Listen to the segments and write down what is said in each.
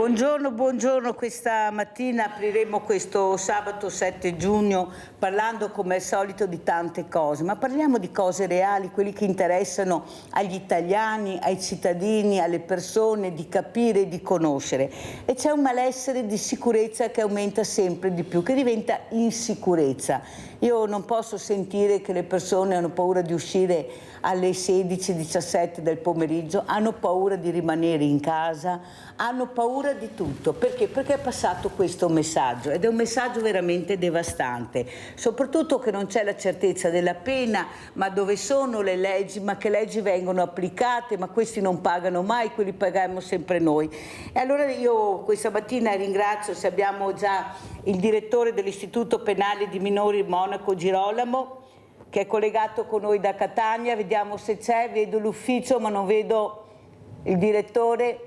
Buongiorno, buongiorno. Questa mattina apriremo questo sabato 7 giugno parlando come al solito di tante cose, ma parliamo di cose reali, quelli che interessano agli italiani, ai cittadini, alle persone, di capire e di conoscere. E c'è un malessere di sicurezza che aumenta sempre di più, che diventa insicurezza. Io non posso sentire che le persone hanno paura di uscire alle 16-17 del pomeriggio, hanno paura di rimanere in casa, hanno paura di tutto. Perché? Perché è passato questo messaggio ed è un messaggio veramente devastante, soprattutto che non c'è la certezza della pena, ma dove sono le leggi, ma che leggi vengono applicate, ma questi non pagano mai, quelli paghiamo sempre noi. E allora io questa mattina ringrazio, se abbiamo già il direttore dell'Istituto Penale di Minori Monaco Girolamo, che è collegato con noi da Catania, vediamo se c'è, vedo l'ufficio ma non vedo il direttore.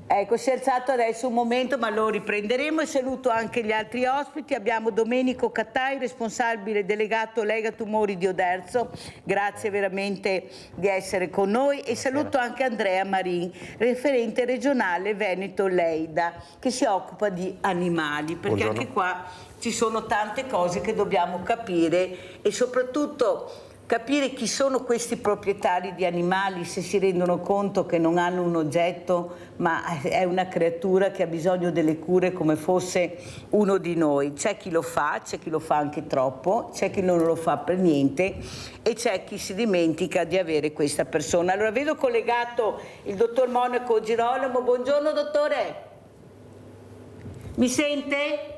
Ecco, si è alzato adesso un momento, ma lo riprenderemo, e saluto anche gli altri ospiti. Abbiamo Domenico Cattai, responsabile delegato Lega Tumori di Oderzo, grazie veramente di essere con noi, e saluto anche Andrea Marin, referente regionale Veneto Leida, che si occupa di animali, perché Buongiorno. Anche qua ci sono tante cose che dobbiamo capire e soprattutto capire chi sono questi proprietari di animali, se si rendono conto che non hanno un oggetto ma è una creatura che ha bisogno delle cure come fosse uno di noi. C'è chi lo fa anche troppo, c'è chi non lo fa per niente e c'è chi si dimentica di avere questa persona. Allora vedo collegato il dottor Monaco Girolamo. Buongiorno dottore, mi sente?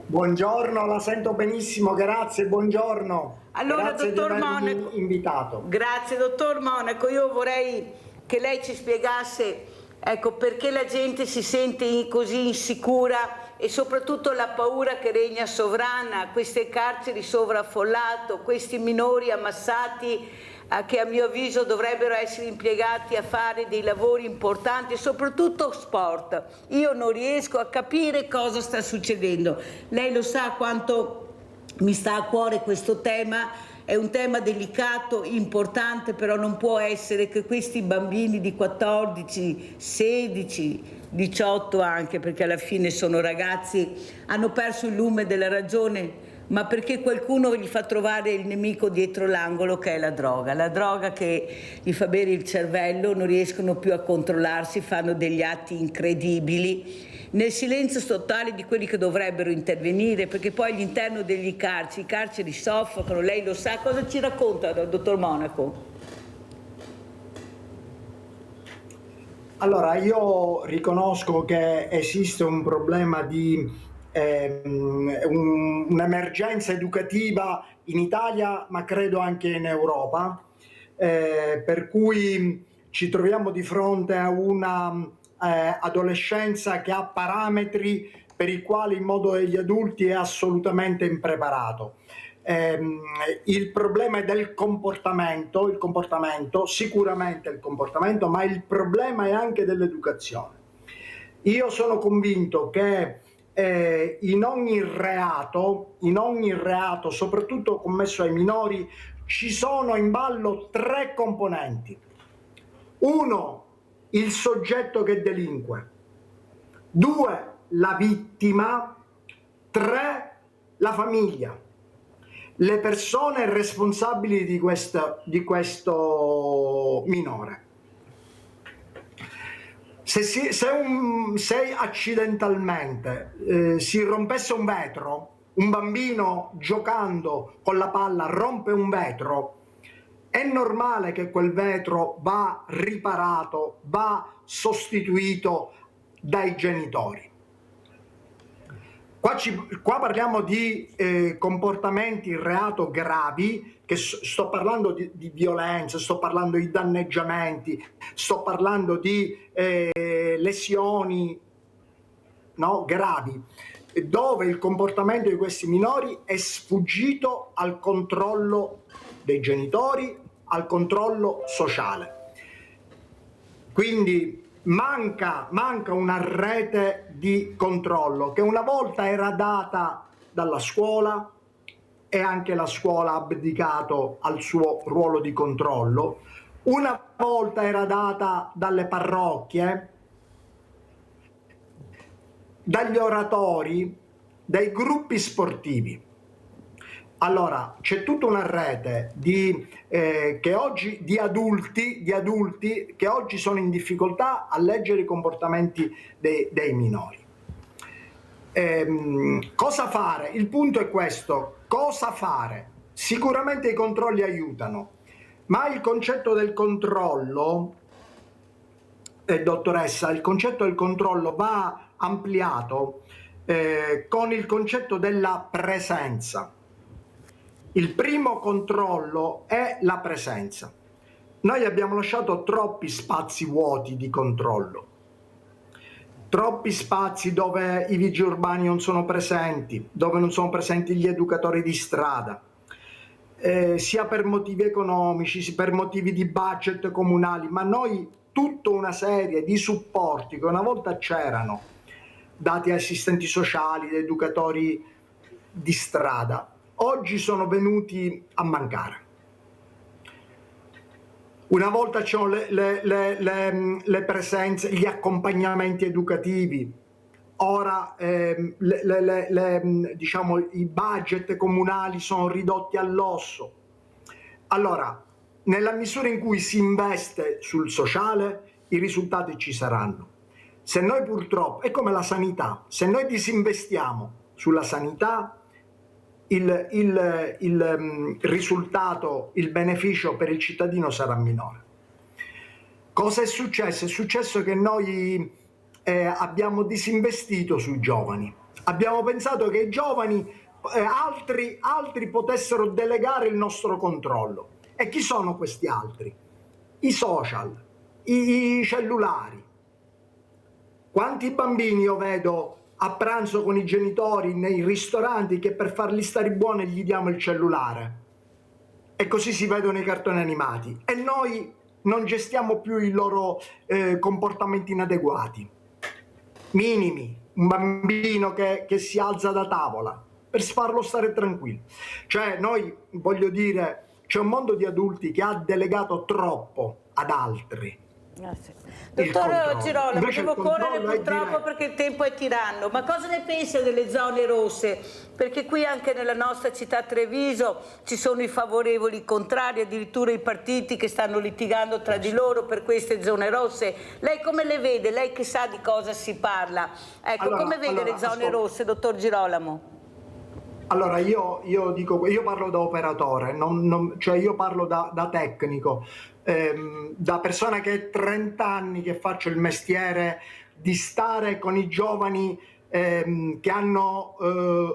Buongiorno, la sento benissimo, grazie, buongiorno. Allora, grazie dottor di avermi Monaco, invitato. Grazie, dottor Monaco. Io vorrei che lei ci spiegasse, ecco, perché la gente si sente così insicura e soprattutto la paura che regna sovrana, queste carceri sovraffollate, questi minori ammassati che a mio avviso dovrebbero essere impiegati a fare dei lavori importanti e soprattutto sport. Io non riesco a capire cosa sta succedendo. Lei lo sa quanto mi sta a cuore questo tema, è un tema delicato, importante, però non può essere che questi bambini di 14, 16, 18 anche, perché alla fine sono ragazzi, hanno perso il lume della ragione, ma perché qualcuno gli fa trovare il nemico dietro l'angolo, che è la droga che gli fa bere il cervello, non riescono più a controllarsi, fanno degli atti incredibili, nel silenzio totale di quelli che dovrebbero intervenire, perché poi all'interno degli i carceri soffocano, lei lo sa. Cosa ci racconta, dottor Monaco? Allora, io riconosco che esiste un problema di un'emergenza educativa in Italia, ma credo anche in Europa, per cui ci troviamo di fronte a una adolescenza che ha parametri per i quali il mondo degli adulti è assolutamente impreparato. Il problema è del comportamento, sicuramente il comportamento, ma il problema è anche dell'educazione. Io sono convinto che in ogni reato, soprattutto commesso ai minori, ci sono in ballo tre componenti. Uno, il soggetto che delinque. Due, la vittima. Tre, la famiglia. Le persone responsabili di questo minore. Se accidentalmente si rompesse un vetro, un bambino giocando con la palla rompe un vetro, è normale che quel vetro va riparato, va sostituito dai genitori. Qua parliamo di comportamenti reato gravi, che sto parlando di violenza, sto parlando di danneggiamenti, sto parlando di lesioni, no, gravi, dove il comportamento di questi minori è sfuggito al controllo dei genitori, al controllo sociale. Quindi manca una rete di controllo che una volta era data dalla scuola, e anche la scuola ha abdicato al suo ruolo di controllo, una volta era data dalle parrocchie, dagli oratori, dai gruppi sportivi. Allora, c'è tutta una rete di adulti che oggi sono in difficoltà a leggere i comportamenti dei minori. Cosa fare? Il punto è questo: cosa fare? Sicuramente i controlli aiutano, ma il concetto del controllo, dottoressa, il concetto del controllo va ampliato con il concetto della presenza. Il primo controllo è la presenza. Noi abbiamo lasciato troppi spazi vuoti di controllo, troppi spazi dove i vigili urbani non sono presenti, dove non sono presenti gli educatori di strada, sia per motivi economici, sia per motivi di budget comunali, ma noi tutta una serie di supporti che una volta c'erano, dati ai assistenti sociali, educatori di strada, oggi sono venuti a mancare. Una volta c'erano le presenze, gli accompagnamenti educativi, ora diciamo, i budget comunali sono ridotti all'osso. Allora, nella misura in cui si investe sul sociale, i risultati ci saranno. Se noi purtroppo, è come la sanità, se noi disinvestiamo sulla sanità, il risultato, il beneficio per il cittadino sarà minore. Cosa è successo? È successo che noi abbiamo disinvestito sui giovani. Abbiamo pensato che i giovani, altri potessero delegare il nostro controllo. E chi sono questi altri? I social, i cellulari. Quanti bambini io vedo a pranzo con i genitori nei ristoranti che per farli stare buoni gli diamo il cellulare, e così si vedono i cartoni animati, e noi non gestiamo più i loro comportamenti inadeguati, minimi. Un bambino che si alza da tavola per farlo stare tranquillo. Cioè, noi, voglio dire, c'è un mondo di adulti che ha delegato troppo ad altri. Dottor Girolamo, devo correre purtroppo perché il tempo è tiranno, ma cosa ne pensa delle zone rosse? Perché qui anche nella nostra città Treviso ci sono i favorevoli, i contrari, addirittura i partiti che stanno litigando tra di loro per queste zone rosse. Lei come le vede? Lei che sa di cosa si parla? Ecco, allora, come vede le zone rosse, dottor Girolamo? Allora, io parlo da operatore, cioè io parlo da tecnico, da persona che è 30 anni che faccio il mestiere di stare con i giovani che hanno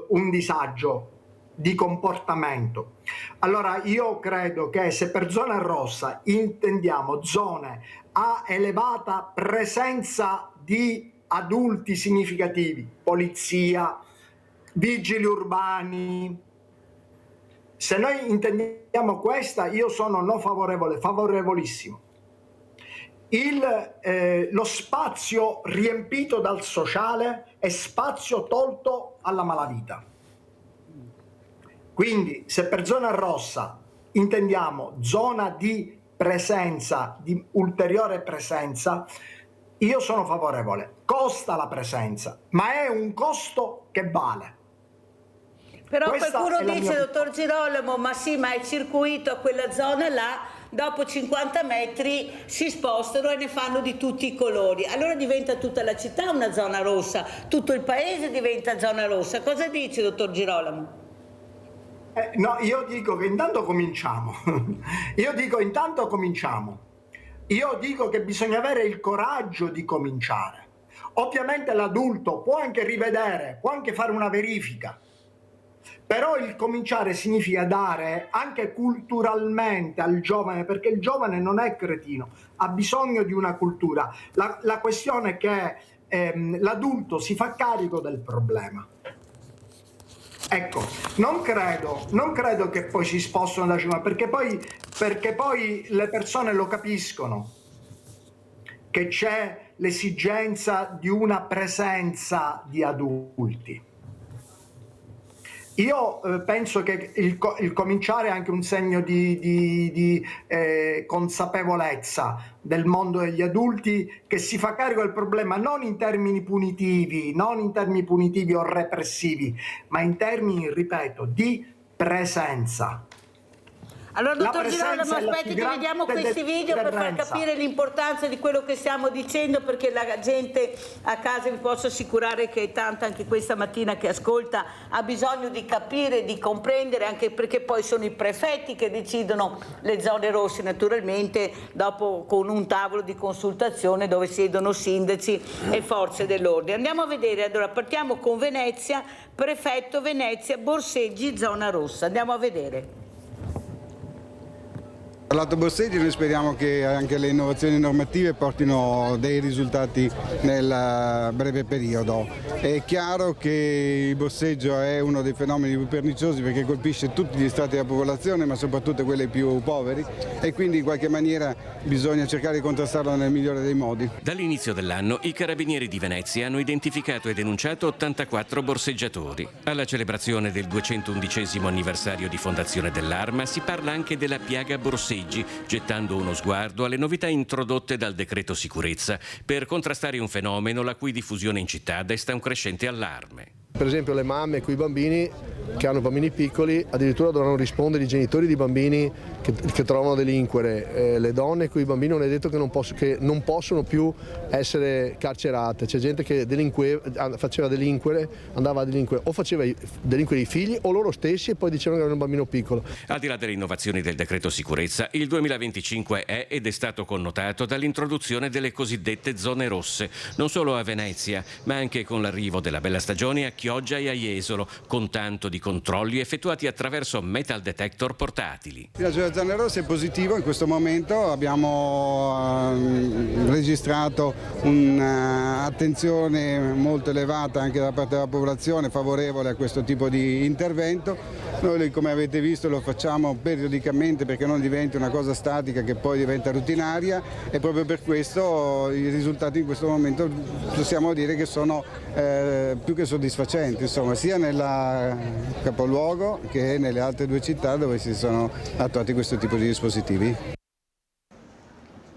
un disagio di comportamento. Allora, io credo che se per zona rossa intendiamo zone a elevata presenza di adulti significativi, polizia, vigili urbani, se noi intendiamo questa, io sono non favorevole, favorevolissimo. Lo spazio riempito dal sociale è spazio tolto alla malavita. Quindi se per zona rossa intendiamo zona di presenza, di ulteriore presenza, io sono favorevole. Costa la presenza, ma è un costo che vale. Però qualcuno dice, dottor Girolamo, ma sì, ma è circuito a quella zona là, dopo 50 metri si spostano e ne fanno di tutti i colori. Allora diventa tutta la città una zona rossa, tutto il paese diventa zona rossa. Cosa dice, dottor Girolamo? No, io dico che intanto cominciamo. Io dico che bisogna avere il coraggio di cominciare. Ovviamente l'adulto può anche rivedere, può anche fare una verifica. Però il cominciare significa dare anche culturalmente al giovane, perché il giovane non è cretino, ha bisogno di una cultura. La questione è che l'adulto si fa carico del problema. Ecco, non credo che poi si spostano da cima, perché poi le persone lo capiscono, che c'è l'esigenza di una presenza di adulti. Io penso che il cominciare è anche un segno di consapevolezza del mondo degli adulti, che si fa carico del problema non in termini punitivi, non in termini punitivi o repressivi, ma in termini, ripeto, di presenza. Allora, dottor Girolamo, aspetti che vediamo questi video per far capire l'importanza di quello che stiamo dicendo, perché la gente a casa, vi posso assicurare che è tanta anche questa mattina che ascolta, ha bisogno di capire, di comprendere, anche perché poi sono i prefetti che decidono le zone rosse, naturalmente, dopo con un tavolo di consultazione dove siedono sindaci e forze dell'ordine. Andiamo a vedere, allora partiamo con Venezia, prefetto Venezia, Borseggi, zona rossa. Andiamo a vedere. Lato Borseggi noi speriamo che anche le innovazioni normative portino dei risultati nel breve periodo. È chiaro che il bosseggio è uno dei fenomeni più perniciosi perché colpisce tutti gli strati della popolazione, ma soprattutto quelli più poveri, e quindi in qualche maniera bisogna cercare di contrastarlo nel migliore dei modi. Dall'inizio dell'anno i carabinieri di Venezia hanno identificato e denunciato 84 borseggiatori. Alla celebrazione del 211° anniversario di fondazione dell'Arma si parla anche della piaga borseggi, gettando uno sguardo alle novità introdotte dal decreto sicurezza per contrastare un fenomeno la cui diffusione in città desta un crescente allarme. Per esempio le mamme con i bambini che hanno bambini piccoli addirittura dovranno rispondere i genitori di bambini che trovano a delinquere, le donne con i bambini non è detto che non possono più essere carcerate, c'è gente che faceva delinquere, andava a delinquere o faceva delinquere i figli o loro stessi e poi dicevano che avevano un bambino piccolo. Al di là delle innovazioni del decreto sicurezza, il 2025 è ed è stato connotato dall'introduzione delle cosiddette zone rosse, non solo a Venezia, ma anche con l'arrivo della bella stagione a Chioggia e a Jesolo, con tanto di controlli effettuati attraverso metal detector portatili. La zona rossa è positivo, in questo momento abbiamo registrato un'attenzione molto elevata anche da parte della popolazione favorevole a questo tipo di intervento. Noi, come avete visto, lo facciamo periodicamente perché non diventi una cosa statica che poi diventa rutinaria, e proprio per questo i risultati in questo momento possiamo dire che sono più che soddisfacenti, insomma, sia nel capoluogo che nelle altre due città dove si sono attuati questo tipo di dispositivi.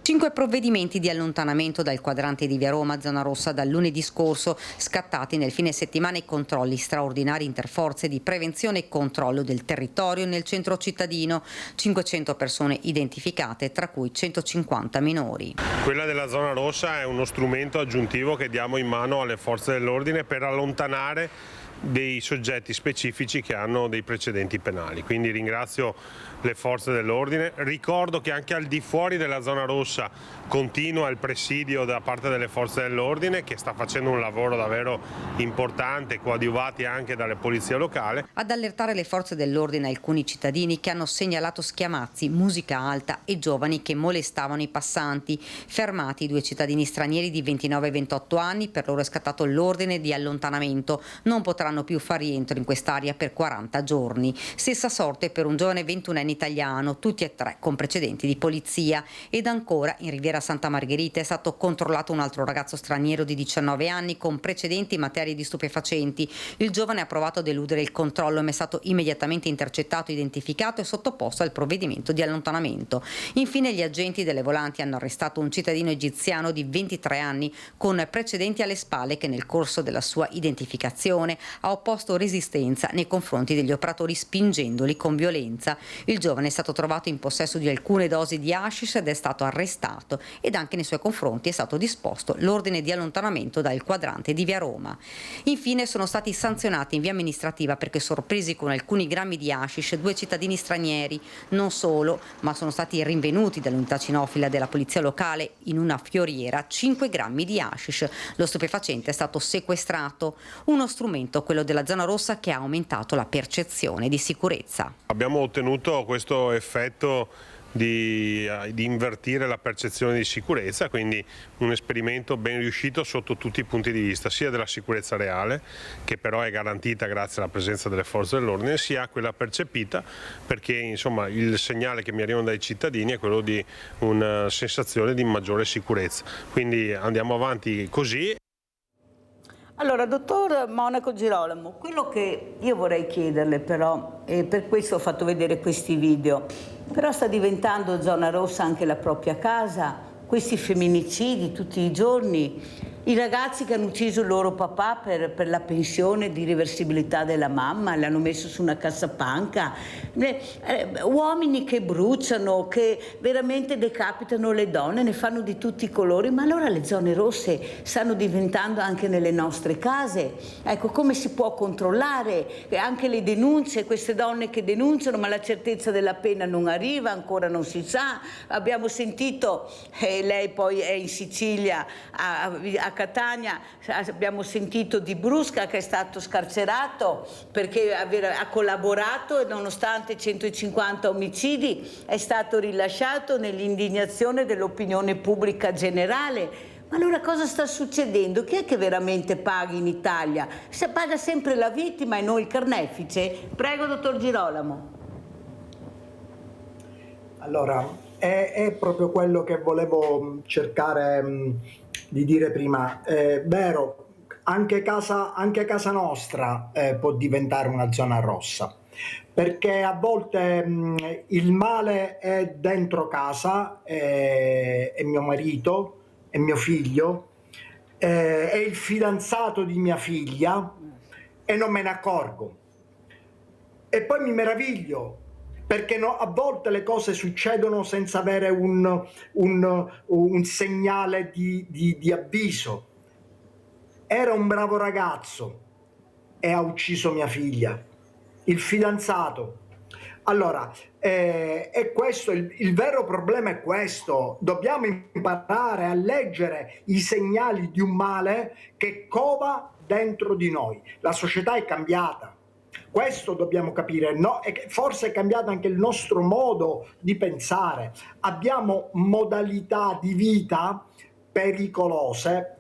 5 provvedimenti di allontanamento dal quadrante di Via Roma, zona rossa, dal lunedì scorso, scattati nel fine settimana i controlli straordinari interforze di prevenzione e controllo del territorio nel centro cittadino. 500 persone identificate, tra cui 150 minori. Quella della zona rossa è uno strumento aggiuntivo che diamo in mano alle forze dell'ordine per allontanare dei soggetti specifici che hanno dei precedenti penali, quindi ringrazio le forze dell'ordine. Ricordo che anche al di fuori della zona rossa continua il presidio da parte delle forze dell'ordine, che sta facendo un lavoro davvero importante, coadiuvati anche dalle polizie locali. Ad allertare le forze dell'ordine alcuni cittadini che hanno segnalato schiamazzi, musica alta e giovani che molestavano i passanti. Fermati 2 cittadini stranieri di 29 e 28 anni, per loro è scattato l'ordine di allontanamento. Non potranno più far rientro in quest'area per 40 giorni. Stessa sorte per un giovane 21enne italiano, tutti e 3 con precedenti di polizia. Ed ancora in Riviera Santa Margherita è stato controllato un altro ragazzo straniero di 19 anni con precedenti in materia di stupefacenti. Il giovane ha provato a deludere il controllo, ma è stato immediatamente intercettato, identificato e sottoposto al provvedimento di allontanamento. Infine gli agenti delle volanti hanno arrestato un cittadino egiziano di 23 anni con precedenti alle spalle che nel corso della sua identificazione ha opposto resistenza nei confronti degli operatori spingendoli con violenza. Il giovane è stato trovato in possesso di alcune dosi di hashish ed è stato arrestato, ed anche nei suoi confronti è stato disposto l'ordine di allontanamento dal quadrante di Via Roma. Infine sono stati sanzionati in via amministrativa perché sorpresi con alcuni grammi di hashish 2 cittadini stranieri. Non solo, ma sono stati rinvenuti dall'unità cinofila della polizia locale in una fioriera 5 grammi di hashish. Lo stupefacente è stato sequestrato, uno strumento, quello della zona rossa, che ha aumentato la percezione di sicurezza. Abbiamo ottenuto questo effetto di invertire la percezione di sicurezza, quindi un esperimento ben riuscito sotto tutti i punti di vista, sia della sicurezza reale, che però è garantita grazie alla presenza delle forze dell'ordine, sia quella percepita, perché insomma il segnale che mi arriva dai cittadini è quello di una sensazione di maggiore sicurezza. Quindi andiamo avanti così. Allora, dottor Monaco Girolamo, quello che io vorrei chiederle però, e per questo ho fatto vedere questi video, però sta diventando zona rossa anche la propria casa, questi femminicidi tutti i giorni, i ragazzi che hanno ucciso il loro papà per la pensione di reversibilità della mamma, l'hanno messo su una cassapanca, uomini che bruciano, che veramente decapitano le donne, ne fanno di tutti i colori, ma allora le zone rosse stanno diventando anche nelle nostre case. Ecco, come si può controllare anche le denunce, queste donne che denunciano, ma la certezza della pena non arriva, ancora non si sa. Abbiamo sentito, lei poi è in Sicilia, a Catania, abbiamo sentito di Brusca che è stato scarcerato perché ha collaborato e nonostante 150 omicidi è stato rilasciato nell'indignazione dell'opinione pubblica generale. Ma allora cosa sta succedendo? Chi è che veramente paga in Italia? Se paga sempre la vittima e non il carnefice? Prego, dottor Girolamo. Allora, è proprio quello che volevo cercare di dire prima. Vero, anche casa nostra può diventare una zona rossa, perché a volte il male è dentro casa, è mio marito, è mio figlio, è il fidanzato di mia figlia e non me ne accorgo. E poi mi meraviglio, perché a volte le cose succedono senza avere un segnale di avviso. Era un bravo ragazzo e ha ucciso mia figlia, il fidanzato. Allora, è questo, il vero problema è questo: dobbiamo imparare a leggere i segnali di un male che cova dentro di noi. La società è cambiata. Questo dobbiamo capire, no? E forse è cambiato anche il nostro modo di pensare. Abbiamo modalità di vita pericolose,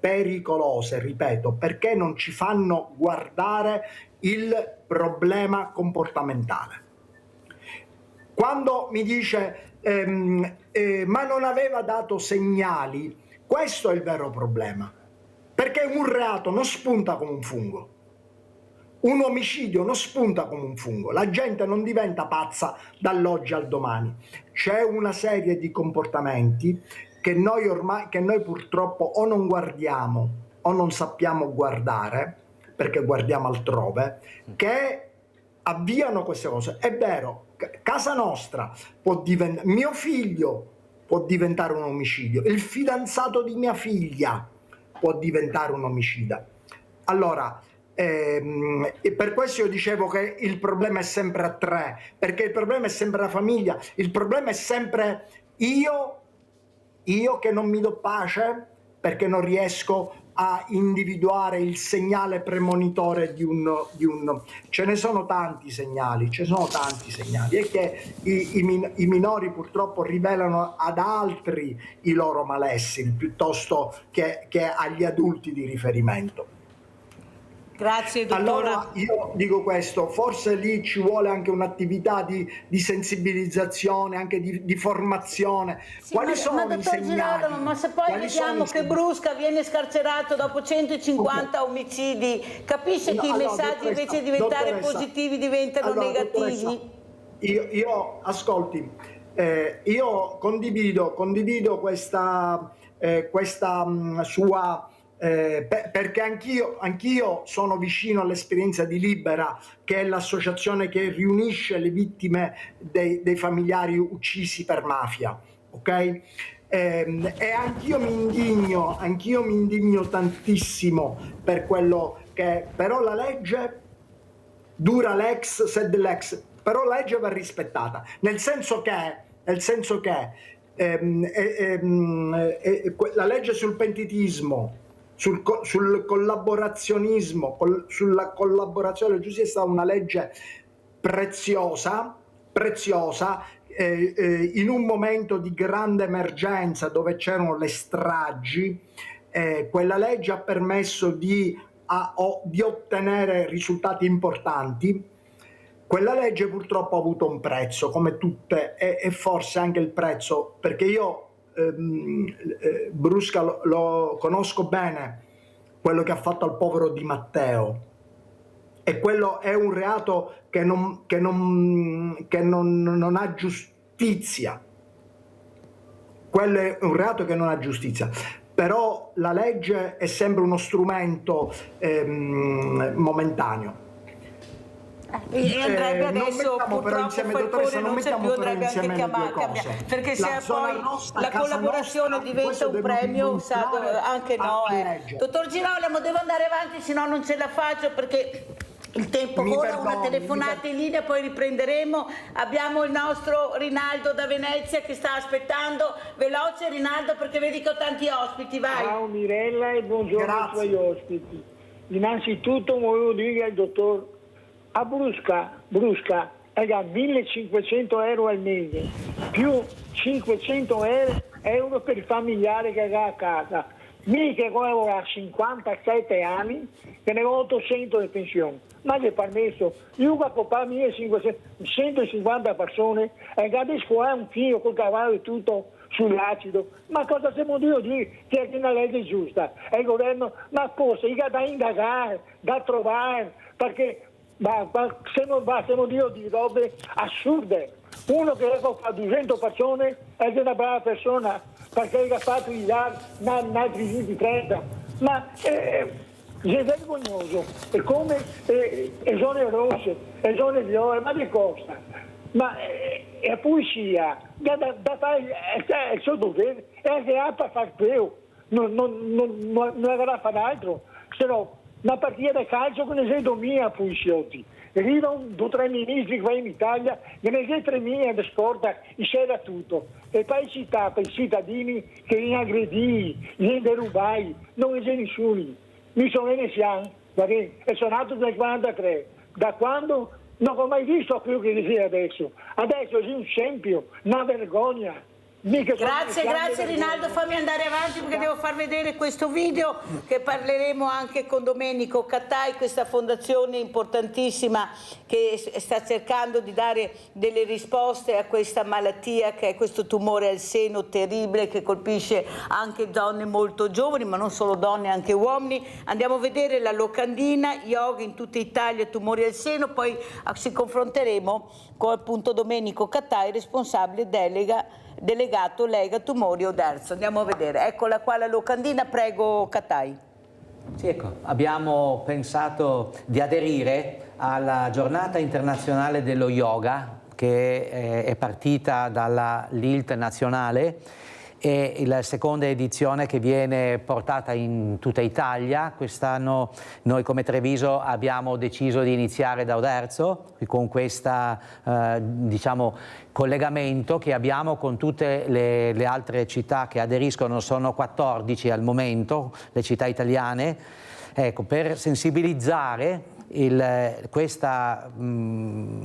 ripeto, perché non ci fanno guardare il problema comportamentale. Quando mi dice ma non aveva dato segnali, questo è il vero problema, perché un reato non spunta come un fungo. Un omicidio non spunta come un fungo, la gente non diventa pazza dall'oggi al domani. C'è una serie di comportamenti che noi purtroppo o non guardiamo o non sappiamo guardare, perché guardiamo altrove, che avviano queste cose. È vero, casa nostra può diventare, mio figlio può diventare un omicidio, il fidanzato di mia figlia può diventare un omicida. Allora, e per questo io dicevo che il problema è sempre a tre, perché il problema è sempre la famiglia, il problema è sempre io che non mi do pace perché non riesco a individuare il segnale premonitore di un... Ce ne sono tanti segnali, e che i minori purtroppo rivelano ad altri i loro malesseri piuttosto che agli adulti di riferimento. Grazie, dottore. Allora io dico questo, forse lì ci vuole anche un'attività di sensibilizzazione, anche di formazione. Sì, quali sono i segnali? Girolamo, ma se poi vediamo che Brusca viene scarcerato dopo 150 omicidi, capisce che i messaggi invece di diventare positivi diventano negativi? Io ascolti, io condivido questa sua... perché anch'io sono vicino all'esperienza di Libera, che è l'associazione che riunisce le vittime dei familiari uccisi per mafia, ok? E anch'io mi indigno tantissimo per quello che... Però la legge, dura lex sed lex, però la legge va rispettata, nel senso che la legge sul pentitismo, sul collaborazionismo, sulla collaborazione giusta, è stata una legge preziosa, in un momento di grande emergenza dove c'erano le stragi. Quella legge ha permesso di ottenere risultati importanti. Quella legge purtroppo ha avuto un prezzo, come tutte, e forse anche il prezzo, perché io Brusca lo conosco bene, quello che ha fatto al povero Di Matteo. E quello è un reato che non ha giustizia. Quello è un reato che non ha giustizia. Però la legge è sempre uno strumento momentaneo. E andrebbe adesso non purtroppo insieme, Falcone non c'è più, andrebbe anche chiamare perché se poi la collaborazione diventa un premio anche no. Dottor Girolamo, devo andare avanti, se no non ce la faccio perché il tempo vola. Una telefonata in linea, poi riprenderemo. Abbiamo il nostro Rinaldo da Venezia che sta aspettando. Veloce Rinaldo, perché vedi che ho tanti ospiti, vai. Ciao Mirella e buongiorno ai tuoi ospiti. Innanzitutto volevo dire al dottor, a Brusca è da 1.500 euro al mese, più 500 euro per il familiare che ha a casa. Mica quello ha 57 anni che ne ho 800 di pensione. Ma che permesso, io che ho 150 persone e che adesso è un figlio col cavallo e tutto sull'acido. Ma cosa stiamo dire che è una legge giusta? E il governo, ma forse da indagare, da trovare, perché stiamo dire di robe assurde. Uno che fa 200 persone è una brava persona perché ha fatto gli altri 30. Ma è vergognoso. È come le zone rosse, le zone viola, ma che costa? Ma è poesia. Da fare il suo dovere e anche per far più. Non avrà fare altro. Se no, una partita di calcio con le 2.000 poliziotti. Arrivano 2 o 3 ministri qua in Italia, che ne 3.000 di sport, c'era tutto. E poi città per i cittadini che li aggredì, li derubai, non c'è nessuno. Mi sono veneziano, e sono nato nel 43. Da quando non ho mai visto più che sia adesso. Adesso è un scempio, una vergogna. Grazie Rinaldo, fammi andare avanti perché devo far vedere questo video che parleremo anche con Domenico Cattai, questa fondazione importantissima che sta cercando di dare delle risposte a questa malattia che è questo tumore al seno terribile che colpisce anche donne molto giovani, ma non solo donne, anche uomini. Andiamo a vedere la locandina, yoga in tutta Italia, tumori al seno, poi ci confronteremo con appunto Domenico Cattai, responsabile delegato Lega Tumori Oderzo. Andiamo a vedere, eccola qua la locandina, prego Cattai. Sì, ecco, abbiamo pensato di aderire alla giornata internazionale dello yoga che è partita dalla LILT nazionale e la seconda edizione che viene portata in tutta Italia. Quest'anno noi come Treviso abbiamo deciso di iniziare da Oderzo con questo collegamento che abbiamo con tutte le altre città che aderiscono, sono 14 al momento, le città italiane, ecco, per sensibilizzare questa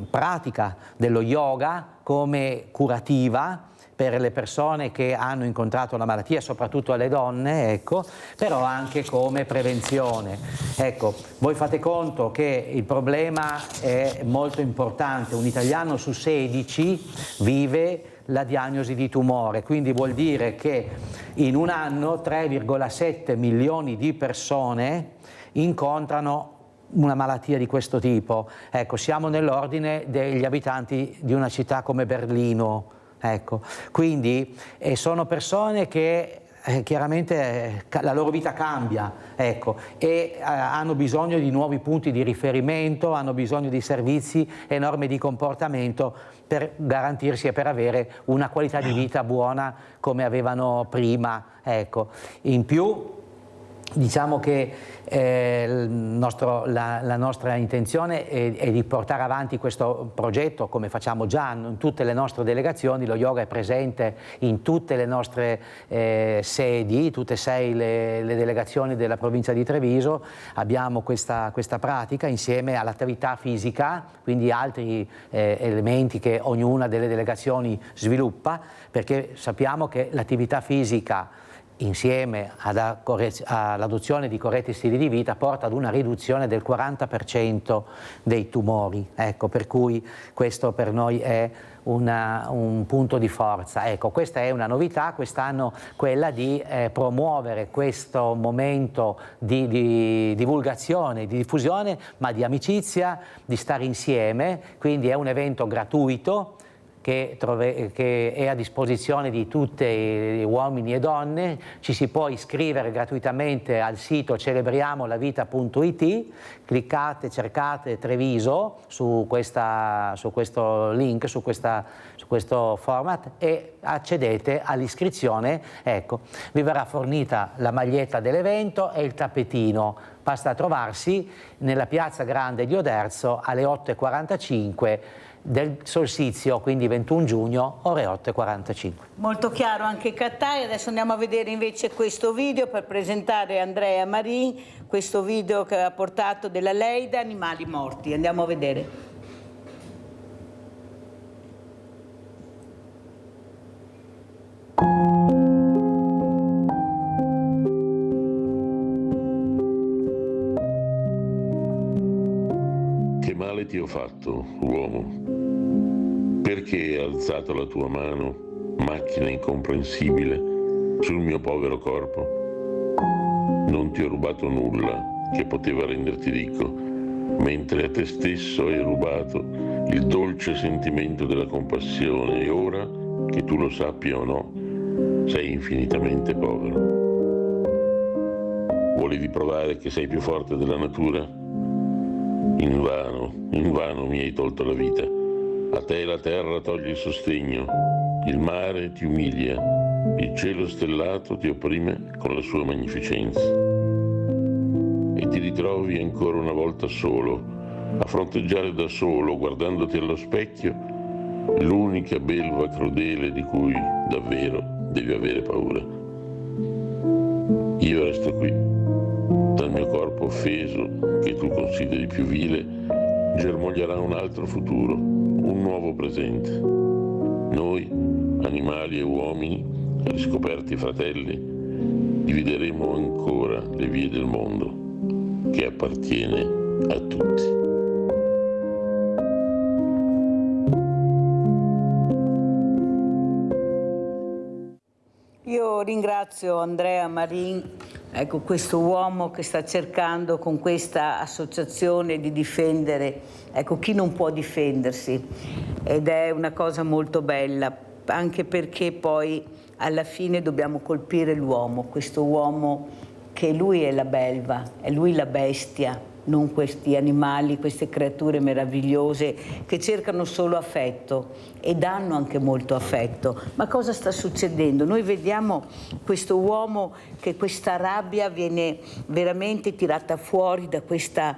pratica dello yoga come curativa per le persone che hanno incontrato la malattia, soprattutto alle donne, ecco, però anche come prevenzione. Ecco, voi fate conto che il problema è molto importante, un italiano su 16 vive la diagnosi di tumore, quindi vuol dire che in un anno 3,7 milioni di persone incontrano una malattia di questo tipo. Ecco, siamo nell'ordine degli abitanti di una città come Berlino. Ecco, quindi sono persone che chiaramente la loro vita cambia, ecco, e hanno bisogno di nuovi punti di riferimento, hanno bisogno di servizi e norme di comportamento per garantirsi e per avere una qualità di vita buona come avevano prima. Ecco. In più diciamo che la nostra intenzione è di portare avanti questo progetto come facciamo già in tutte le nostre delegazioni. Lo yoga è presente in tutte le nostre sedi, tutte e 6 le delegazioni della provincia di Treviso. Abbiamo questa pratica insieme all'attività fisica, quindi altri elementi che ognuna delle delegazioni sviluppa, perché sappiamo che l'attività fisica insieme all'adozione di corretti stili di vita, porta ad una riduzione del 40% dei tumori. Ecco, per cui questo per noi è un punto di forza. Ecco, questa è una novità quest'anno, quella di promuovere questo momento di divulgazione, di diffusione, ma di amicizia, di stare insieme. Quindi è un evento gratuito che è a disposizione di tutti uomini e donne. Ci si può iscrivere gratuitamente al sito celebriamolavita.it, cliccate, cercate Treviso su questo link, su questo format e accedete all'iscrizione. Ecco, vi verrà fornita la maglietta dell'evento e il tappetino. Basta trovarsi nella piazza Grande di Oderzo alle 8:45 del solstizio, quindi 21 giugno, ore 8:45. Molto chiaro anche Cattari. Adesso andiamo a vedere invece questo video per presentare Andrea Marin, questo video che ha portato della Leida, Animali morti. Andiamo a vedere. Che male ti ho fatto, uomo? Perché hai alzato la tua mano, macchina incomprensibile, sul mio povero corpo? Non ti ho rubato nulla che poteva renderti ricco, mentre a te stesso hai rubato il dolce sentimento della compassione e ora, che tu lo sappia o no, sei infinitamente povero. Volevi provare che sei più forte della natura? Invano mi hai tolto la vita. A te la terra toglie il sostegno, il mare ti umilia, il cielo stellato ti opprime con la sua magnificenza. E ti ritrovi ancora una volta solo, a fronteggiare da solo, guardandoti allo specchio, l'unica belva crudele di cui davvero devi avere paura. Io resto qui, dal mio corpo offeso, che tu consideri più vile, germoglierà un altro futuro, un nuovo presente. Noi, animali e uomini, riscoperti fratelli, divideremo ancora le vie del mondo, che appartiene a tutti. Io ringrazio Andrea Marin, ecco, questo uomo che sta cercando con questa associazione di difendere, ecco, chi non può difendersi, ed è una cosa molto bella, anche perché poi alla fine dobbiamo colpire l'uomo, questo uomo che lui è la belva, è lui la bestia, non questi animali, queste creature meravigliose che cercano solo affetto e danno anche molto affetto. Ma cosa sta succedendo? Noi vediamo questo uomo che questa rabbia viene veramente tirata fuori da questa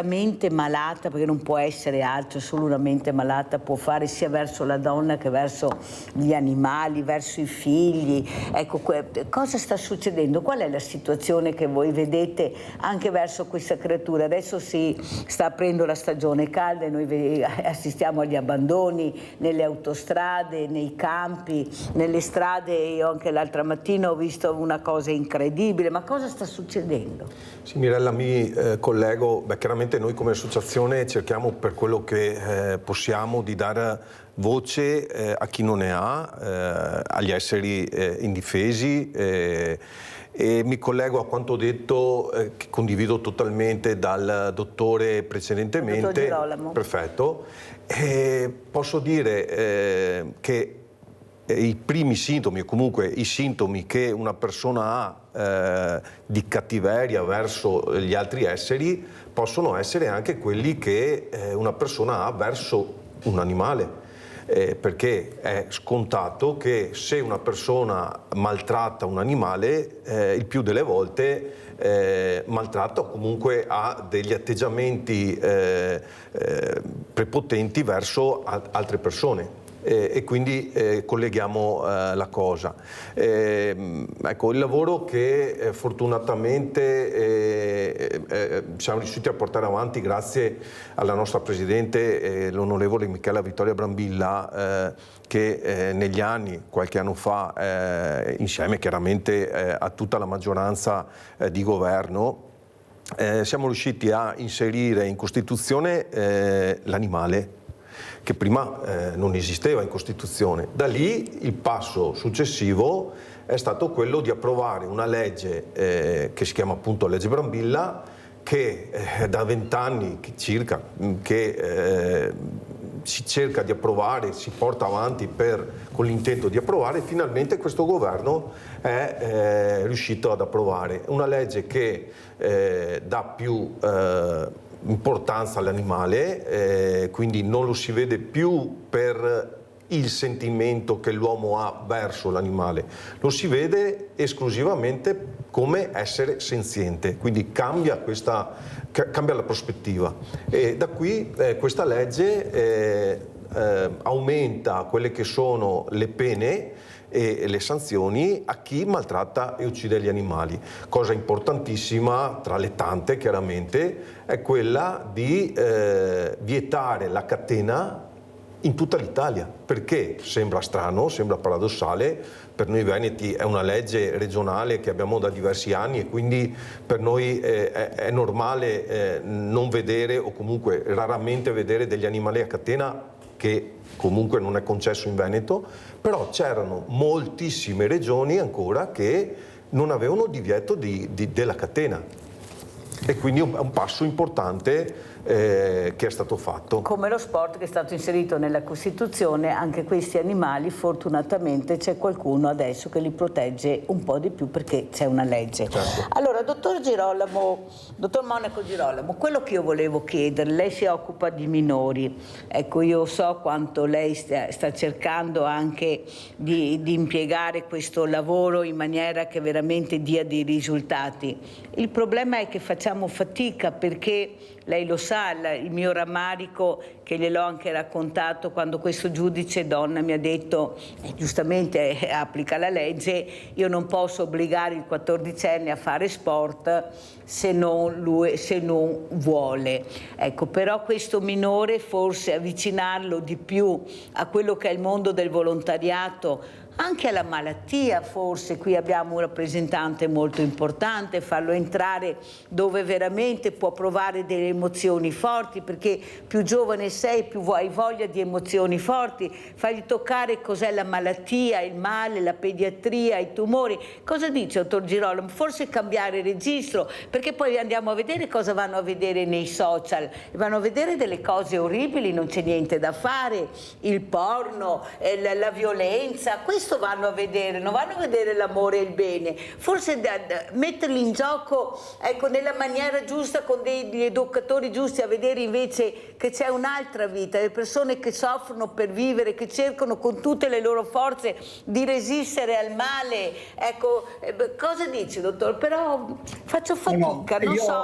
mente malata, perché non può essere altro, solo una mente malata può fare sia verso la donna che verso gli animali, verso i figli. Ecco, cosa sta succedendo? Qual è la situazione che voi vedete anche verso questa creatura? Adesso si sta aprendo la stagione calda e noi assistiamo agli abbandoni nelle autostrade, nei campi, nelle strade. Io anche l'altra mattina ho visto una cosa incredibile. Ma cosa sta succedendo? Sì, Mirella, mi collego. Chiaramente noi come associazione cerchiamo per quello che possiamo di dare voce a chi non ne ha, agli esseri indifesi. E mi collego a quanto detto, che condivido totalmente dal dottore precedentemente. Dottor Girolamo. Perfetto. Posso dire che i primi sintomi, o comunque i sintomi che una persona ha di cattiveria verso gli altri esseri, possono essere anche quelli che una persona ha verso un animale. Perché è scontato che se una persona maltratta un animale, il più delle volte maltratta o comunque ha degli atteggiamenti prepotenti verso altre persone. e quindi colleghiamo la cosa. Ecco, il lavoro che fortunatamente siamo riusciti a portare avanti grazie alla nostra Presidente, l'onorevole Michela Vittoria Brambilla, che negli anni, qualche anno fa, insieme chiaramente a tutta la maggioranza di governo, siamo riusciti a inserire in Costituzione l'animale, che prima non esisteva in Costituzione. Da lì il passo successivo è stato quello di approvare una legge che si chiama appunto legge Brambilla, che da 20 anni circa che si cerca di approvare, si porta avanti con l'intento di approvare, e finalmente questo governo è riuscito ad approvare una legge che dà più importanza all'animale, quindi non lo si vede più per il sentimento che l'uomo ha verso l'animale, lo si vede esclusivamente come essere senziente, quindi cambia la prospettiva, e da qui questa legge aumenta quelle che sono le pene e le sanzioni a chi maltratta e uccide gli animali. Cosa importantissima, tra le tante chiaramente, è quella di vietare la catena in tutta l'Italia, perché sembra strano, sembra paradossale, per noi veneti è una legge regionale che abbiamo da diversi anni, e quindi per noi è normale non vedere, o comunque raramente vedere, degli animali a catena, che comunque non è concesso in Veneto, però c'erano moltissime regioni ancora che non avevano divieto della catena, e quindi è un passo importante che è stato fatto. Come lo sport che è stato inserito nella Costituzione, anche questi animali fortunatamente c'è qualcuno adesso che li protegge un po' di più, perché c'è una legge. Certo. Allora, dottor Monaco Girolamo, quello che io volevo chiedere, lei si occupa di minori, ecco, io so quanto lei sta cercando anche di impiegare questo lavoro in maniera che veramente dia dei risultati. Il problema è che facciamo fatica, perché lei lo sa, il mio rammarico, che gliel'ho anche raccontato quando questo giudice donna mi ha detto, giustamente applica la legge, io non posso obbligare il 14enne a fare sport se non vuole. Ecco, però questo minore, forse avvicinarlo di più a quello che è il mondo del volontariato, anche alla malattia, forse qui abbiamo un rappresentante molto importante, farlo entrare dove veramente può provare delle emozioni forti, perché più giovane sei più hai voglia di emozioni forti, fargli toccare cos'è la malattia, il male, la pediatria, i tumori. Cosa dice, dottor Girolamo? Forse cambiare registro, perché poi andiamo a vedere cosa vanno a vedere nei social, vanno a vedere delle cose orribili, non c'è niente da fare, il porno, la violenza, questo vanno a vedere, non vanno a vedere l'amore e il bene. Forse metterli in gioco, ecco, nella maniera giusta, con degli educatori giusti, a vedere invece che c'è un'altra vita, le persone che soffrono per vivere, che cercano con tutte le loro forze di resistere al male. Ecco, cosa dici, dottor? Però faccio fatica,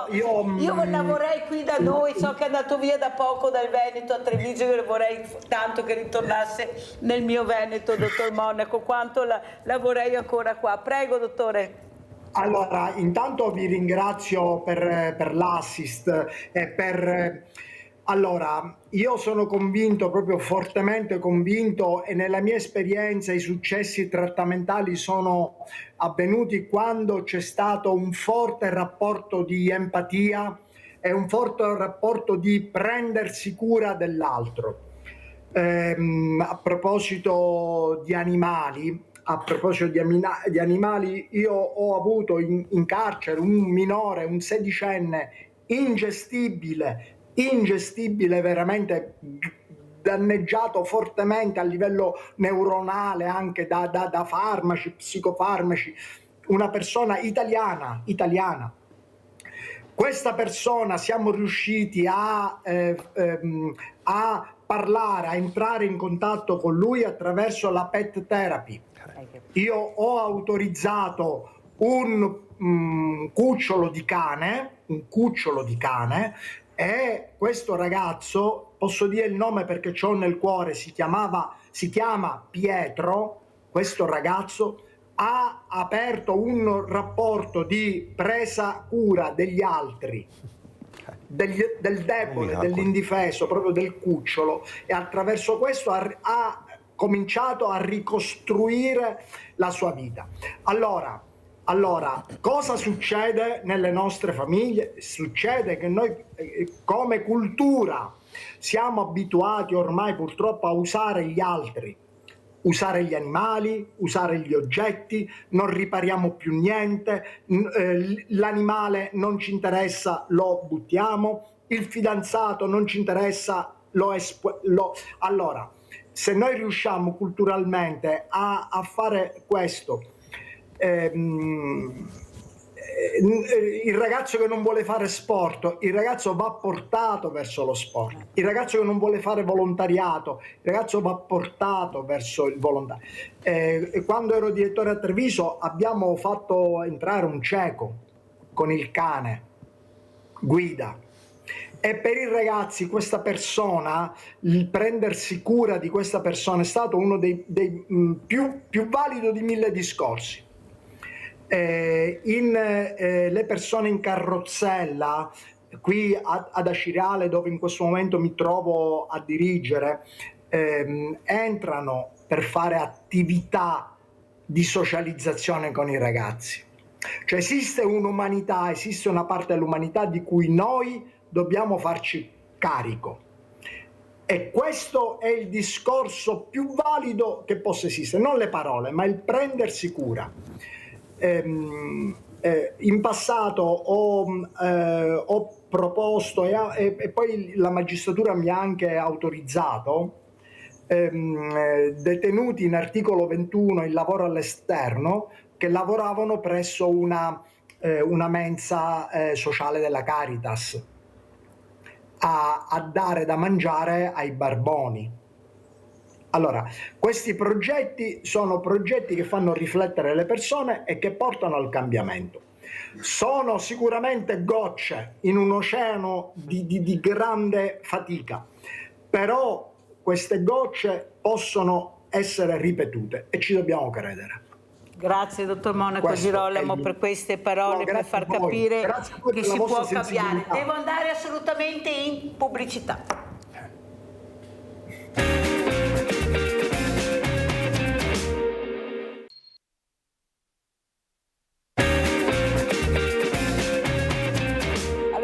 io la vorrei qui da noi, so che è andato via da poco dal Veneto a Treviso, io vorrei tanto che ritornasse nel mio Veneto, dottor Monaco, quanto la vorrei ancora qua. Prego, dottore. Allora, intanto vi ringrazio per l'assist e allora, io sono convinto, proprio fortemente convinto, e nella mia esperienza i successi trattamentali sono avvenuti quando c'è stato un forte rapporto di empatia e un forte rapporto di prendersi cura dell'altro. A proposito di animali, io ho avuto in carcere un minore, un 16enne ingestibile, veramente danneggiato fortemente a livello neuronale, anche da farmaci, psicofarmaci, una persona italiana. Questa persona siamo riusciti a parlare, a entrare in contatto con lui attraverso la pet therapy. Io ho autorizzato un cucciolo di cane, e questo ragazzo, posso dire il nome perché ce l'ho nel cuore, si chiamava si chiama Pietro, questo ragazzo ha aperto un rapporto di presa cura degli altri, del debole, dell'indifeso, proprio del cucciolo, e attraverso questo ha cominciato a ricostruire la sua vita. Allora, cosa succede nelle nostre famiglie? Succede che noi come cultura siamo abituati ormai purtroppo a usare gli altri, usare gli animali, usare gli oggetti, non ripariamo più niente, l'animale non ci interessa, lo buttiamo, il fidanzato non ci interessa, Allora, se noi riusciamo culturalmente a fare questo, il ragazzo che non vuole fare sport, il ragazzo va portato verso lo sport, il ragazzo che non vuole fare volontariato, il ragazzo va portato verso il volontario. Quando ero direttore a Treviso abbiamo fatto entrare un cieco con il cane guida, e per i ragazzi questa persona, il prendersi cura di questa persona è stato uno dei più valido di 1000 discorsi. Le persone in carrozzella qui ad Acireale, dove in questo momento mi trovo a dirigere, entrano per fare attività di socializzazione con i ragazzi. Cioè esiste un'umanità, esiste una parte dell'umanità di cui noi dobbiamo farci carico, e questo è il discorso più valido che possa esistere, non le parole ma il prendersi cura. In passato ho proposto e poi la magistratura mi ha anche autorizzato detenuti in articolo 21 il lavoro all'esterno che lavoravano presso una mensa sociale della Caritas a dare da mangiare ai barboni. Allora, questi progetti sono progetti che fanno riflettere le persone e che portano al cambiamento. Sono sicuramente gocce in un oceano di grande fatica, però queste gocce possono essere ripetute e ci dobbiamo credere. Grazie dottor Monaco Girolamo per queste parole, per far capire che si può cambiare. Devo andare assolutamente in pubblicità.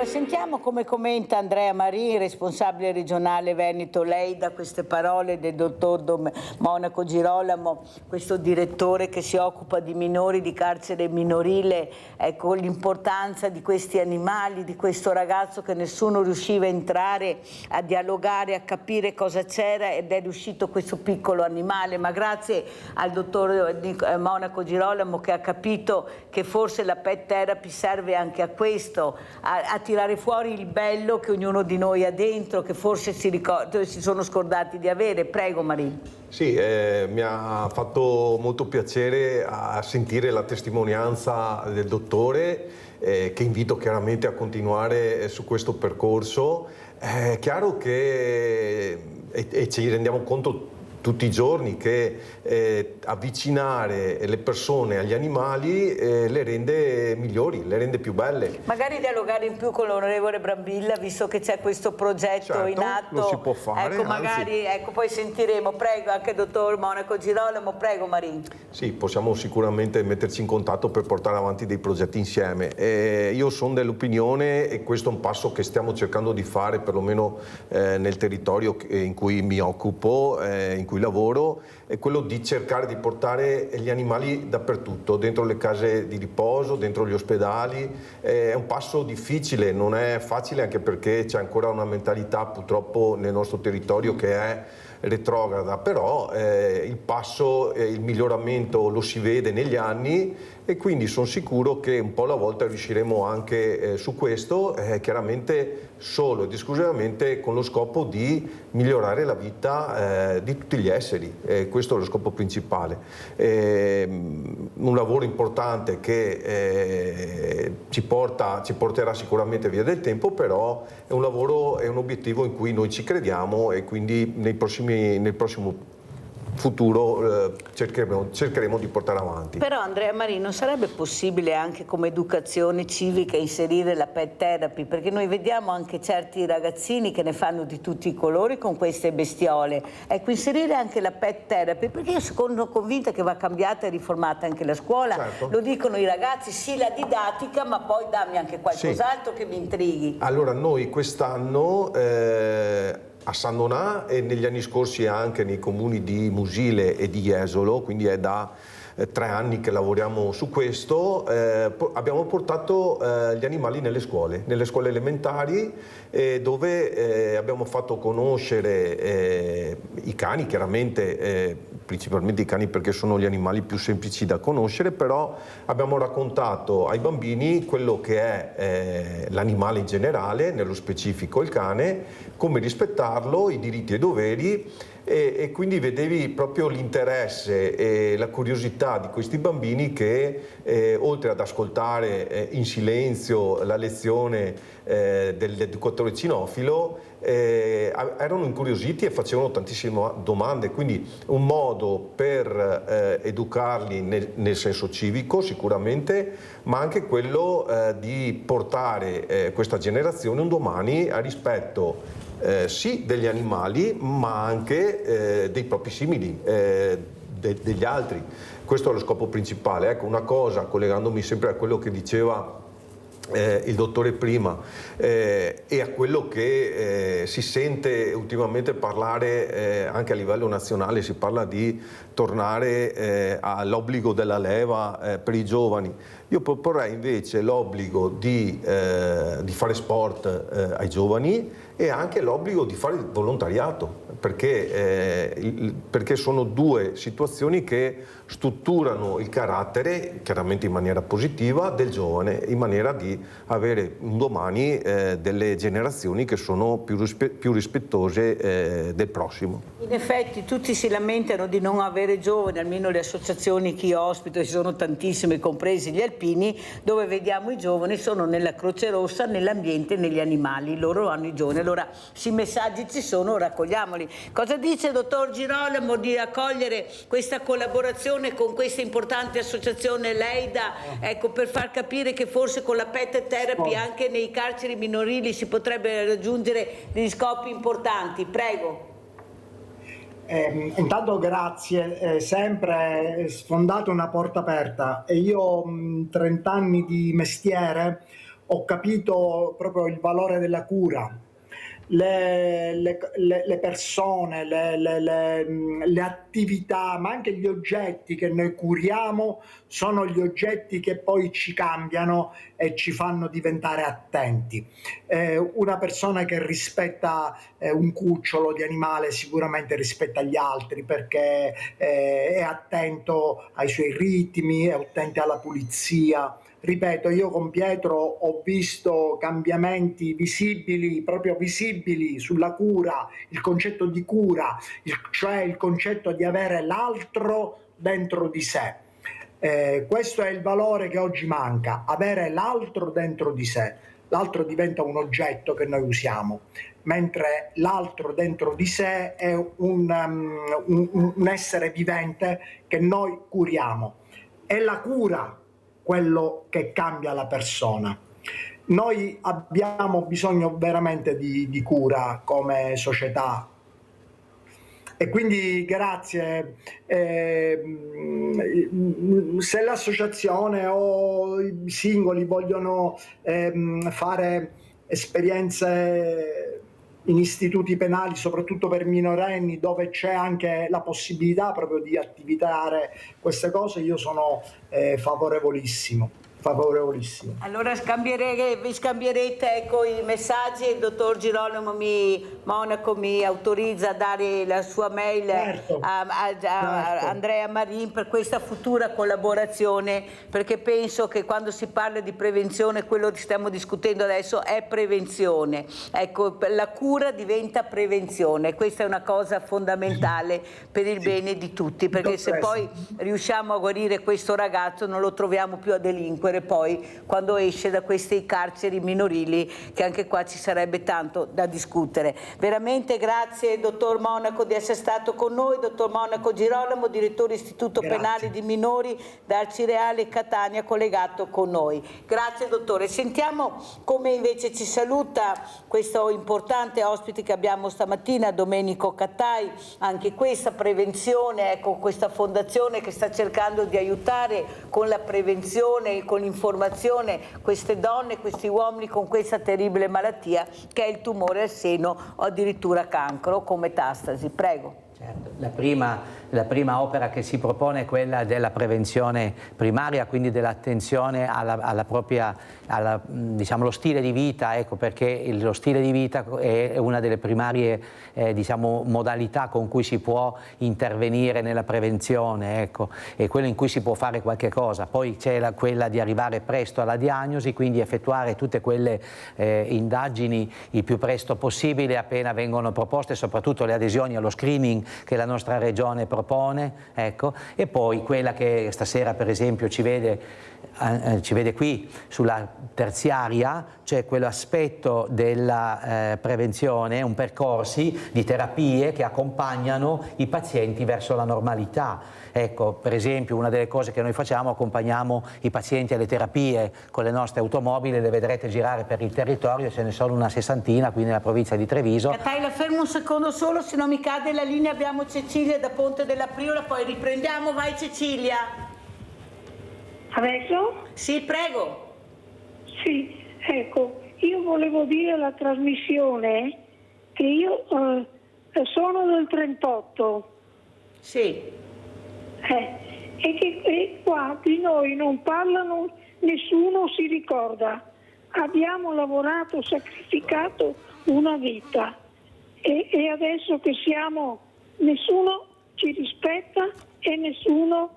Sentiamo come commenta Andrea Marin, responsabile regionale Veneto, lei da queste parole del dottor Monaco Girolamo, questo direttore che si occupa di minori, di carcere minorile, ecco l'importanza di questi animali, di questo ragazzo che nessuno riusciva a entrare, a dialogare, a capire cosa c'era, ed è riuscito questo piccolo animale, ma grazie al dottor Monaco Girolamo che ha capito che forse la pet therapy serve anche a questo, a tirare fuori il bello che ognuno di noi ha dentro, che forse si sono scordati di avere. Prego Marin. Sì, mi ha fatto molto piacere a sentire la testimonianza del dottore, che invito chiaramente a continuare su questo percorso. È chiaro che e ci rendiamo conto tutti i giorni che avvicinare le persone agli animali le rende migliori, le rende più belle. Magari dialogare in più con l'onorevole Brambilla, visto che c'è questo progetto in atto. Lo si può fare. Ecco, magari poi sentiremo. Prego, anche il dottor Monaco Girolamo. Prego Marin. Sì, possiamo sicuramente metterci in contatto per portare avanti dei progetti insieme. Io sono dell'opinione, e questo è un passo che stiamo cercando di fare perlomeno nel territorio in cui mi occupo, in cui lavoro, è quello di cercare di portare gli animali dappertutto, dentro le case di riposo, dentro gli ospedali. È un passo difficile, non è facile, anche perché c'è ancora una mentalità purtroppo nel nostro territorio che è retrograda, però il passo, il miglioramento lo si vede negli anni, e quindi sono sicuro che un po' alla volta riusciremo anche su questo, chiaramente solo ed esclusivamente con lo scopo di migliorare la vita di tutti gli esseri. Questo è lo scopo principale. Un lavoro importante che ci porterà sicuramente via del tempo, però è un lavoro, è un obiettivo in cui noi ci crediamo, e quindi nel prossimo futuro cercheremo di portare avanti. Però Andrea Marin, non sarebbe possibile anche come educazione civica inserire la pet therapy? Perché noi vediamo anche certi ragazzini che ne fanno di tutti i colori con queste bestiole. Ecco, inserire anche la pet therapy, perché io sono convinta che va cambiata e riformata anche la scuola. Certo. Lo dicono i ragazzi, sì la didattica, ma poi dammi anche qualcos'altro che mi intrighi. Allora noi quest'anno a San Donà e negli anni scorsi anche nei comuni di Musile e di Jesolo, quindi è da 3 anni che lavoriamo su questo, abbiamo portato gli animali nelle scuole elementari, dove abbiamo fatto conoscere i cani, chiaramente principalmente i cani perché sono gli animali più semplici da conoscere, però abbiamo raccontato ai bambini quello che è l'animale in generale, nello specifico il cane, come rispettarlo, i diritti e i doveri, e quindi vedevi proprio l'interesse e la curiosità di questi bambini che oltre ad ascoltare in silenzio la lezione dell'educatore cinofilo erano incuriositi e facevano tantissime domande, quindi un modo per educarli nel senso civico sicuramente, ma anche quello di portare questa generazione un domani a rispetto sì degli animali, ma anche dei propri simili, degli altri. Questo è lo scopo principale. Ecco, una cosa, collegandomi sempre a quello che diceva il dottore prima e a quello che si sente ultimamente parlare anche a livello nazionale, si parla di tornare all'obbligo della leva per i giovani. Io proporrei invece l'obbligo di fare sport ai giovani e anche l'obbligo di fare volontariato, perché sono 2 situazioni che strutturano il carattere, chiaramente in maniera positiva, del giovane, in maniera di avere un domani delle generazioni che sono più rispettose del prossimo. In effetti tutti si lamentano di non avere giovani, almeno le associazioni che io ospito, ci sono tantissime, compresi gli alpini, dove vediamo i giovani sono nella Croce Rossa, nell'ambiente e negli animali, loro hanno i giovani. Allora, se i messaggi ci sono, raccogliamoli. Cosa dice il dottor Girolamo di accogliere questa collaborazione con questa importante associazione Leida, ecco, per far capire che forse con la pet therapy anche nei carceri minorili si potrebbe raggiungere degli scopi importanti? Prego. Intanto grazie, sempre sfondate una porta aperta, e io 30 anni di mestiere ho capito proprio il valore della cura. Le persone, le attività, ma anche gli oggetti che noi curiamo sono gli oggetti che poi ci cambiano e ci fanno diventare attenti. Una persona che rispetta un cucciolo di animale sicuramente rispetta gli altri, perché è attento ai suoi ritmi, è attento alla pulizia. Ripeto, io con Pietro ho visto cambiamenti visibili, proprio visibili sulla cura, il concetto di cura, cioè il concetto di avere l'altro dentro di sé. Questo è il valore che oggi manca, avere l'altro dentro di sé. L'altro diventa un oggetto che noi usiamo, mentre l'altro dentro di sé è un essere vivente che noi curiamo. È la cura quello che cambia la persona. Noi abbiamo bisogno veramente di cura come società, e quindi grazie. Se l'associazione o i singoli vogliono fare esperienze in istituti penali, soprattutto per minorenni, dove c'è anche la possibilità proprio di attivare queste cose, io sono favorevolissimo. Allora vi scambierete ecco, i messaggi, il dottor Girolamo Monaco mi autorizza a dare la sua mail a Andrea Marin per questa futura collaborazione, perché penso che quando si parla di prevenzione, quello che stiamo discutendo adesso è prevenzione. Ecco, la cura diventa prevenzione, questa è una cosa fondamentale per il bene di tutti, perché se poi riusciamo a guarire questo ragazzo non lo troviamo più a delinquere, vivere poi quando esce da questi carceri minorili, che anche qua ci sarebbe tanto da discutere. Veramente grazie dottor Monaco di essere stato con noi, dottor Monaco Girolamo, direttore Istituto Penale di Minori da Arcireale Catania, collegato con noi. Grazie dottore. Sentiamo come invece ci saluta questo importante ospite che abbiamo stamattina, Domenico Cattai. Anche questa prevenzione, ecco, questa fondazione che sta cercando di aiutare con la prevenzione, con l'informazione queste donne, questi uomini con questa terribile malattia che è il tumore al seno o addirittura cancro con metastasi. Prego. Certo. La prima opera che si propone è quella della prevenzione primaria, quindi dell'attenzione alla propria, diciamo, lo stile di vita, ecco, perché lo stile di vita è una delle primarie diciamo, modalità con cui si può intervenire nella prevenzione, ecco, e quello in cui si può fare qualche cosa. Poi c'è quella di arrivare presto alla diagnosi, quindi effettuare tutte quelle indagini il più presto possibile appena vengono proposte, soprattutto le adesioni allo screening che la nostra regione propone, ecco, e poi quella che stasera per esempio ci vede qui sulla terziaria, cioè quell'aspetto della prevenzione, un percorsi di terapie che accompagnano i pazienti verso la normalità. Ecco, per esempio una delle cose che noi facciamo, accompagniamo i pazienti alle terapie con le nostre automobili, le vedrete girare per il territorio, ce ne sono una sessantina qui nella provincia di Treviso. Cattai, la fermo un secondo solo, se non mi cade la linea. Abbiamo Cecilia da Ponte della Priola, poi riprendiamo. Vai Cecilia. Adesso? Sì, prego. Sì, ecco, io volevo dire alla trasmissione che io sono del 38. Sì. E che qua di noi non parlano, nessuno si ricorda. Abbiamo lavorato, sacrificato una vita e adesso che siamo, nessuno ci rispetta e nessuno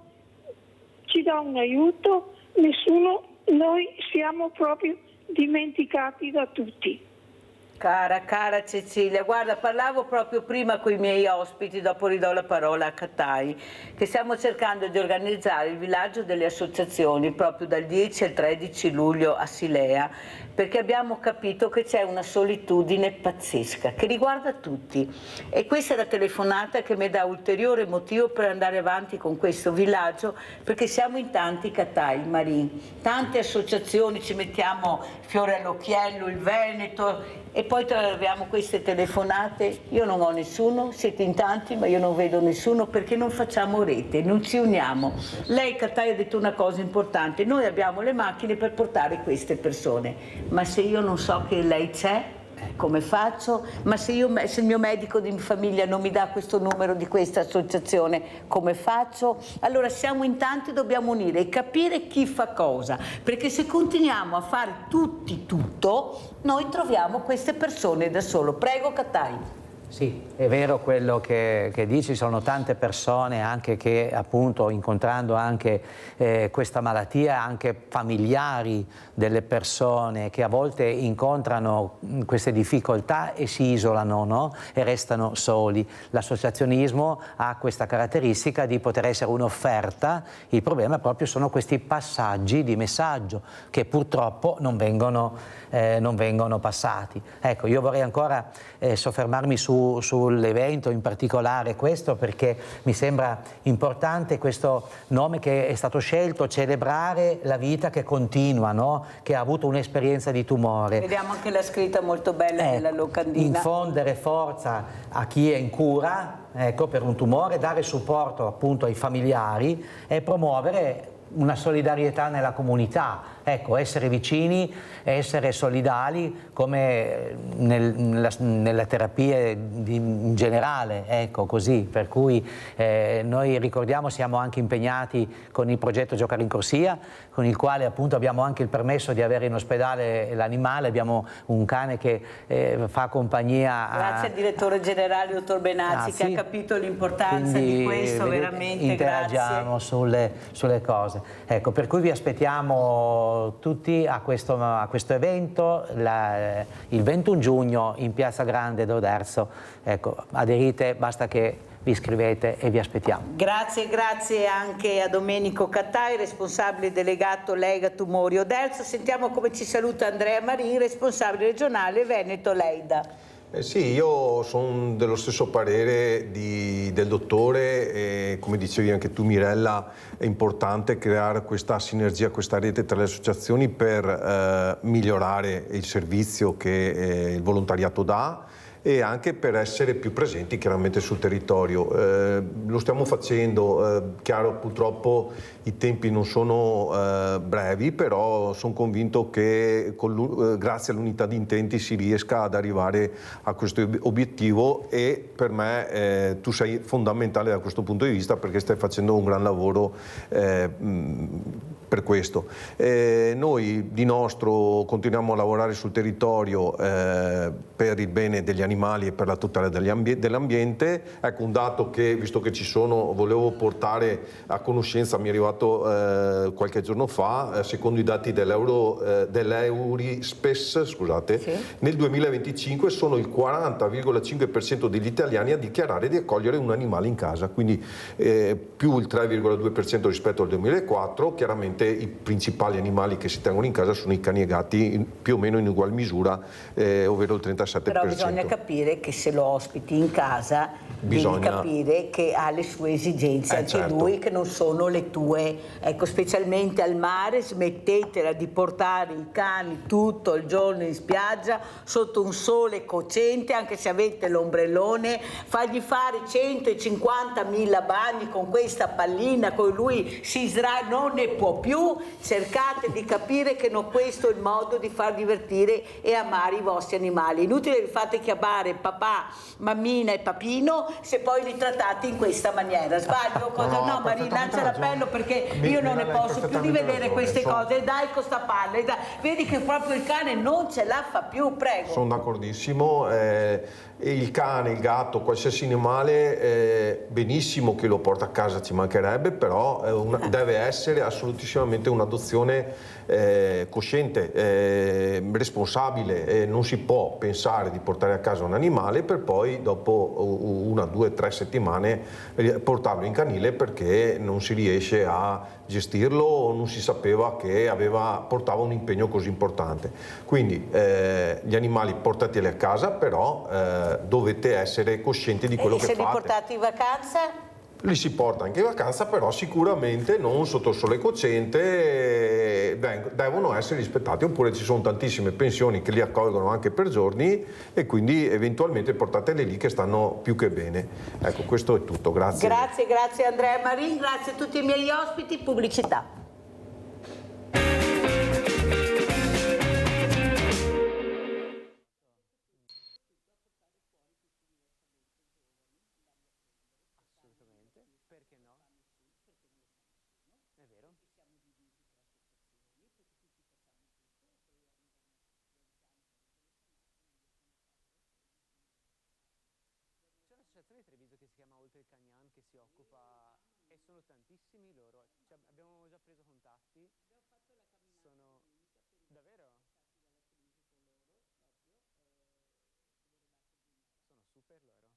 ci dà un aiuto, noi siamo proprio dimenticati da tutti. Cara Cecilia, guarda, parlavo proprio prima con i miei ospiti, dopo ridò la parola a Cattai, che stiamo cercando di organizzare il villaggio delle associazioni proprio dal 10 al 13 luglio a Silea, perché abbiamo capito che c'è una solitudine pazzesca che riguarda tutti, e questa è la telefonata che mi dà ulteriore motivo per andare avanti con questo villaggio, perché siamo in tanti, Cattai, Marin, tante associazioni, ci mettiamo Fiore all'Occhiello, il Veneto, e poi troviamo queste telefonate. Io non ho nessuno, siete in tanti ma io non vedo nessuno, perché non facciamo rete, non ci uniamo. Lei, Cattai, ha detto una cosa importante: noi abbiamo le macchine per portare queste persone, ma se io non so che lei c'è, come faccio? Ma se il mio medico di famiglia non mi dà questo numero di questa associazione, come faccio? Allora siamo in tanti, dobbiamo unire e capire chi fa cosa, perché se continuiamo a fare tutti tutto, noi troviamo queste persone da solo. Prego Cattai. Sì, è vero quello che dici, sono tante persone anche che appunto incontrando anche questa malattia, anche familiari delle persone che a volte incontrano queste difficoltà e si isolano, no? E restano soli. L'associazionismo ha questa caratteristica di poter essere un'offerta, il problema proprio sono questi passaggi di messaggio che purtroppo non vengono passati. Ecco, io vorrei ancora soffermarmi sull'evento, in particolare questo, perché mi sembra importante questo nome che è stato scelto, celebrare la vita che continua, no? Che ha avuto un'esperienza di tumore. Vediamo anche la scritta molto bella della locandina. Infondere forza a chi è in cura, ecco, per un tumore, dare supporto appunto ai familiari e promuovere una solidarietà nella comunità, ecco, essere vicini, essere solidali come nelle terapie in generale, ecco, così, per cui noi ricordiamo, siamo anche impegnati con il progetto Giocare in Corsia, con il quale appunto abbiamo anche il permesso di avere in ospedale l'animale, abbiamo un cane che fa compagnia grazie al direttore generale dottor Benazzi, che ha capito l'importanza di questo, veramente interagiamo sulle cose. Ecco, per cui vi aspettiamo tutti a questo evento il 21 giugno in Piazza Grande d'Oderzo. Ecco, aderite, basta che vi iscrivete e vi aspettiamo. Grazie anche a Domenico Cattai, responsabile delegato Lega Tumori Oderzo. Sentiamo come ci saluta Andrea Marin, responsabile regionale Veneto Leida. Sì, io sono dello stesso parere del dottore e come dicevi anche tu Mirella, è importante creare questa sinergia, questa rete tra le associazioni per migliorare il servizio che il volontariato dà e anche per essere più presenti chiaramente sul territorio. Lo stiamo facendo, chiaro purtroppo i tempi non sono brevi, però sono convinto che grazie all'unità di intenti si riesca ad arrivare a questo obiettivo e per me tu sei fondamentale da questo punto di vista perché stai facendo un gran lavoro per questo. Noi di nostro continuiamo a lavorare sul territorio per il bene degli animali e per la tutela dell'ambiente. Ecco un dato che, visto che ci sono, volevo portare a conoscenza, mi è arrivato qualche giorno fa, secondo i dati dell'Eurispes, scusate, sì. Nel 2025 sono il 40,5% degli italiani a dichiarare di accogliere un animale in casa, quindi più il 3,2% rispetto al 2004, chiaramente i principali animali che si tengono in casa sono i cani e gatti, più o meno in ugual misura, ovvero il 37%. Però bisogna capire che se lo ospiti in casa devi capire che ha le sue esigenze, anche certo. Lui, che non sono le tue. Ecco, specialmente al mare, smettetela di portare i cani tutto il giorno in spiaggia sotto un sole cocente, anche se avete l'ombrellone, fargli fare 150.000 bagni con questa pallina, con lui si sdraia, non ne può più. Cercate di capire che non questo è il modo di far divertire e amare i vostri animali. Inutile vi fate chiamare papà, mammina e papino se poi li trattate in questa maniera. Sbaglio? Cosa? No, Marina, alza l'appello perché io non ne posso più di vedere queste cose. Dai con sta palla, dai. Vedi che proprio il cane non ce la fa più, prego. Sono d'accordissimo. Il cane, il gatto, qualsiasi animale, benissimo che lo porta a casa, ci mancherebbe, però deve essere assolutissimamente un'adozione cosciente, responsabile. Non si può pensare di portare a casa un animale per poi dopo 1, 2, 3 settimane portarlo in canile perché non si riesce a gestirlo o non si sapeva che portava un impegno così importante. Quindi gli animali portateli a casa, però dovete essere coscienti di quello che fate. E se li portate in vacanza? Li si porta anche in vacanza, però sicuramente non sotto il sole cocente, devono essere rispettati, oppure ci sono tantissime pensioni che li accolgono anche per giorni e quindi eventualmente portateli lì che stanno più che bene. Ecco, questo è tutto, grazie. Grazie Andrea Marin, grazie a tutti i miei ospiti, pubblicità. Di Treviso che si chiama Oltre il Cagnan, che si occupa, e sono tantissimi loro, abbiamo già preso contatti. Abbiamo fatto la camminata davvero? Sono super loro.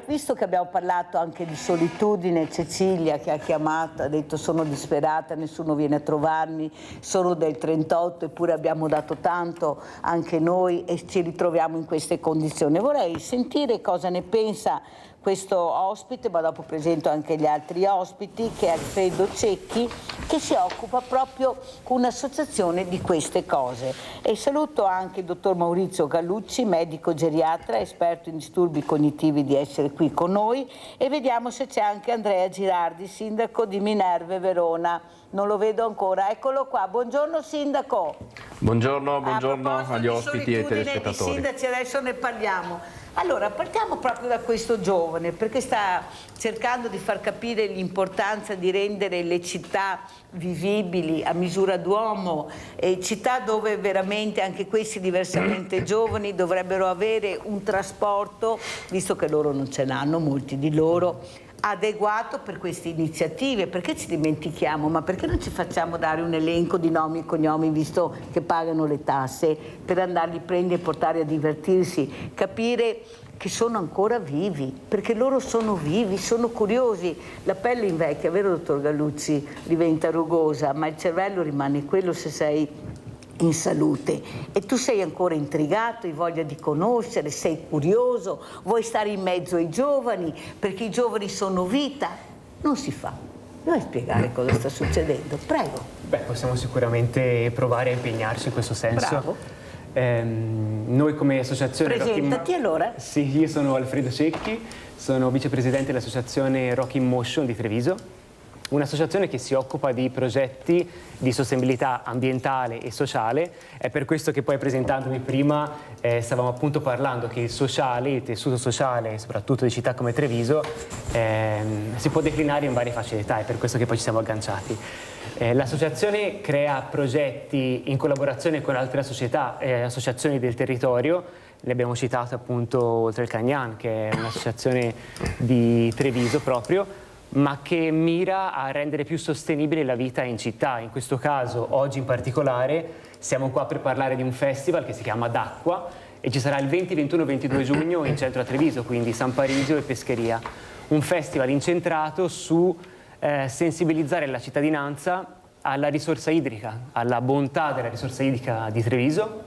Visto che abbiamo parlato anche di solitudine, Cecilia che ha chiamato, ha detto sono disperata, nessuno viene a trovarmi, sono del 38 eppure abbiamo dato tanto anche noi e ci ritroviamo in queste condizioni. Vorrei sentire cosa ne pensa questo ospite, ma dopo presento anche gli altri ospiti, che è Alfredo Cecchi, che si occupa proprio con un'associazione di queste cose. E saluto anche il dottor Maurizio Gallucci, medico geriatra, esperto in disturbi cognitivi, di essere qui con noi, e vediamo se c'è anche Andrea Girardi, sindaco di Minerve Verona. Non lo vedo ancora, eccolo qua. Buongiorno sindaco. Buongiorno agli ospiti e telespettatori. I sindaci adesso ne parliamo. Allora, partiamo proprio da questo giovane, perché sta cercando di far capire l'importanza di rendere le città vivibili a misura d'uomo, città dove veramente anche questi diversamente giovani dovrebbero avere un trasporto, visto che loro non ce l'hanno, molti di loro, adeguato per queste iniziative. Perché ci dimentichiamo? Ma perché non ci facciamo dare un elenco di nomi e cognomi, visto che pagano le tasse, per andarli a prendere e portare a divertirsi, capire che sono ancora vivi, perché loro sono vivi, sono curiosi. La pelle invecchia, vero dottor Gallucci? Diventa rugosa, ma il cervello rimane quello se sei in salute, e tu sei ancora intrigato, hai voglia di conoscere, sei curioso, vuoi stare in mezzo ai giovani, perché i giovani sono vita. Non si fa. Vuoi spiegare cosa sta succedendo? Prego. Beh, possiamo sicuramente provare a impegnarci in questo senso. Bravo. Noi come associazione Presentati allora. Sì, io sono Alfredo Cecchi, sono vicepresidente dell'associazione Rock in Motion di Treviso, un'associazione che si occupa di progetti di sostenibilità ambientale e sociale. È per questo che poi, presentandomi prima, stavamo appunto parlando che il sociale, il tessuto sociale, soprattutto di città come Treviso, si può declinare in varie fasce d'età, è per questo che poi ci siamo agganciati. L'associazione crea progetti in collaborazione con altre società e associazioni del territorio. Ne abbiamo citato appunto Oltre il Cagnan, che è un'associazione di Treviso proprio, ma che mira a rendere più sostenibile la vita in città. In questo caso, oggi in particolare, siamo qua per parlare di un festival che si chiama D'Acqua e ci sarà il 20, 21 e 22 giugno in centro a Treviso, quindi San Parisio e Pescheria. Un festival incentrato su sensibilizzare la cittadinanza alla risorsa idrica, alla bontà della risorsa idrica di Treviso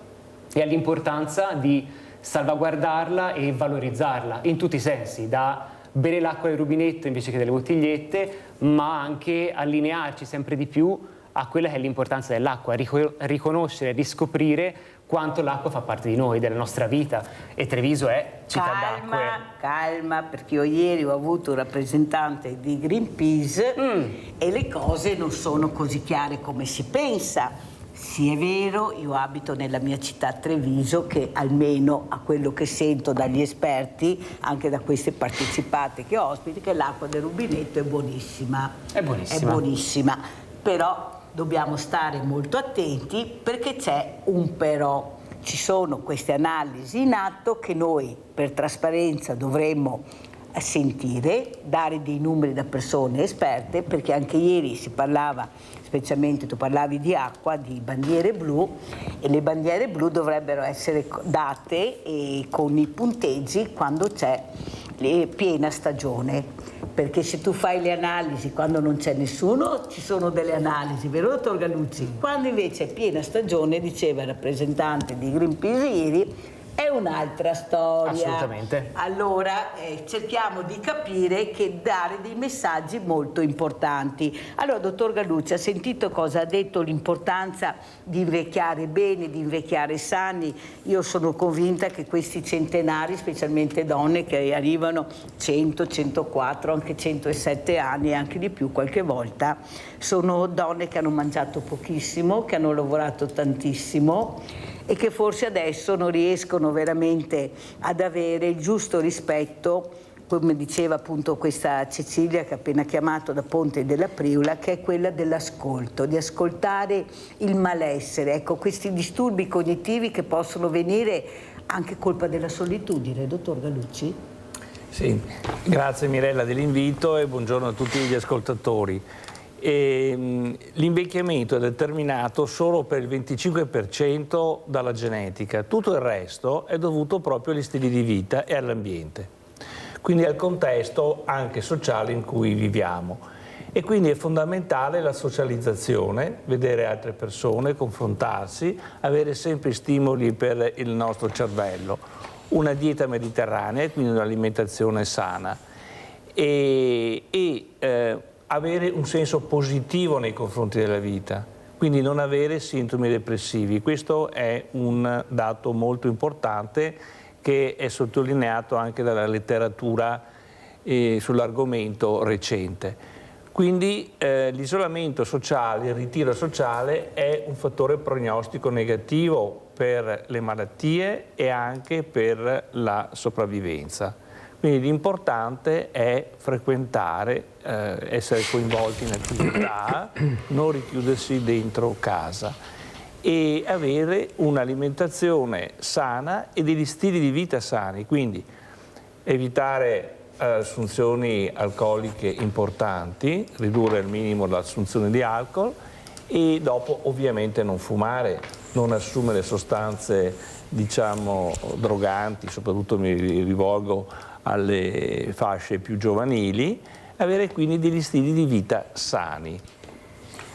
e all'importanza di salvaguardarla e valorizzarla in tutti i sensi, da bere l'acqua del rubinetto invece che delle bottigliette, ma anche allinearci sempre di più a quella che è l'importanza dell'acqua, riconoscere, riscoprire quanto l'acqua fa parte di noi, della nostra vita, e Treviso è città d'acque. Calma, perché io ieri ho avuto un rappresentante di Greenpeace e le cose non sono così chiare come si pensa. Sì, è vero, io abito nella mia città Treviso, che almeno a quello che sento dagli esperti, anche da queste partecipate che ospiti, che l'acqua del rubinetto è buonissima. È buonissima. È buonissima, però dobbiamo stare molto attenti perché c'è un però. Ci sono queste analisi in atto che noi per trasparenza dovremmo sentire, dare dei numeri da persone esperte, perché anche ieri si parlava, specialmente tu parlavi di acqua, di bandiere blu, e le bandiere blu dovrebbero essere date con i punteggi quando c'è piena stagione, perché se tu fai le analisi quando non c'è nessuno ci sono delle analisi, vero dottor Gallucci? Quando invece è piena stagione, diceva il rappresentante di Greenpeace ieri, è un'altra storia. Assolutamente. Allora cerchiamo di capire che dare dei messaggi molto importanti. Allora, dottor Gallucci, ha sentito cosa ha detto, l'importanza di invecchiare bene, di invecchiare sani. Io sono convinta che questi centenari, specialmente donne che arrivano 100, 104, anche 107 anni e anche di più qualche volta, sono donne che hanno mangiato pochissimo, che hanno lavorato tantissimo e che forse adesso non riescono veramente ad avere il giusto rispetto, come diceva appunto questa Cecilia che ha appena chiamato da Ponte della Priula, che è quella dell'ascolto, di ascoltare il malessere, ecco, questi disturbi cognitivi che possono venire anche colpa della solitudine. Dottor Gallucci? Sì, grazie Mirella dell'invito e buongiorno a tutti gli ascoltatori. L'invecchiamento è determinato solo per il 25% dalla genetica, tutto il resto è dovuto proprio agli stili di vita e all'ambiente, quindi al contesto anche sociale in cui viviamo. E quindi è fondamentale la socializzazione, vedere altre persone, confrontarsi, avere sempre stimoli per il nostro cervello, una dieta mediterranea, quindi un'alimentazione sana avere un senso positivo nei confronti della vita, quindi non avere sintomi depressivi. Questo è un dato molto importante che è sottolineato anche dalla letteratura sull'argomento recente. Quindi l'isolamento sociale, il ritiro sociale è un fattore prognostico negativo per le malattie e anche per la sopravvivenza. Quindi l'importante è frequentare, essere coinvolti in attività, non richiudersi dentro casa e avere un'alimentazione sana e degli stili di vita sani, quindi evitare assunzioni alcoliche importanti, ridurre al minimo l'assunzione di alcol e dopo ovviamente non fumare, non assumere sostanze diciamo droganti, soprattutto mi rivolgo alle fasce più giovanili, avere quindi degli stili di vita sani.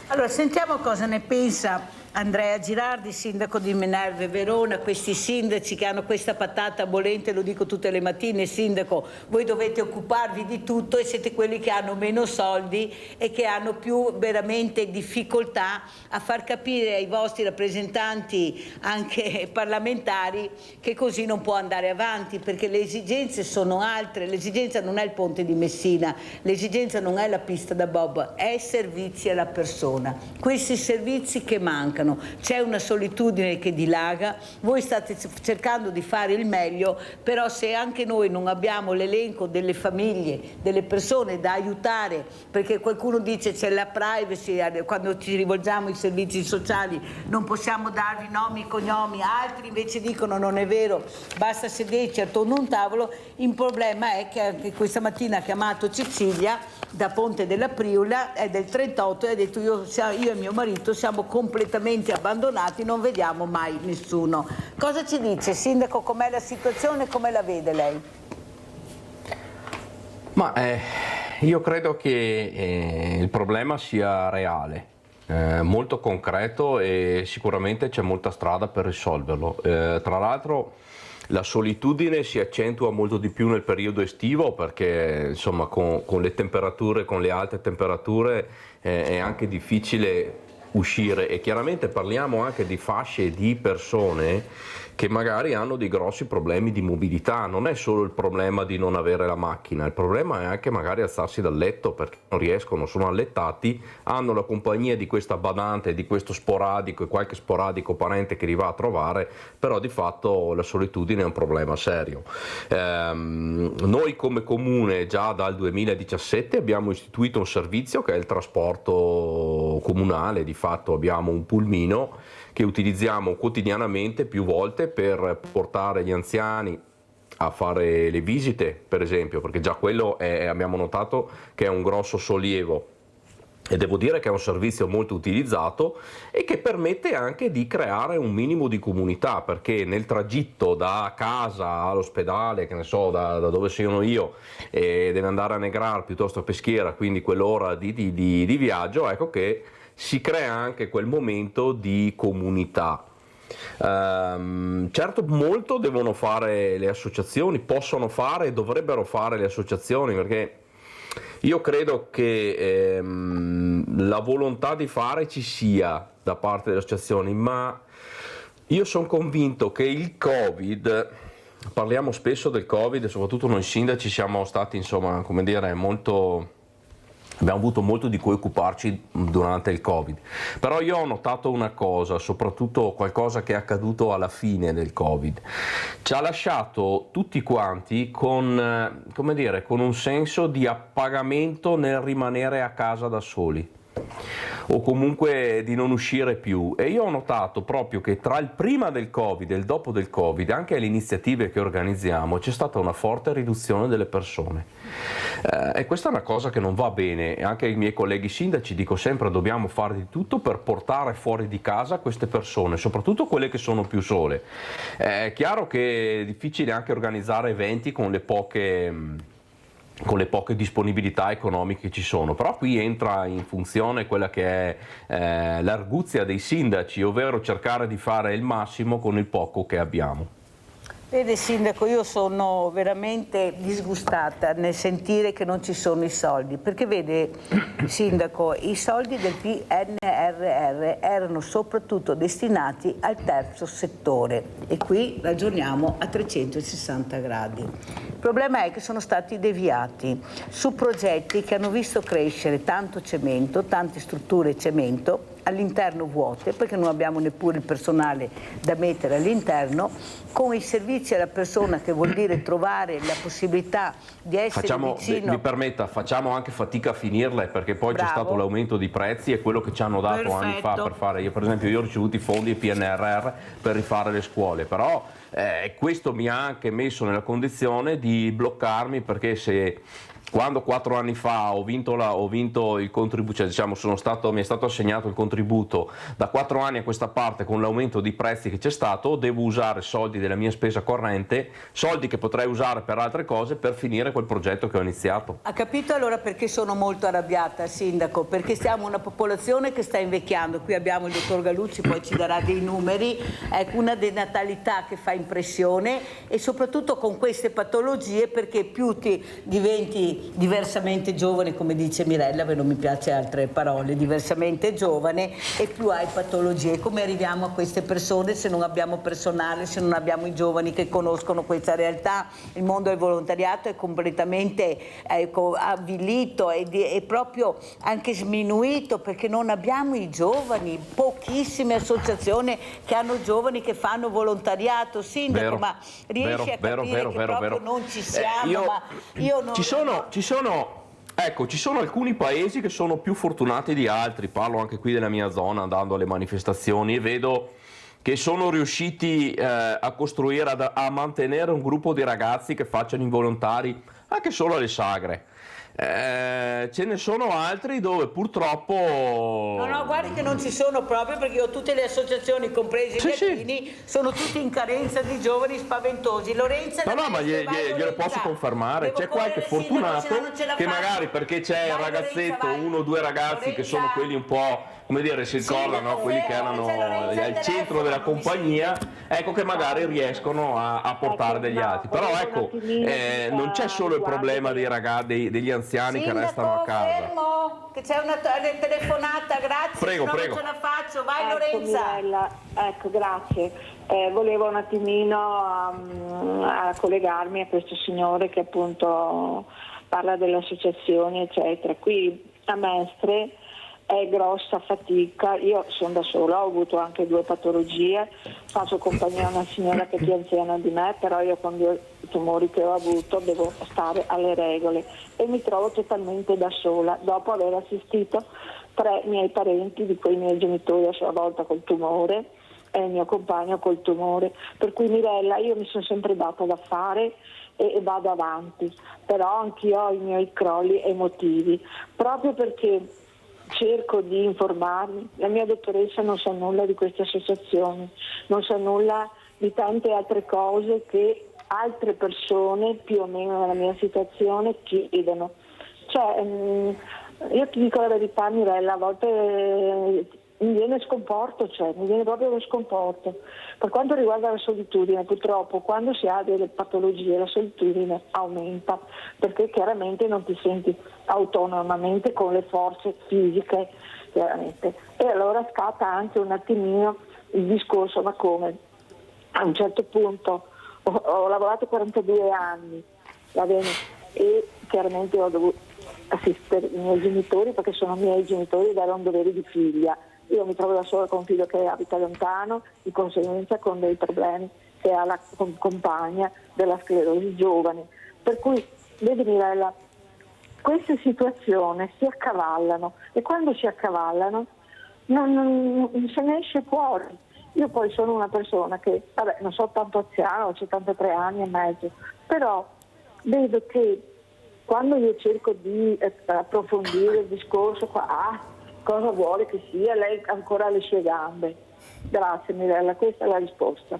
Allora sentiamo cosa ne pensa Andrea Girardi, sindaco di Minerva e Verona. Questi sindaci che hanno questa patata bollente, lo dico tutte le mattine, sindaco, voi dovete occuparvi di tutto e siete quelli che hanno meno soldi e che hanno più veramente difficoltà a far capire ai vostri rappresentanti anche parlamentari che così non può andare avanti, perché le esigenze sono altre. L'esigenza non è il ponte di Messina, l'esigenza non è la pista da bob, è servizi alla persona, questi servizi che mancano. C'è una solitudine che dilaga, voi state cercando di fare il meglio, però se anche noi non abbiamo l'elenco delle famiglie, delle persone da aiutare, perché qualcuno dice c'è la privacy, quando ci rivolgiamo ai servizi sociali non possiamo darvi nomi e cognomi, altri invece dicono non è vero, basta sederci attorno a un tavolo. Il problema è che anche questa mattina ha chiamato Cecilia da Ponte della Priula, è del 38 e ha detto io e mio marito siamo completamente abbandonati, non vediamo mai nessuno. Cosa ci dice, sindaco, com'è la situazione, come la vede lei? Ma io credo che il problema sia reale, molto concreto e sicuramente c'è molta strada per risolverlo. Tra l'altro la solitudine si accentua molto di più nel periodo estivo perché insomma con le temperature, con le alte temperature è anche difficile uscire e chiaramente parliamo anche di fasce di persone che magari hanno dei grossi problemi di mobilità. Non è solo il problema di non avere la macchina, il problema è anche magari alzarsi dal letto perché non riescono, sono allettati, hanno la compagnia di questa badante, di questo sporadico e qualche sporadico parente che li va a trovare, però di fatto la solitudine è un problema serio. Noi come comune già dal 2017 abbiamo istituito un servizio che è il trasporto comunale, di fatto abbiamo un pulmino che utilizziamo quotidianamente più volte per portare gli anziani a fare le visite, per esempio, perché già quello abbiamo notato che è un grosso sollievo e devo dire che è un servizio molto utilizzato e che permette anche di creare un minimo di comunità, perché nel tragitto da casa all'ospedale, che ne so, da dove sono io, deve andare a Negrar piuttosto a Peschiera, quindi quell'ora di viaggio, ecco che si crea anche quel momento di comunità. Certo, molto devono fare le associazioni, possono fare e dovrebbero fare le associazioni, perché io credo che la volontà di fare ci sia da parte delle associazioni, ma io sono convinto che il Covid, parliamo spesso del Covid e soprattutto noi sindaci siamo stati, insomma, come dire, abbiamo avuto molto di cui occuparci durante il Covid, però io ho notato una cosa, soprattutto qualcosa che è accaduto alla fine del Covid, ci ha lasciato tutti quanti con, come dire, con un senso di appagamento nel rimanere a casa da soli o comunque di non uscire più, e io ho notato proprio che tra il prima del Covid e il dopo del Covid, anche alle iniziative che organizziamo, c'è stata una forte riduzione delle persone e questa è una cosa che non va bene. Anche ai miei colleghi sindaci dico sempre dobbiamo fare di tutto per portare fuori di casa queste persone, soprattutto quelle che sono più sole. È chiaro che è difficile anche organizzare eventi con le poche disponibilità economiche che ci sono, però qui entra in funzione quella che è l'arguzia dei sindaci, ovvero cercare di fare il massimo con il poco che abbiamo. Vede sindaco, io sono veramente disgustata nel sentire che non ci sono i soldi, perché vede sindaco, i soldi del PNRR erano soprattutto destinati al terzo settore e qui ragioniamo a 360 gradi. Il problema è che sono stati deviati su progetti che hanno visto crescere tanto cemento, tante strutture cemento, all'interno vuote, perché non abbiamo neppure il personale da mettere all'interno, con i servizi alla persona, che vuol dire trovare la possibilità di essere vicino. Mi permetta, facciamo anche fatica a finirle, perché poi c'è stato l'aumento di prezzi e quello che ci hanno dato anni fa per fare. Io per esempio ho ricevuto i fondi PNRR per rifare le scuole, però Questo mi ha anche messo nella condizione di bloccarmi, perché se quando 4 anni fa ho vinto il contributo, cioè diciamo mi è stato assegnato il contributo, da 4 anni a questa parte con l'aumento di prezzi che c'è stato, devo usare soldi della mia spesa corrente, soldi che potrei usare per altre cose, per finire quel progetto che ho iniziato. Ha capito allora perché sono molto arrabbiata, Sindaco? Perché siamo una popolazione che sta invecchiando. Qui abbiamo il dottor Gallucci, poi ci darà dei numeri, ecco, una denatalità che fa impressione, e soprattutto con queste patologie, perché più ti diventi diversamente giovane, come dice Mirella, non mi piace altre parole, diversamente giovane, e più hai patologie. Come arriviamo a queste persone se non abbiamo personale, se non abbiamo i giovani che conoscono questa realtà? Il mondo del volontariato è completamente avvilito e proprio anche sminuito, perché non abbiamo i giovani, pochissime associazioni che hanno giovani che fanno volontariato. Sindaco, vero, ma riesci a capire che proprio non ci siamo? Ma io non... Ci sono alcuni paesi che sono più fortunati di altri, parlo anche qui della mia zona andando alle manifestazioni, e vedo che sono riusciti a costruire, a mantenere un gruppo di ragazzi che facciano i volontari anche solo alle sagre. Ce ne sono altri dove purtroppo... No, guardi che non ci sono proprio, perché io ho tutte le associazioni, compresi i Latini, sono tutti in carenza di giovani spaventosi. Lorenza... ma glielo posso confermare, c'è qualche fortunato che magari perché c'è il ragazzetto, 1 o 2 ragazzi che sono quelli un po', come dire, si ricordano, quelli che erano al centro della compagnia, ecco, che magari riescono a portare degli altri. Però ecco, non c'è solo il problema degli anziani che restano a casa. Fermo, che c'è una telefonata, grazie. Prego. Non ce la faccio, vai Lorenza. Mirella, ecco, grazie. Volevo un attimino a collegarmi a questo signore che appunto parla delle associazioni, eccetera. Qui a Mestre è grossa fatica, io sono da sola, ho avuto anche 2 patologie, faccio compagnia a una signora che è più anziana di me, però io con 2 tumori che ho avuto devo stare alle regole e mi trovo totalmente da sola, dopo aver assistito 3 miei parenti, di cui i miei genitori a sua volta col tumore e il mio compagno col tumore, per cui Mirella, io mi sono sempre data da fare e vado avanti, però anch'io ho i miei crolli emotivi, proprio perché cerco di informarmi. La mia dottoressa non sa nulla di queste associazioni, non sa nulla di tante altre cose che altre persone più o meno nella mia situazione chiedono. Cioè, io ti dico la verità, Mirella, a volte mi viene sconforto, mi viene proprio lo sconforto. Per quanto riguarda la solitudine, purtroppo quando si ha delle patologie la solitudine aumenta, perché chiaramente non ti senti autonomamente con le forze fisiche, chiaramente. E allora scatta anche un attimino il discorso, ma come? A un certo punto ho lavorato 42 anni, va bene, e chiaramente ho dovuto assistere i miei genitori perché sono miei genitori ed era un dovere di figlia. Io mi trovo da sola con un figlio che abita lontano, di conseguenza con dei problemi che ha la compagna della sclerosi giovane. Per cui, vedi Mirella, queste situazioni si accavallano e quando si accavallano non se ne esce fuori. Io poi sono una persona che, non so tanto anziana, ho 73 anni e mezzo, però vedo che quando io cerco di approfondire il discorso, cosa vuole che sia, lei ancora ha le sue gambe. Grazie Mirella, questa è la risposta.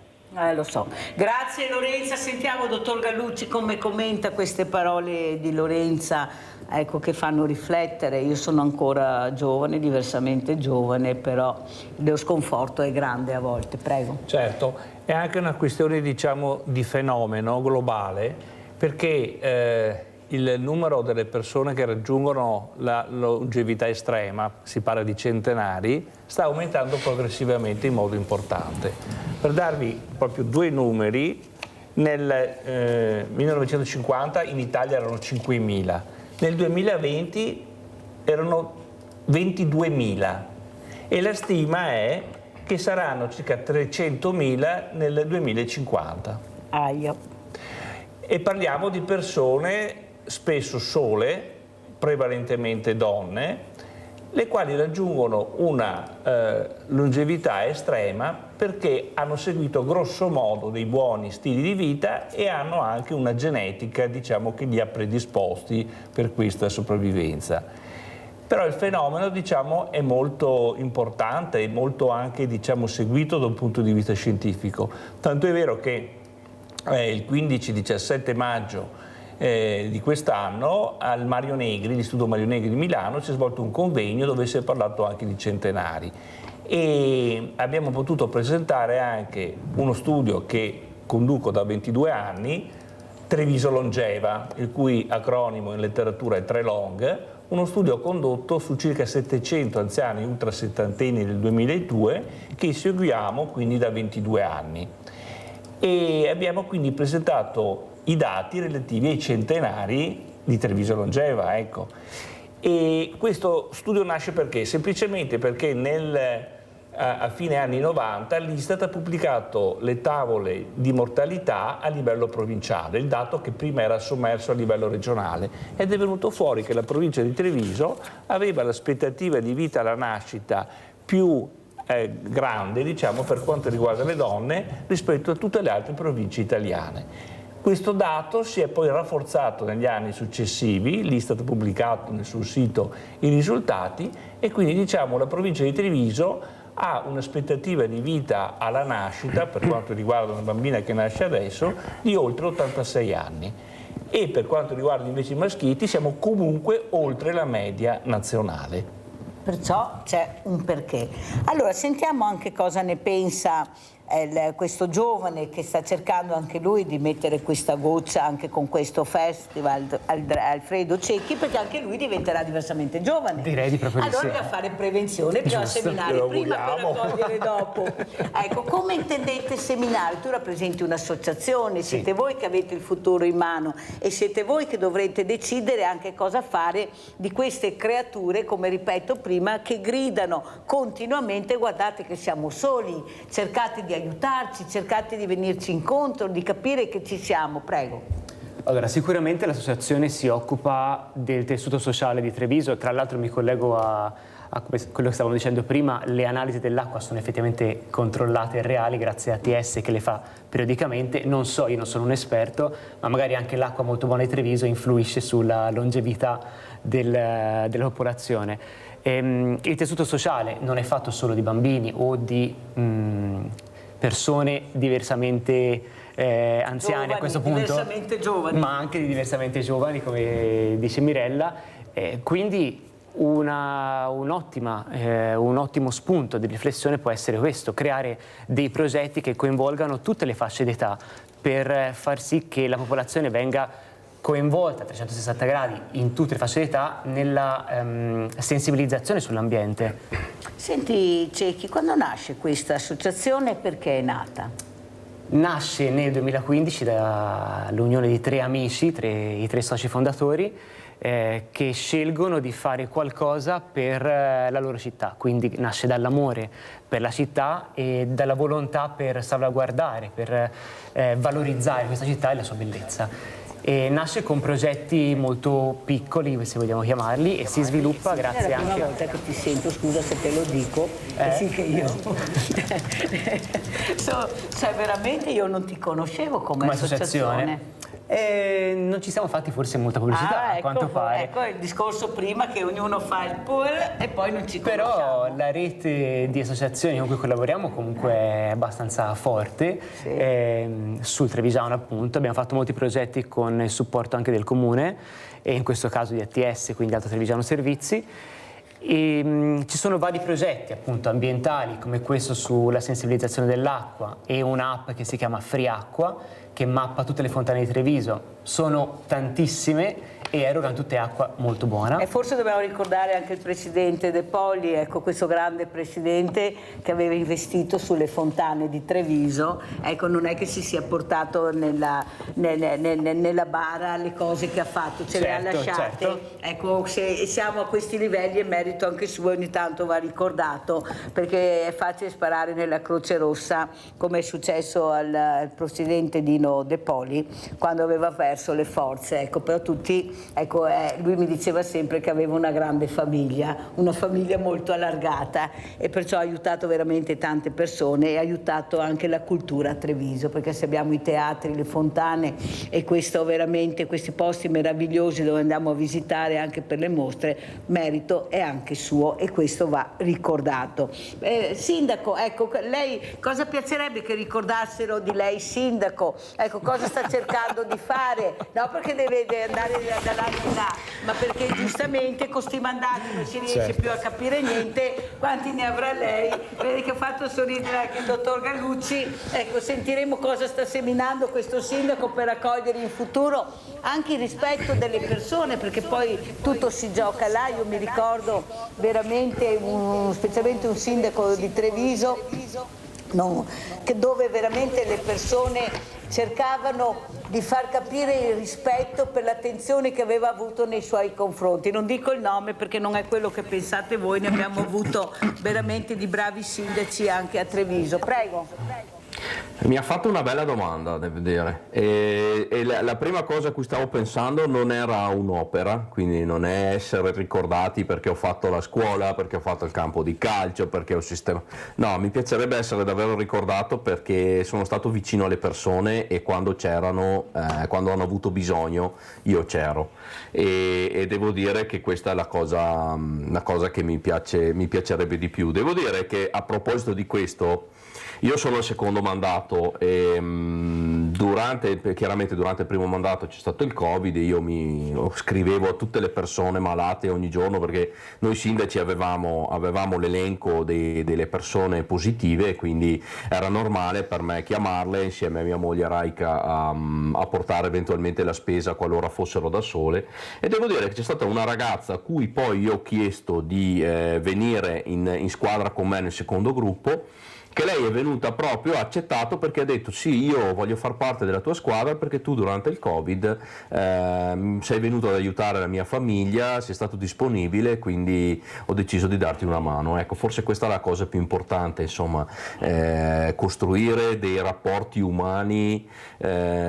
Lo so. Grazie Lorenza, sentiamo dottor Gallucci come commenta queste parole di Lorenza, ecco, che fanno riflettere. Io sono ancora giovane, diversamente giovane, però lo sconforto è grande a volte, prego. Certo, è anche una questione, diciamo, di fenomeno globale, perché il numero delle persone che raggiungono la longevità estrema, si parla di centenari, sta aumentando progressivamente in modo importante. Per darvi proprio 2 numeri, nel 1950 in Italia erano 5.000, nel 2020 erano 22.000 e la stima è che saranno circa 300.000 nel 2050. E parliamo di persone spesso sole, prevalentemente donne, le quali raggiungono una longevità estrema perché hanno seguito grosso modo dei buoni stili di vita e hanno anche una genetica, diciamo, che li ha predisposti per questa sopravvivenza. Però il fenomeno, diciamo, è molto importante e molto anche, diciamo, seguito da un punto di vista scientifico. Tanto è vero che il 15-17 maggio di quest'anno al Mario Negri, l'Istituto Mario Negri di Milano, si è svolto un convegno dove si è parlato anche di centenari e abbiamo potuto presentare anche uno studio che conduco da 22 anni, Treviso Longeva, il cui acronimo in letteratura è TRELONG, uno studio condotto su circa 700 anziani ultrasettantenni del 2002 che seguiamo quindi da 22 anni. E abbiamo quindi presentato i dati relativi ai centenari di Treviso Longeva, ecco. E questo studio nasce perché? Semplicemente perché a fine anni 90 l'Istat ha pubblicato le tavole di mortalità a livello provinciale, il dato che prima era sommerso a livello regionale, ed è venuto fuori che la provincia di Treviso aveva l'aspettativa di vita alla nascita più grande, diciamo, per quanto riguarda le donne rispetto a tutte le altre province italiane. Questo dato si è poi rafforzato negli anni successivi, l'Istat ha pubblicato nel suo sito i risultati e quindi, diciamo, la provincia di Treviso ha un'aspettativa di vita alla nascita, per quanto riguarda una bambina che nasce adesso, di oltre 86 anni. E per quanto riguarda invece i maschietti siamo comunque oltre la media nazionale. Perciò c'è un perché. Allora, sentiamo anche cosa ne pensa questo giovane che sta cercando anche lui di mettere questa goccia anche con questo festival, Alfredo Cecchi, perché anche lui diventerà diversamente giovane. Direi di proprio di sì. Allora bisogna fare prevenzione, bisogna seminare prima per raccogliere dopo. Ecco, come intendete seminare? Tu rappresenti un'associazione, siete voi che avete il futuro in mano e siete voi che dovrete decidere anche cosa fare di queste creature, come ripeto prima, che gridano continuamente: guardate che siamo soli, cercate di aiutarci, cercate di venirci incontro, di capire che ci siamo. Prego. Allora, sicuramente l'associazione si occupa del tessuto sociale di Treviso, tra l'altro mi collego a quello che stavamo dicendo prima, le analisi dell'acqua sono effettivamente controllate e reali grazie a ATS che le fa periodicamente. Non so, io non sono un esperto, ma magari anche l'acqua molto buona di Treviso influisce sulla longevità della popolazione. Il tessuto sociale non è fatto solo di bambini o di persone diversamente anziane giovani, a questo punto, diversamente giovani, ma anche di diversamente giovani, come dice Mirella, quindi un ottimo spunto di riflessione può essere questo: creare dei progetti che coinvolgano tutte le fasce d'età per far sì che la popolazione venga coinvolta a 360 gradi in tutte le fasce d'età nella sensibilizzazione sull'ambiente. Senti Cecchi, quando nasce questa associazione, perché è nata? Nasce nel 2015 dall'unione di tre amici, i tre soci fondatori, che scelgono di fare qualcosa per la loro città, quindi nasce dall'amore per la città e dalla volontà per salvaguardare, per valorizzare questa città e la sua bellezza. E nasce con progetti molto piccoli, se vogliamo chiamarli, e si sviluppa grazie anche... È la prima volta che ti sento, scusa se te lo dico, sì che io... cioè veramente io non ti conoscevo come associazione. Non ci siamo fatti forse molta pubblicità, a quanto pare. Ecco il discorso prima, che ognuno fa il pur e poi non ci conosciamo. Però la rete di associazioni con cui collaboriamo comunque è abbastanza forte, sul Trevisano appunto. Abbiamo fatto molti progetti con il supporto anche del Comune e in questo caso di ATS, quindi Alto Trevigiano Servizi. E, ci sono vari progetti appunto ambientali come questo sulla sensibilizzazione dell'acqua e un'app che si chiama Free Acqua che mappa tutte le fontane di Treviso. Sono tantissime e erogano tutte acqua molto buona. E forse dobbiamo ricordare anche il presidente De Poli, ecco, questo grande presidente che aveva investito sulle fontane di Treviso. Ecco, non è che si sia portato nella bara le cose che ha fatto, ce le ha lasciate. Certo. Ecco, se siamo a questi livelli è merito anche suo, ogni tanto va ricordato, perché è facile sparare nella Croce Rossa, come è successo al presidente Dino De Poli quando aveva perso le forze. Ecco, però tutti ecco, lui mi diceva sempre che aveva una grande famiglia, una famiglia molto allargata, e perciò ha aiutato veramente tante persone e ha aiutato anche la cultura a Treviso, perché se abbiamo i teatri, le fontane e questo veramente, questi posti meravigliosi dove andiamo a visitare anche per le mostre, merito è anche suo e questo va ricordato. Sindaco, ecco, lei cosa piacerebbe che ricordassero di lei, sindaco? Ecco, cosa sta cercando di fare? No, perché deve andare dall'altro là, ma perché giustamente con sti mandati non si riesce più a capire niente. Quanti ne avrà lei? Vede che ha fatto sorridere anche il dottor Gallucci. Ecco, sentiremo cosa sta seminando questo sindaco per accogliere in futuro anche il rispetto delle persone, perché poi tutto si gioca là. Io mi ricordo veramente specialmente un sindaco di Treviso dove veramente le persone cercavano di far capire il rispetto per l'attenzione che aveva avuto nei suoi confronti. Non dico il nome perché non è quello che pensate voi, ne abbiamo avuto veramente di bravi sindaci anche a Treviso. Prego. Mi ha fatto una bella domanda, devo dire, e la prima cosa a cui stavo pensando non era un'opera, quindi non è essere ricordati perché ho fatto la scuola, perché ho fatto il campo di calcio, perché ho sistemato. No, mi piacerebbe essere davvero ricordato perché sono stato vicino alle persone e quando c'erano, quando hanno avuto bisogno, io c'ero. E devo dire che questa è la cosa che mi piacerebbe di più. Devo dire che a proposito di questo, io sono al secondo mandato e chiaramente durante il primo mandato c'è stato il Covid e io scrivevo a tutte le persone malate ogni giorno perché noi sindaci avevamo l'elenco delle persone positive e quindi era normale per me chiamarle insieme a mia moglie Raika a portare eventualmente la spesa qualora fossero da sole, e devo dire che c'è stata una ragazza a cui poi io ho chiesto di venire in squadra con me nel secondo gruppo, che lei è venuta proprio, ha accettato perché ha detto sì, io voglio far parte della tua squadra perché tu durante il Covid sei venuto ad aiutare la mia famiglia, sei stato disponibile, quindi ho deciso di darti una mano. Ecco, forse questa è la cosa più importante, insomma, costruire dei rapporti umani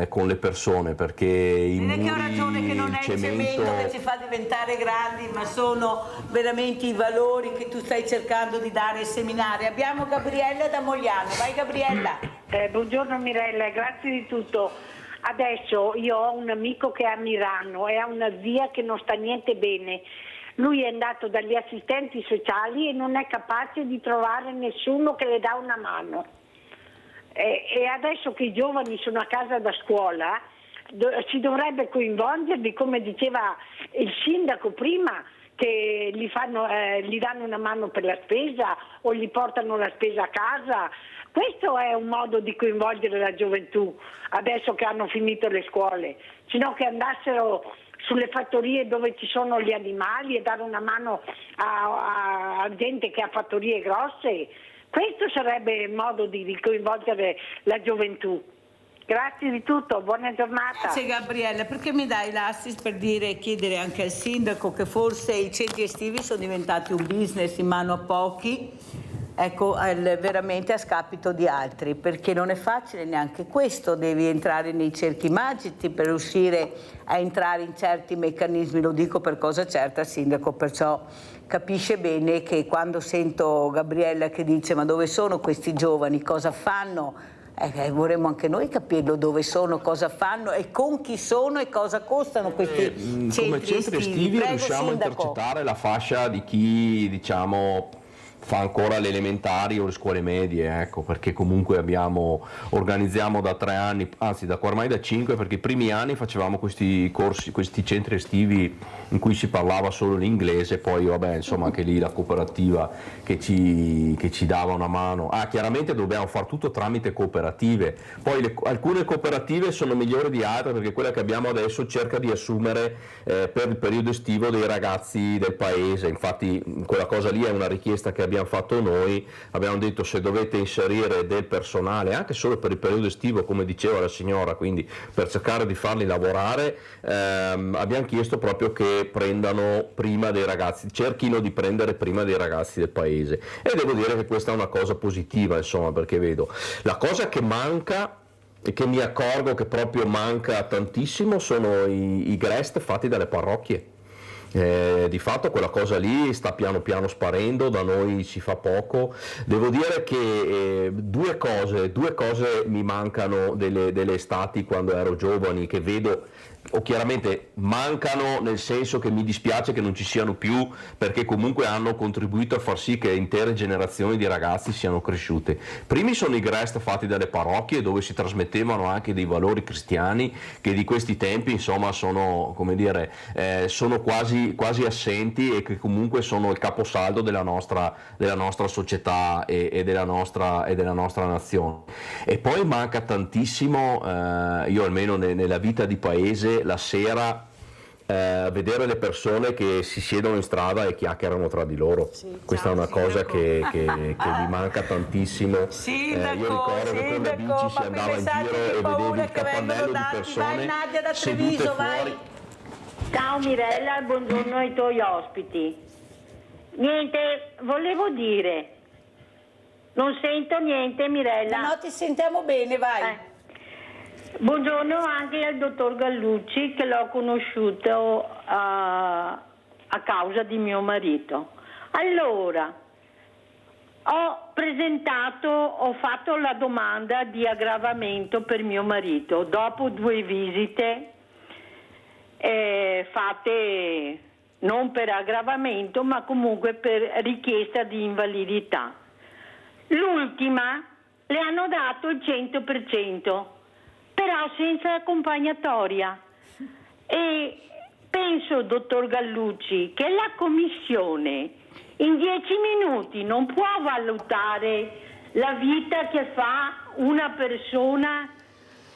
con le persone, perché i muri, che ho ragione che non è il cemento che ci fa diventare grandi, ma sono veramente i valori che tu stai cercando di dare ai seminari. Abbiamo Gabriella da Mogliano. Vai Gabriella. Buongiorno Mirella, grazie di tutto. Adesso io ho un amico che è a Milano e ha una zia che non sta niente bene. Lui è andato dagli assistenti sociali e non è capace di trovare nessuno che le dà una mano. E adesso che i giovani sono a casa da scuola si dovrebbe coinvolgerli, come diceva il sindaco prima, che gli danno una mano per la spesa o gli portano la spesa a casa. Questo è un modo di coinvolgere la gioventù adesso che hanno finito le scuole, sino che andassero sulle fattorie dove ci sono gli animali e dare una mano a gente che ha fattorie grosse. Questo sarebbe il modo di coinvolgere la gioventù. Grazie di tutto, buona giornata. Grazie Gabriella, perché mi dai l'assist per chiedere anche al sindaco che forse i centri estivi sono diventati un business in mano a pochi, ecco, veramente a scapito di altri, perché non è facile neanche questo, devi entrare nei cerchi magici per riuscire a entrare in certi meccanismi, lo dico per cosa certa, sindaco, perciò capisce bene che quando sento Gabriella che dice ma dove sono questi giovani, cosa fanno? Vorremmo anche noi capirlo, dove sono, cosa fanno e con chi sono e cosa costano questi centri estivi. Prego, riusciamo sindaco. a intercettare la fascia di chi, diciamo, fa ancora le elementari o le scuole medie, ecco, perché comunque organizziamo da 3 anni, anzi ormai da 5, perché i primi anni facevamo questi corsi, questi centri estivi in cui si parlava solo l'inglese, poi vabbè, insomma, anche lì la cooperativa che ci dava una mano. Chiaramente dobbiamo fare tutto tramite cooperative, poi alcune cooperative sono migliori di altre perché quella che abbiamo adesso cerca di assumere per il periodo estivo dei ragazzi del paese, infatti quella cosa lì è una richiesta che abbiamo fatto noi, abbiamo detto se dovete inserire del personale anche solo per il periodo estivo, come diceva la signora, quindi per cercare di farli lavorare, abbiamo chiesto proprio che prendano prima dei ragazzi, cerchino di prendere prima dei ragazzi del paese, e devo dire che questa è una cosa positiva, insomma, perché vedo la cosa che manca che mi accorgo che proprio manca tantissimo sono i Grest fatti dalle parrocchie. Di fatto quella cosa lì sta piano piano sparendo, da noi si fa poco. Devo dire che due cose mi mancano delle estati quando ero giovane, che vedo, o chiaramente mancano nel senso che mi dispiace che non ci siano più, perché comunque hanno contribuito a far sì che intere generazioni di ragazzi siano cresciute. Primi sono i Grest fatti dalle parrocchie, dove si trasmettevano anche dei valori cristiani che di questi tempi insomma sono, come dire, sono quasi assenti, e che comunque sono il caposaldo della nostra società e della nostra nazione. E poi manca tantissimo, io almeno nella vita di paese, la sera vedere le persone che si siedono in strada e chiacchierano tra di loro. Questa è una cosa che mi manca tantissimo. Io ricordo che con la bici si andava in giro e vedevi il capannello di persone sedute fuori. Ciao Mirella, buongiorno ai tuoi ospiti. Niente, volevo dire, non sento niente Mirella. No, ti sentiamo bene, vai. Buongiorno anche al dottor Gallucci, che l'ho conosciuto a causa di mio marito. Allora, ho fatto la domanda di aggravamento per mio marito dopo 2 visite fatte non per aggravamento ma comunque per richiesta di invalidità. L'ultima le hanno dato il 100%, però senza accompagnatoria, e penso, dottor Gallucci, che la commissione in 10 minuti non può valutare la vita che fa una persona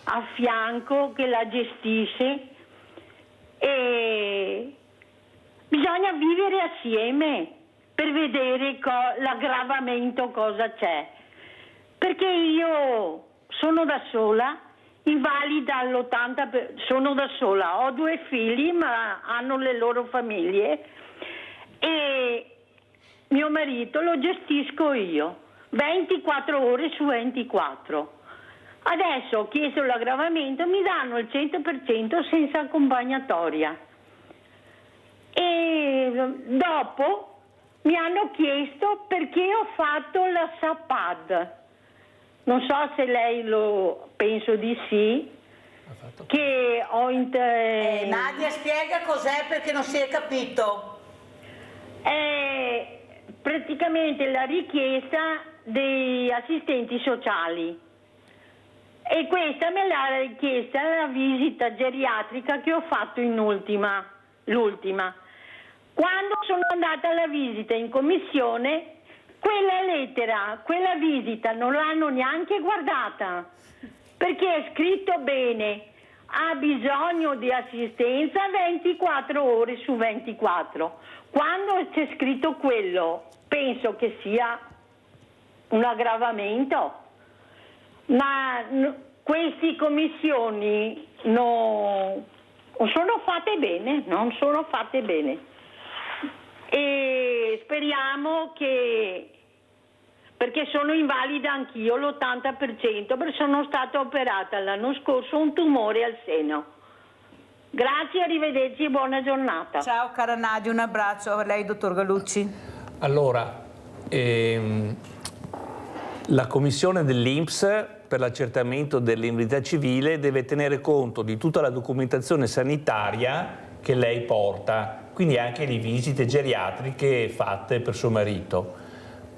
a fianco che la gestisce, e bisogna vivere assieme per vedere l'aggravamento cosa c'è, perché io sono da sola, invalida all'80%, sono da sola, ho 2 figli ma hanno le loro famiglie e mio marito lo gestisco io 24 ore su 24. Adesso ho chiesto l'aggravamento, mi danno il 100% senza accompagnatoria, e dopo mi hanno chiesto perché ho fatto la SAPAD. Non so se lei penso di sì, che ho Nadia, spiega cos'è, perché non si è capito. È praticamente la richiesta degli assistenti sociali, e questa me l'ha richiesta la visita geriatrica che ho fatto l'ultima. Quando sono andata alla visita in commissione, quella visita non l'hanno neanche guardata, perché è scritto bene, ha bisogno di assistenza 24 ore su 24. Quando c'è scritto quello, penso che sia un aggravamento, ma queste commissioni non sono fatte bene, e speriamo che, perché sono invalida anch'io l'80%, perché sono stata operata l'anno scorso un tumore al seno. Grazie, arrivederci e buona giornata. Ciao cara Nadia, un abbraccio a lei, dottor Gallucci. Allora, la commissione dell'INPS per l'accertamento dell'invalidità civile deve tenere conto di tutta la documentazione sanitaria che lei porta, quindi anche le visite geriatriche fatte per suo marito.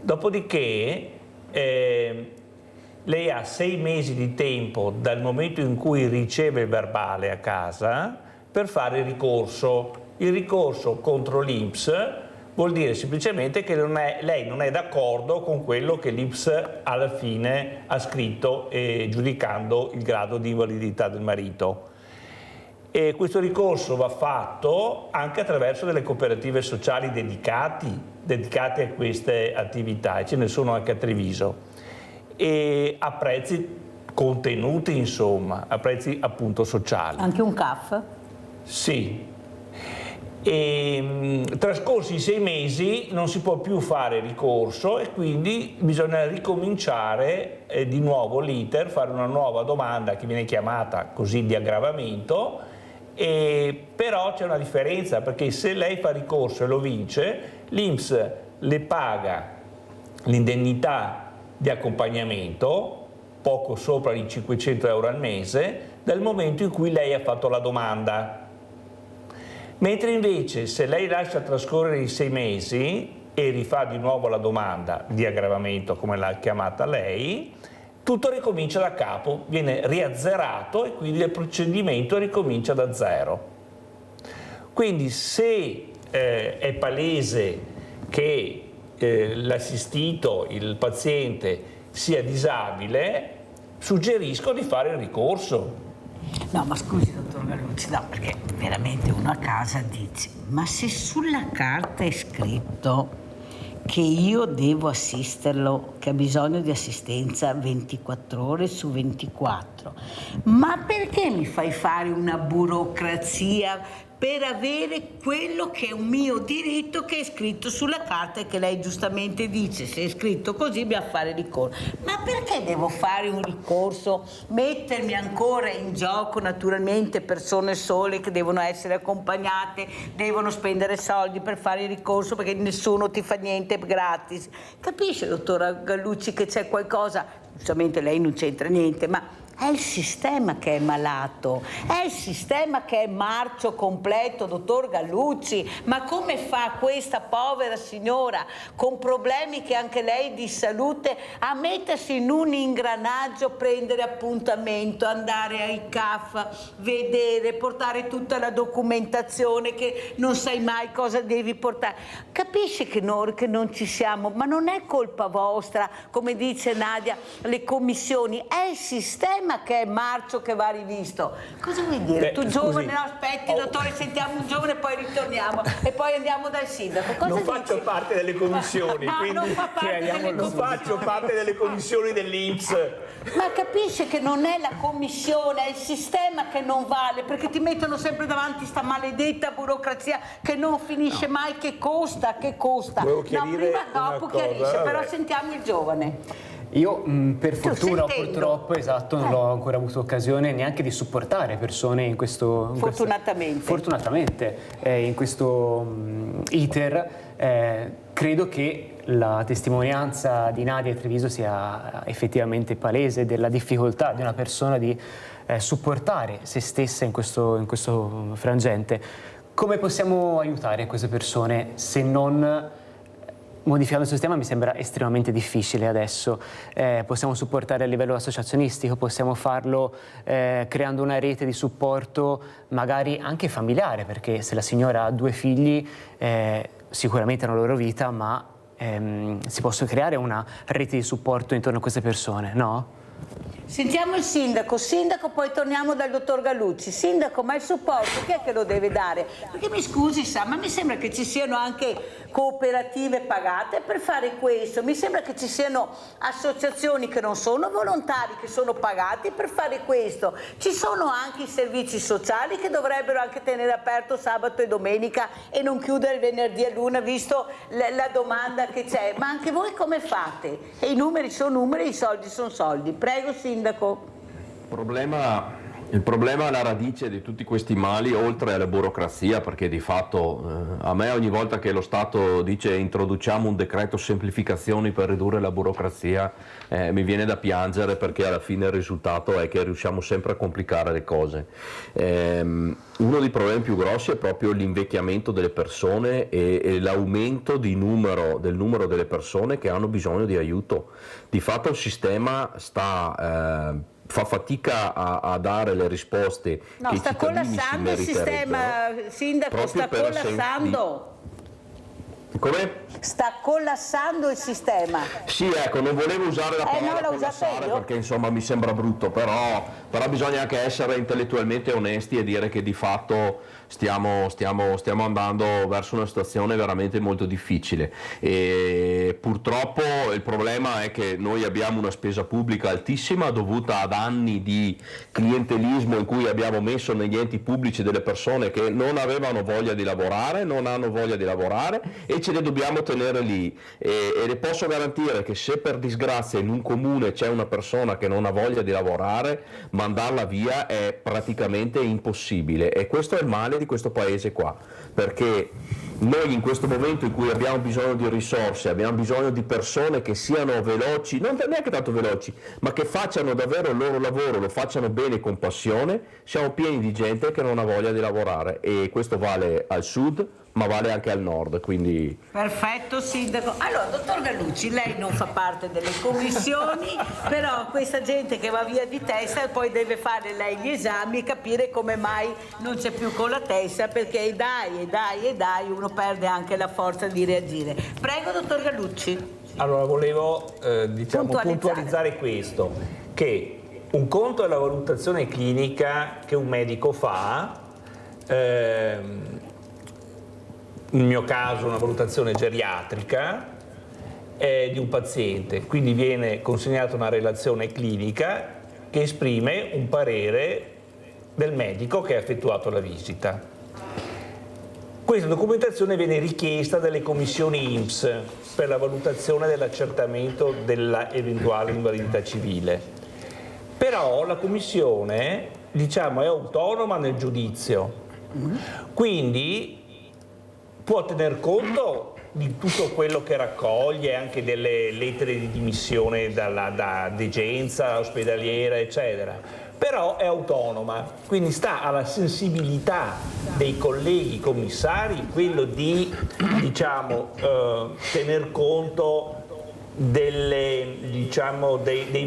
Dopodiché lei ha 6 mesi di tempo dal momento in cui riceve il verbale a casa per fare il ricorso. Il ricorso contro l'INPS vuol dire semplicemente che lei non è d'accordo con quello che l'INPS alla fine ha scritto, giudicando il grado di invalidità del marito. E questo ricorso va fatto anche attraverso delle cooperative sociali dedicate a queste attività, e ce ne sono anche a Treviso, e a prezzi contenuti, insomma, a prezzi appunto sociali. Anche un CAF? Sì. E trascorsi i 6 mesi non si può più fare ricorso e quindi bisogna ricominciare di nuovo l'iter, fare una nuova domanda che viene chiamata così di aggravamento, però c'è una differenza, perché se lei fa ricorso e lo vince, l'INPS le paga l'indennità di accompagnamento, poco sopra i 500 euro al mese, dal momento in cui lei ha fatto la domanda. Mentre invece se lei lascia trascorrere i 6 mesi e rifà di nuovo la domanda di aggravamento, come l'ha chiamata lei, tutto ricomincia da capo, viene riazzerato e quindi il procedimento ricomincia da zero. Quindi se è palese che l'assistito, il paziente, sia disabile, suggerisco di fare il ricorso. No, ma scusi, dottor Gallucci, no, perché veramente uno a casa dice: ma se sulla carta è scritto che io devo assisterlo, che ha bisogno di assistenza 24 ore su 24, ma perché mi fai fare una burocrazia per avere quello che è un mio diritto, che è scritto sulla carta e che lei giustamente dice, se è scritto così bisogna fare ricorso? Ma perché devo fare un ricorso, mettermi ancora in gioco naturalmente persone sole che devono essere accompagnate, devono spendere soldi per fare il ricorso perché nessuno ti fa niente gratis? Capisce, dottora Gallucci, che c'è qualcosa, giustamente lei non c'entra niente, ma è il sistema che è malato, è il sistema che è marcio completo, dottor Gallucci. Ma come fa questa povera signora, con problemi che anche lei di salute, a mettersi in un ingranaggio, prendere appuntamento, andare ai CAF, vedere, portare tutta la documentazione che non sai mai cosa devi portare? Capisci che non ci siamo, ma non è colpa vostra, come dice Nadia, le commissioni, è il sistema che è marcio, che va rivisto. Cosa vuoi dire? Tu giovane, no, aspetti, dottore, sentiamo un giovane, poi ritorniamo e poi andiamo dal sindaco. Cosa non dici? Faccio parte delle commissioni, quindi non faccio parte delle commissioni dell'INPS. Ma capisce che non è la commissione, è il sistema che non vale, perché ti mettono sempre davanti sta maledetta burocrazia che non finisce mai, che costa. Volevo chiarire dopo chiarisce, però sentiamo il giovane. Io per fortuna o purtroppo, esatto, non ho ancora avuto occasione neanche di supportare persone in questo... Fortunatamente in questo iter. Credo che la testimonianza di Nadia e Treviso sia effettivamente palese della difficoltà di una persona di supportare se stessa in questo frangente. Come possiamo aiutare queste persone se non... Modificando il sistema mi sembra estremamente difficile adesso. Possiamo supportare a livello associazionistico, possiamo farlo creando una rete di supporto magari anche familiare, perché se la signora ha 2 figli sicuramente è una loro vita, ma si può creare una rete di supporto intorno a queste persone, no? Sentiamo il sindaco, poi torniamo dal dottor Gallucci. Sindaco, ma il supporto chi è che lo deve dare? Perché mi scusi, ma mi sembra che ci siano anche cooperative pagate per fare questo, mi sembra che ci siano associazioni che non sono volontari, che sono pagati per fare questo. Ci sono anche i servizi sociali che dovrebbero anche tenere aperto sabato e domenica e non chiudere il venerdì a luna, visto la domanda che c'è. Ma anche voi come fate? E i numeri sono numeri, i soldi sono soldi. Prego, sindaco. Il problema è la radice di tutti questi mali, oltre alla burocrazia, perché di fatto a me ogni volta che lo Stato dice introduciamo un decreto semplificazioni per ridurre la burocrazia mi viene da piangere, perché alla fine il risultato è che riusciamo sempre a complicare le cose. Uno dei problemi più grossi è proprio l'invecchiamento delle persone e l'aumento del numero delle persone che hanno bisogno di aiuto. Di fatto il sistema fa fatica a dare le risposte che i cittadini si meriterebbero. Il sistema, sindaco, sta collassando. Come? Sta collassando il sistema. Sì, ecco, non volevo usare la parola no, collassare perché insomma mi sembra brutto, però bisogna anche essere intellettualmente onesti e dire che di fatto stiamo andando verso una situazione veramente molto difficile e purtroppo il problema è che noi abbiamo una spesa pubblica altissima dovuta ad anni di clientelismo in cui abbiamo messo negli enti pubblici delle persone che non avevano voglia di lavorare, non hanno voglia di lavorare e ce le dobbiamo tenere lì e le posso garantire che se per disgrazia in un comune c'è una persona che non ha voglia di lavorare, mandarla via è praticamente impossibile e questo è il male di questo paese qua, perché noi in questo momento in cui abbiamo bisogno di risorse, abbiamo bisogno di persone che siano veloci, non neanche tanto veloci, ma che facciano davvero il loro lavoro, lo facciano bene con passione, siamo pieni di gente che non ha voglia di lavorare e questo vale al sud ma vale anche al nord, quindi... Perfetto, sindaco. Allora, dottor Gallucci, lei non fa parte delle commissioni, però questa gente che va via di testa poi deve fare lei gli esami e capire come mai non c'è più con la testa, perché dai, uno perde anche la forza di reagire. Prego, dottor Gallucci. Allora, volevo puntualizzare questo, che un conto è la valutazione clinica che un medico fa, nel mio caso una valutazione geriatrica di un paziente, quindi viene consegnata una relazione clinica che esprime un parere del medico che ha effettuato la visita. Questa documentazione viene richiesta dalle commissioni INPS per la valutazione dell'accertamento dell'eventuale invalidità civile. Però la commissione, diciamo, è autonoma nel giudizio, quindi può tener conto di tutto quello che raccoglie, anche delle lettere di dimissione da degenza ospedaliera, eccetera. Però è autonoma, quindi sta alla sensibilità dei colleghi commissari quello di, diciamo, tener conto dei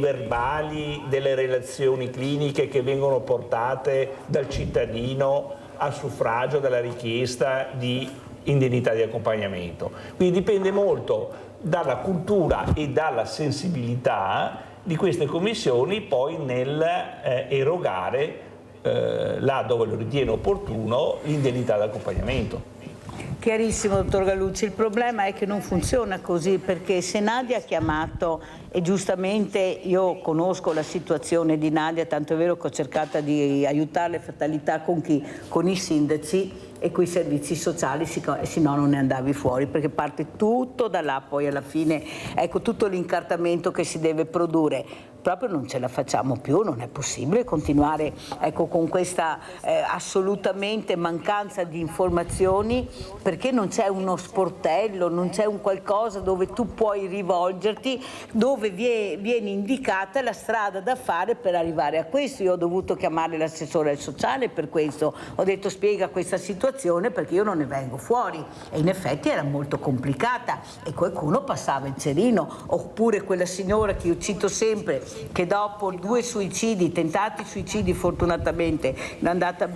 verbali, delle relazioni cliniche che vengono portate dal cittadino a suffragio della richiesta di indennità di accompagnamento. Quindi dipende molto dalla cultura e dalla sensibilità di queste commissioni poi nel erogare, là dove lo ritiene opportuno, l'indennità di accompagnamento. Chiarissimo, dottor Gallucci, il problema è che non funziona così, perché se Nadia ha chiamato, e giustamente io conosco la situazione di Nadia, tanto è vero che ho cercato di aiutarle fatalità con chi? Con i sindaci e coi servizi sociali, se no non ne andavi fuori, perché parte tutto da là, poi alla fine ecco tutto l'incartamento che si deve produrre. Proprio non ce la facciamo più, non è possibile continuare con questa assolutamente mancanza di informazioni, perché non c'è uno sportello, non c'è un qualcosa dove tu puoi rivolgerti, dove viene indicata la strada da fare per arrivare a questo. Io ho dovuto chiamare l'assessore sociale per questo, ho detto spiega questa situazione perché io non ne vengo fuori, e in effetti era molto complicata e qualcuno passava il cerino, oppure quella signora che io cito sempre, che dopo 2 suicidi, tentati suicidi, fortunatamente è andata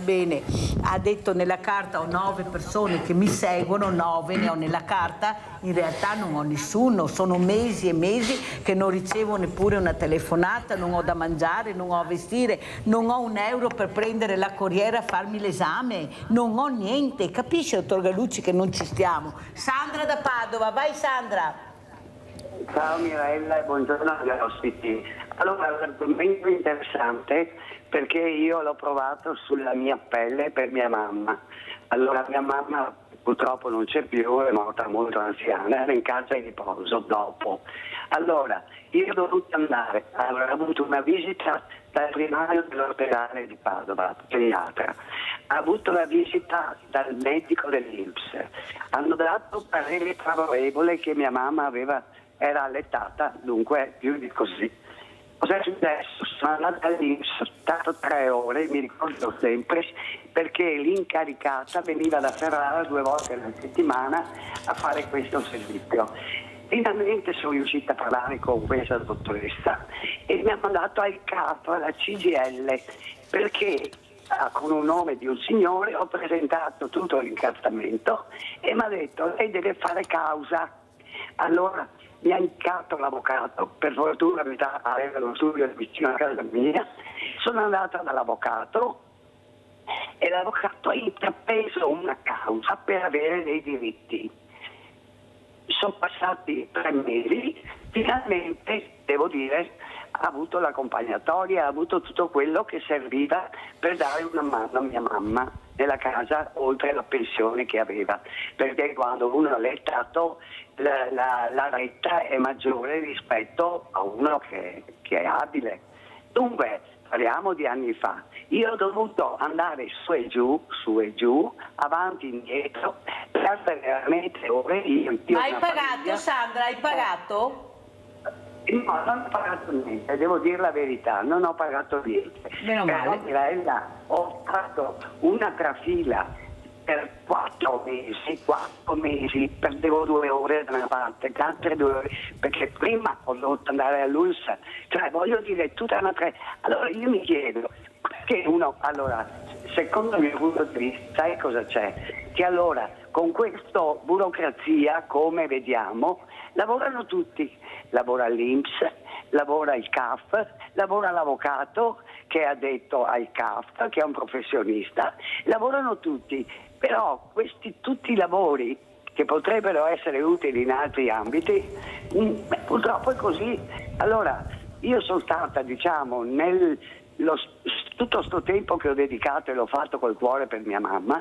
bene, ha detto nella carta ho 9 persone che mi seguono, 9 ne ho nella carta, in realtà non ho nessuno, sono mesi e mesi che non ricevo neppure una telefonata, non ho da mangiare, non ho a vestire, non ho €1 per prendere la corriera a farmi l'esame, non ho niente, capisce dottor Gallucci che non ci stiamo. Sandra da Padova, vai Sandra. Ciao Mirella e buongiorno agli ospiti. Allora, l'argomento è interessante perché io l'ho provato sulla mia pelle per mia mamma. Allora, mia mamma purtroppo non c'è più, è morta molto anziana, era in casa di riposo dopo. Allora, io ho dovuto andare, ho avuto una visita dal primario dell'ospedale di Padova, pediatra. Ha avuto la visita dal medico dell'INPS. Hanno dato parere favorevole che mia mamma era allettata, dunque più di così. Cos'è successo? Sono andata all'INPS, sono stato 3 ore, mi ricordo sempre, perché l'incaricata veniva da Ferrara 2 volte alla settimana a fare questo servizio. Finalmente sono riuscita a parlare con questa dottoressa e mi ha mandato al capo, alla CGL, perché con un nome di un signore, ho presentato tutto l'incartamento e mi ha detto lei deve fare causa. Allora mi ha indicato l'avvocato, per fortuna aveva lo studio vicino a casa mia, sono andata dall'avvocato e l'avvocato ha intrapreso una causa per avere dei diritti. Sono passati 3 mesi, finalmente, devo dire, ha avuto l'accompagnatoria, ha avuto tutto quello che serviva per dare una mano a mia mamma nella casa, oltre alla pensione che aveva, perché quando uno è lettato la retta è maggiore rispetto a uno che è abile. Dunque, parliamo di anni fa. Io ho dovuto andare su e giù, avanti e indietro, per veramente ore. Ma hai pagato, Sandra, hai pagato? No, non ho pagato niente, devo dire la verità, non ho pagato niente. Meno male. Però Mirella, ho fatto una trafila per 4 mesi, perdevo 2 ore da una parte, altre 2 ore, perché prima ho dovuto andare all'Ulster, cioè voglio dire tutta una Allora io mi chiedo, perché uno, allora, secondo il mio punto di vista, sai cosa c'è? Che allora con questa burocrazia, come vediamo, lavorano tutti, lavora l'INPS, lavora il CAF, lavora l'avvocato che ha detto al CAF, che è un professionista, lavorano tutti, però tutti i lavori che potrebbero essere utili in altri ambiti, purtroppo è così. Allora, io sono stata, diciamo, tutto sto tempo che ho dedicato e l'ho fatto col cuore per mia mamma,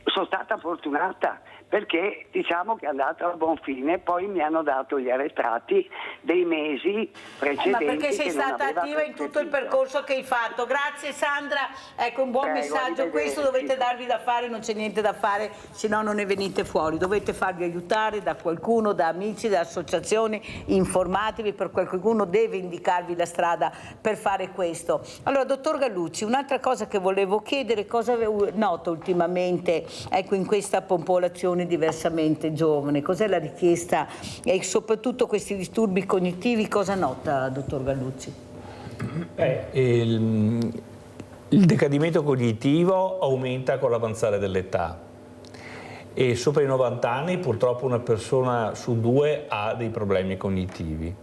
sono stata fortunata perché diciamo che è andata a buon fine, poi mi hanno dato gli arretrati dei mesi precedenti. Ma perché sei che non stata aveva attiva in tutto il percorso che hai fatto. Grazie Sandra, ecco un buon messaggio questo, dovete darvi da fare, non c'è niente da fare, se no non ne venite fuori, dovete farvi aiutare da qualcuno, da amici, da associazioni, informatevi, per qualcuno deve indicarvi la strada per fare questo. Allora dottor Gallucci, un'altra cosa che volevo chiedere, cosa nota ultimamente, ecco, in questa popolazione diversamente giovane, cos'è la richiesta e soprattutto questi disturbi cognitivi, cosa nota dottor Gallucci? Il decadimento cognitivo aumenta con l'avanzare dell'età e sopra i 90 anni purtroppo una persona su 2 ha dei problemi cognitivi.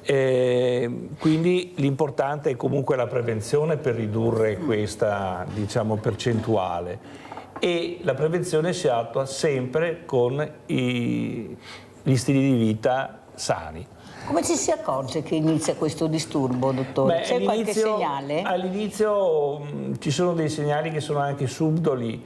Quindi l'importante è comunque la prevenzione per ridurre questa, diciamo, percentuale. E la prevenzione si attua sempre con gli stili di vita sani. Come ci si accorge che inizia questo disturbo, dottore? C'è qualche segnale? All'inizio ci sono dei segnali che sono anche subdoli,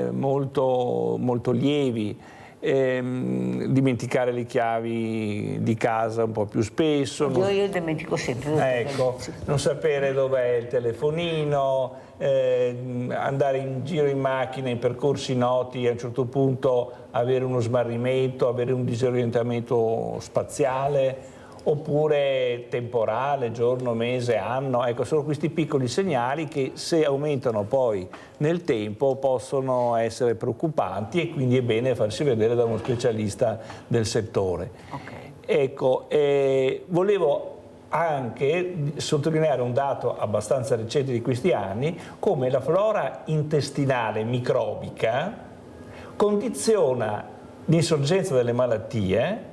molto, molto lievi. Dimenticare le chiavi di casa un po' più spesso. Io dimentico sempre. Ecco, non sapere dov'è il telefonino, andare in giro in macchina in percorsi noti, a un certo punto avere uno smarrimento, avere un disorientamento spaziale oppure temporale, giorno, mese, anno. Ecco, sono questi piccoli segnali che se aumentano poi nel tempo possono essere preoccupanti e quindi è bene farsi vedere da uno specialista del settore. Okay. Ecco, volevo anche sottolineare un dato abbastanza recente di questi anni, come la flora intestinale microbica condiziona l'insorgenza delle malattie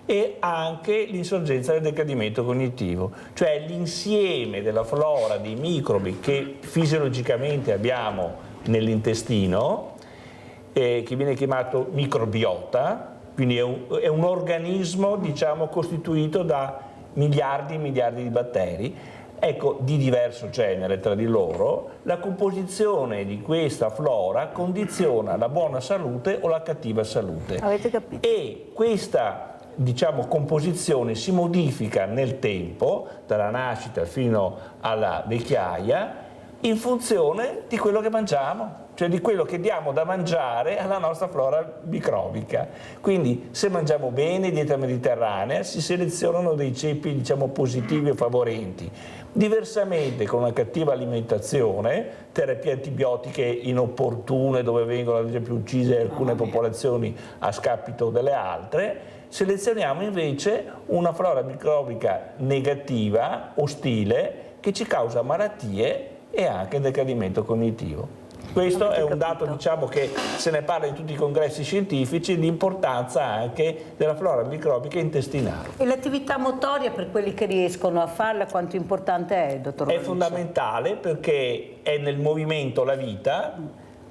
e anche l'insorgenza del decadimento cognitivo, cioè l'insieme della flora dei microbi che fisiologicamente abbiamo nell'intestino, che viene chiamato microbiota, quindi è un organismo, diciamo, costituito da miliardi e miliardi di batteri, ecco, di diverso genere tra di loro. La composizione di questa flora condiziona la buona salute o la cattiva salute. Avete capito? E questa, diciamo, composizione si modifica nel tempo, dalla nascita fino alla vecchiaia, in funzione di quello che mangiamo, cioè di quello che diamo da mangiare alla nostra flora microbica. Quindi se mangiamo bene, dieta mediterranea, si selezionano dei ceppi, diciamo, positivi e favorenti. Diversamente, con una cattiva alimentazione, terapie antibiotiche inopportune dove vengono ad esempio uccise alcune popolazioni a scapito delle altre, selezioniamo invece una flora microbica negativa, ostile, che ci causa malattie e anche decadimento cognitivo. Questo è un dato, diciamo, che se ne parla in tutti i congressi scientifici, l'importanza anche della flora microbica intestinale. E l'attività motoria per quelli che riescono a farla, quanto importante è, dottor Galucci? È fondamentale perché è nel movimento la vita,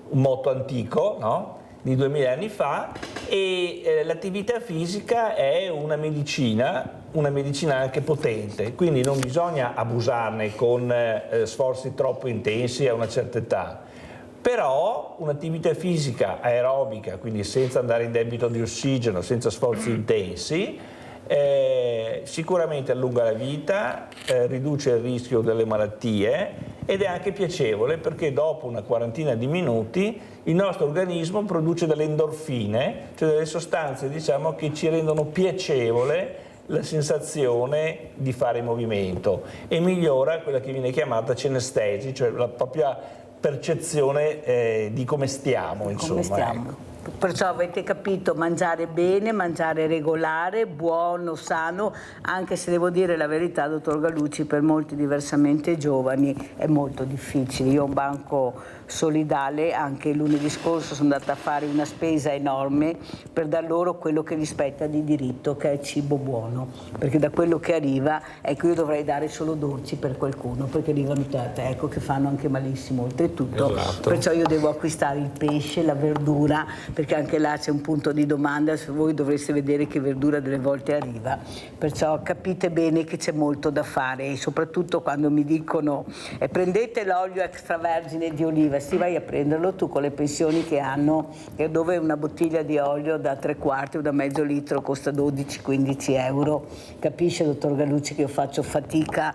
un motto antico, no? Di 2000 anni fa, e l'attività fisica è una medicina anche potente, quindi non bisogna abusarne con sforzi troppo intensi a una certa età. Però un'attività fisica aerobica, quindi senza andare in debito di ossigeno, senza sforzi intensi, sicuramente allunga la vita, riduce il rischio delle malattie ed è anche piacevole perché dopo una quarantina di minuti il nostro organismo produce delle endorfine, cioè delle sostanze, diciamo, che ci rendono piacevole la sensazione di fare movimento e migliora quella che viene chiamata cinestesi, cioè la propria percezione di come stiamo, insomma. Come stiamo. Ecco. Perciò avete capito, mangiare bene, mangiare regolare, buono, sano, anche se devo dire la verità, dottor Galucci, per molti diversamente giovani è molto difficile. Io ho un banco solidale, anche lunedì scorso sono andata a fare una spesa enorme per dar loro quello che gli spetta di diritto, che è il cibo buono, perché da quello che arriva, ecco, io dovrei dare solo dolci per qualcuno, perché arrivano tante, ecco, che fanno anche malissimo oltretutto, esatto. Perciò io devo acquistare il pesce, la verdura, perché anche là c'è un punto di domanda, se voi dovreste vedere che verdura delle volte arriva, perciò capite bene che c'è molto da fare e soprattutto quando mi dicono prendete l'olio extravergine di oliva, sì, vai a prenderlo tu con le pensioni che hanno, dove una bottiglia di olio da 3/4 o da mezzo litro costa 12-15 euro, capisce dottor Galucci che io faccio fatica,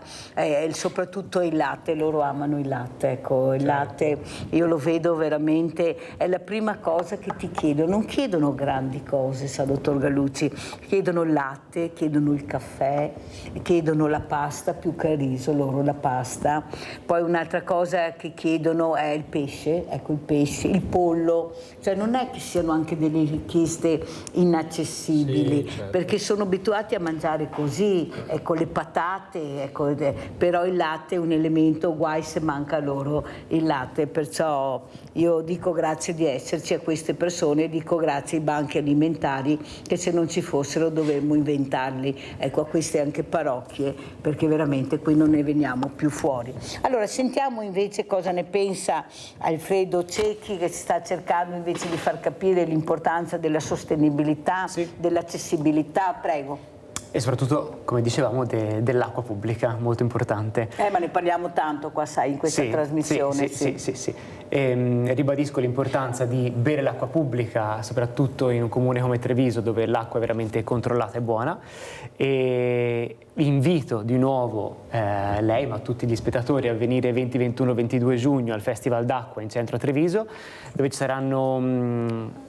soprattutto il latte, loro amano il latte, ecco, il latte io lo vedo veramente, è la prima cosa che ti chiedono, non chiedono grandi cose, sa dottor Galucci, chiedono il latte, chiedono il caffè, chiedono la pasta, più che il riso, loro la pasta, poi un'altra cosa che chiedono è il pesce, ecco il pesce, il pollo, cioè non è che siano anche delle richieste inaccessibili, sì, certo. Perché sono abituati a mangiare così, ecco le patate, ecco, però il latte è un elemento, guai se manca loro il latte, perciò io dico grazie di esserci a queste persone, dico grazie ai banchi alimentari che se non ci fossero dovremmo inventarli, ecco, a queste anche parrocchie, perché veramente qui non ne veniamo più fuori. Allora sentiamo invece cosa ne pensa Alfredo Cecchi, che sta cercando invece di far capire l'importanza della sostenibilità, sì, dell'accessibilità, prego. E soprattutto, come dicevamo, dell'acqua pubblica, molto importante. Ma ne parliamo tanto qua, sai, in questa trasmissione. Sì. Ribadisco l'importanza di bere l'acqua pubblica, soprattutto in un comune come Treviso, dove l'acqua è veramente controllata e buona. E invito di nuovo lei, ma tutti gli spettatori, a venire 20, 21, 22 giugno al Festival d'Acqua in centro a Treviso, dove ci saranno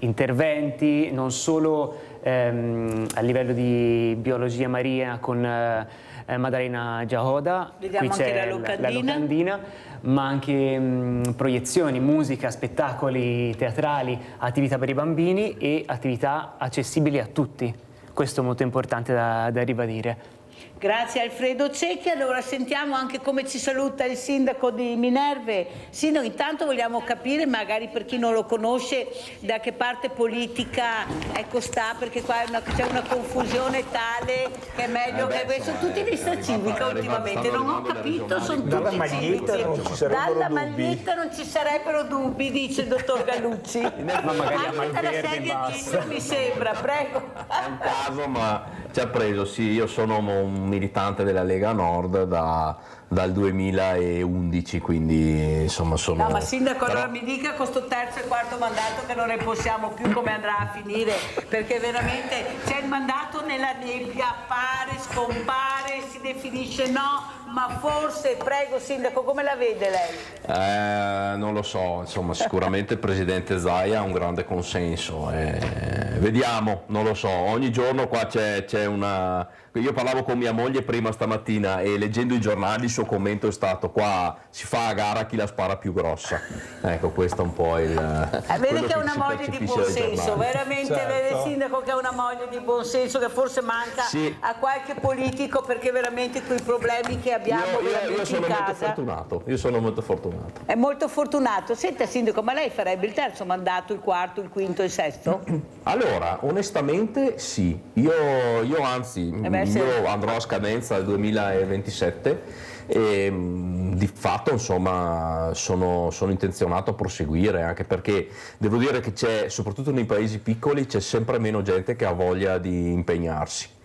interventi non solo a livello di biologia marina con Maddalena Giahoda, qui c'è la locandina, ma anche proiezioni, musica, spettacoli teatrali, attività per i bambini e attività accessibili a tutti. Questo è molto importante da ribadire. Grazie Alfredo Cecchi. Allora sentiamo anche come ci saluta il sindaco di Minerve. Sindaco, intanto vogliamo capire, magari per chi non lo conosce, da che parte politica sta, perché qua c'è una confusione tale che è meglio che sono tutti lista civica ultimamente, non ho capito, sono tutti civici. Dalla maglietta non ci sarebbero dubbi, dice il dottor Galucci. Ma magari anche la sedia dietro mi sembra, prego. È un caso, ma ci ha preso, sì, io sono un militante della Lega Nord dal 2011, quindi insomma sono... No, ma sindaco, allora mi dica con sto terzo e quarto mandato che non ne possiamo più, come andrà a finire, perché veramente c'è il mandato nella nebbia, appare, scompare, si definisce no, ma forse, prego sindaco, come la vede lei? Non lo so, insomma sicuramente il presidente Zaia ha un grande consenso, vediamo, non lo so, ogni giorno qua c'è una... Io parlavo con mia moglie prima stamattina e leggendo i giornali suo commento è stato: qua si fa a gara chi la spara più grossa. Ecco, questo è un po' il vede che è una moglie di buon senso, veramente, vede il sindaco che è una moglie di buon senso, che forse manca a qualche politico, perché veramente quei problemi che abbiamo io sono in casa. molto fortunato, io sono molto fortunato. È molto fortunato. Senta sindaco, ma lei farebbe il terzo mandato, il quarto, il quinto, il sesto? Allora, onestamente sì, io anzi io andrò a scadenza nel 2027 e di fatto insomma sono intenzionato a proseguire, anche perché devo dire che c'è, soprattutto nei paesi piccoli, c'è sempre meno gente che ha voglia di impegnarsi.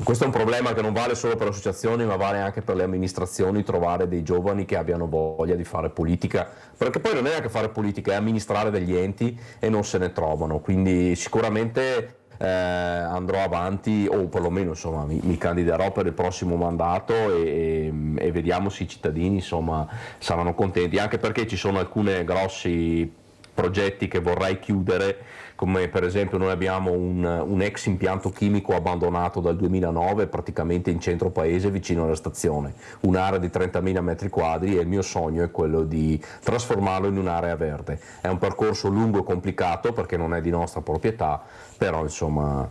Questo è un problema che non vale solo per le associazioni, ma vale anche per le amministrazioni, trovare dei giovani che abbiano voglia di fare politica, perché poi non è anche fare politica, è amministrare degli enti e non se ne trovano, quindi sicuramente andrò avanti, o perlomeno insomma mi candiderò per il prossimo mandato e vediamo se i cittadini insomma saranno contenti, anche perché ci sono alcuni grossi progetti che vorrei chiudere, come per esempio noi abbiamo un ex impianto chimico abbandonato dal 2009 praticamente in centro paese vicino alla stazione, un'area di 30.000 metri quadri, e il mio sogno è quello di trasformarlo in un'area verde. È un percorso lungo e complicato perché non è di nostra proprietà, però insomma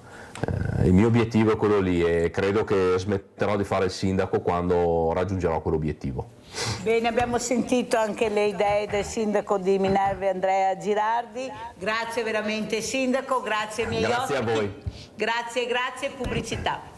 il mio obiettivo è quello lì e credo che smetterò di fare il sindaco quando raggiungerò quell'obiettivo. Bene, abbiamo sentito anche le idee del sindaco di Minerva, Andrea Girardi. Grazie veramente sindaco, grazie ai miei ospiti. Grazie a voi. Grazie, pubblicità.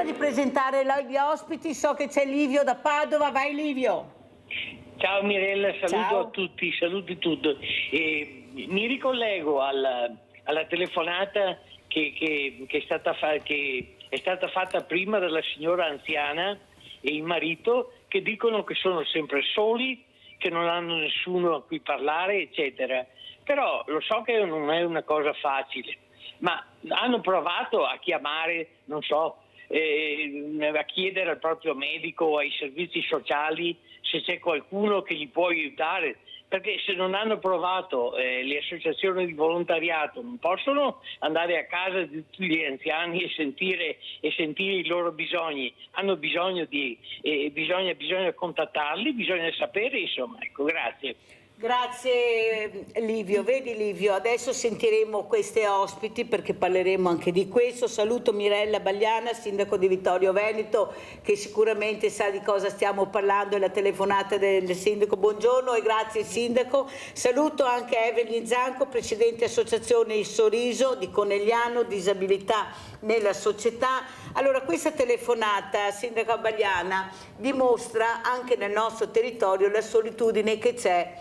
Di presentare gli ospiti, so che c'è Livio da Padova. Vai Livio. Ciao Mirella, saluto Ciao. a tutti, saluti tutti. Mi ricollego alla telefonata che è stata fatta prima dalla signora anziana e il marito, che dicono che sono sempre soli, che non hanno nessuno a cui parlare, eccetera. Però lo so che non è una cosa facile, ma hanno provato a chiamare, non so, a chiedere al proprio medico o ai servizi sociali se c'è qualcuno che gli può aiutare, perché se non hanno provato le associazioni di volontariato non possono andare a casa di tutti gli anziani e sentire i loro bisogni, hanno bisogno bisogna contattarli, bisogna sapere, insomma, ecco, grazie. Grazie Livio. Vedi Livio, adesso sentiremo queste ospiti perché parleremo anche di questo. Saluto Mirella Bagliana, sindaco di Vittorio Veneto, che sicuramente sa di cosa stiamo parlando, è la telefonata del sindaco. Buongiorno e grazie sindaco. Saluto anche Evelyn Zanco, presidente associazione Il Sorriso di Conegliano, disabilità nella società. Allora, questa telefonata, sindaca Bagliana, dimostra anche nel nostro territorio la solitudine che c'è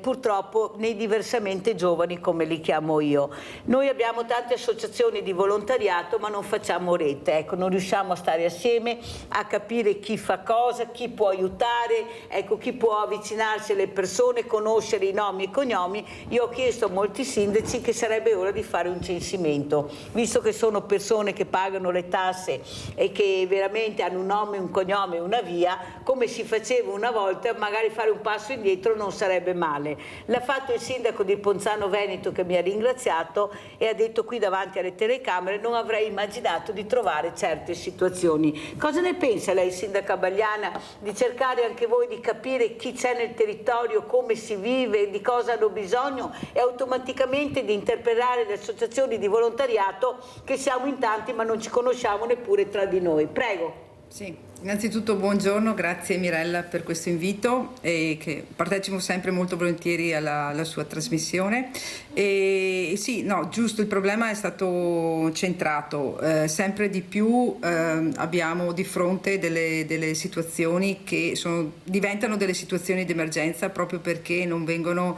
purtroppo nei diversamente giovani, come li chiamo io. Noi abbiamo tante associazioni di volontariato ma non facciamo rete, ecco, non riusciamo a stare assieme a capire chi fa cosa, chi può aiutare, ecco, chi può avvicinarsi alle persone, conoscere i nomi e cognomi. Io ho chiesto a molti sindaci che sarebbe ora di fare un censimento, visto che sono persone che pagano le tasse e che veramente hanno un nome, un cognome, una via, come si faceva una volta, magari fare un passo indietro non sarebbe male. L'ha fatto il sindaco di Ponzano Veneto, che mi ha ringraziato e ha detto qui davanti alle telecamere: non avrei immaginato di trovare certe situazioni. Cosa ne pensa lei, sindaca Bagliana, di cercare anche voi di capire chi c'è nel territorio, come si vive, di cosa hanno bisogno e automaticamente di interpellare le associazioni di volontariato, che siamo in tanti ma non ci conosciamo neppure tra di noi? Prego. Sì. Innanzitutto buongiorno, grazie Mirella per questo invito e che partecipo sempre molto volentieri alla sua trasmissione. E sì, no, giusto, il problema è stato centrato, sempre di più abbiamo di fronte delle situazioni che diventano delle situazioni di emergenza proprio perché non vengono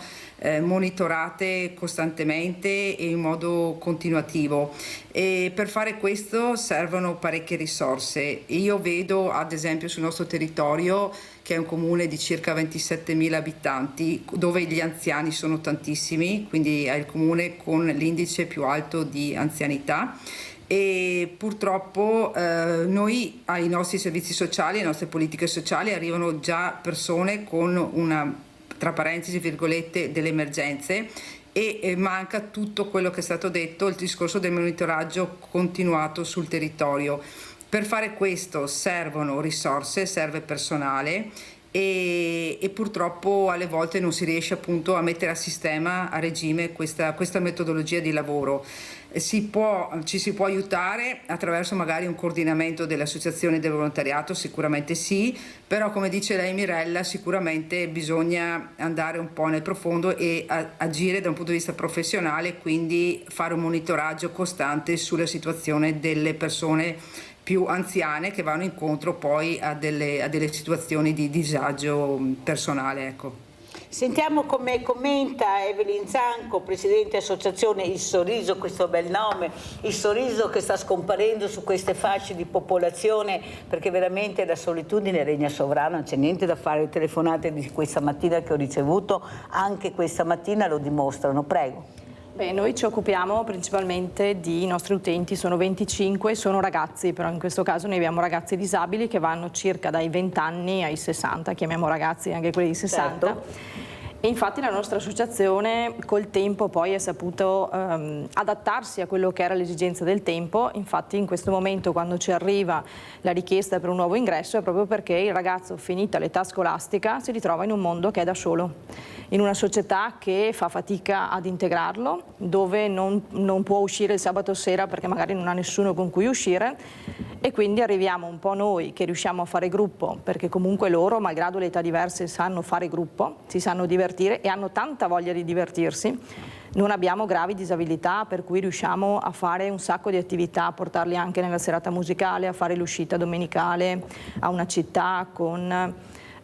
monitorate costantemente e in modo continuativo, e per fare questo servono parecchie risorse. Io vedo ad esempio sul nostro territorio, che è un comune di circa 27.000 abitanti, dove gli anziani sono tantissimi, quindi è il comune con l'indice più alto di anzianità, e purtroppo noi ai nostri servizi sociali, alle nostre politiche sociali arrivano già persone con una, tra parentesi virgolette, delle emergenze, e manca tutto quello che è stato detto, il discorso del monitoraggio continuato sul territorio. Per fare questo servono risorse, serve personale e purtroppo alle volte non si riesce appunto a mettere a sistema, a regime questa metodologia di lavoro. Ci si può aiutare attraverso magari un coordinamento delle associazioni del volontariato, sicuramente sì, però come dice lei Mirella, sicuramente bisogna andare un po' nel profondo e agire da un punto di vista professionale, quindi fare un monitoraggio costante sulla situazione delle persone più anziane che vanno incontro poi a delle situazioni di disagio personale, ecco. Sentiamo come commenta Evelyn Zanco, presidente associazione Il Sorriso, questo bel nome, il sorriso che sta scomparendo su queste fasce di popolazione, perché veramente la solitudine regna sovrana, non c'è niente da fare. Le telefonate di questa mattina che ho ricevuto anche questa mattina lo dimostrano. Prego. Beh, noi ci occupiamo principalmente i nostri utenti, sono 25, sono ragazzi, però in questo caso noi abbiamo ragazzi disabili che vanno circa dai 20 anni ai 60, chiamiamo ragazzi anche quelli di 60. Certo. E infatti la nostra associazione col tempo poi è saputo adattarsi a quello che era l'esigenza del tempo. Infatti in questo momento quando ci arriva la richiesta per un nuovo ingresso è proprio perché il ragazzo, finita l'età scolastica, si ritrova in un mondo che è da solo, in una società che fa fatica ad integrarlo, dove non può uscire il sabato sera perché magari non ha nessuno con cui uscire, e quindi arriviamo un po' noi che riusciamo a fare gruppo, perché comunque loro, malgrado le età diverse, sanno fare gruppo, si sanno divertire e hanno tanta voglia di divertirsi. Non abbiamo gravi disabilità, per cui riusciamo a fare un sacco di attività, a portarli anche nella serata musicale, a fare l'uscita domenicale a una città con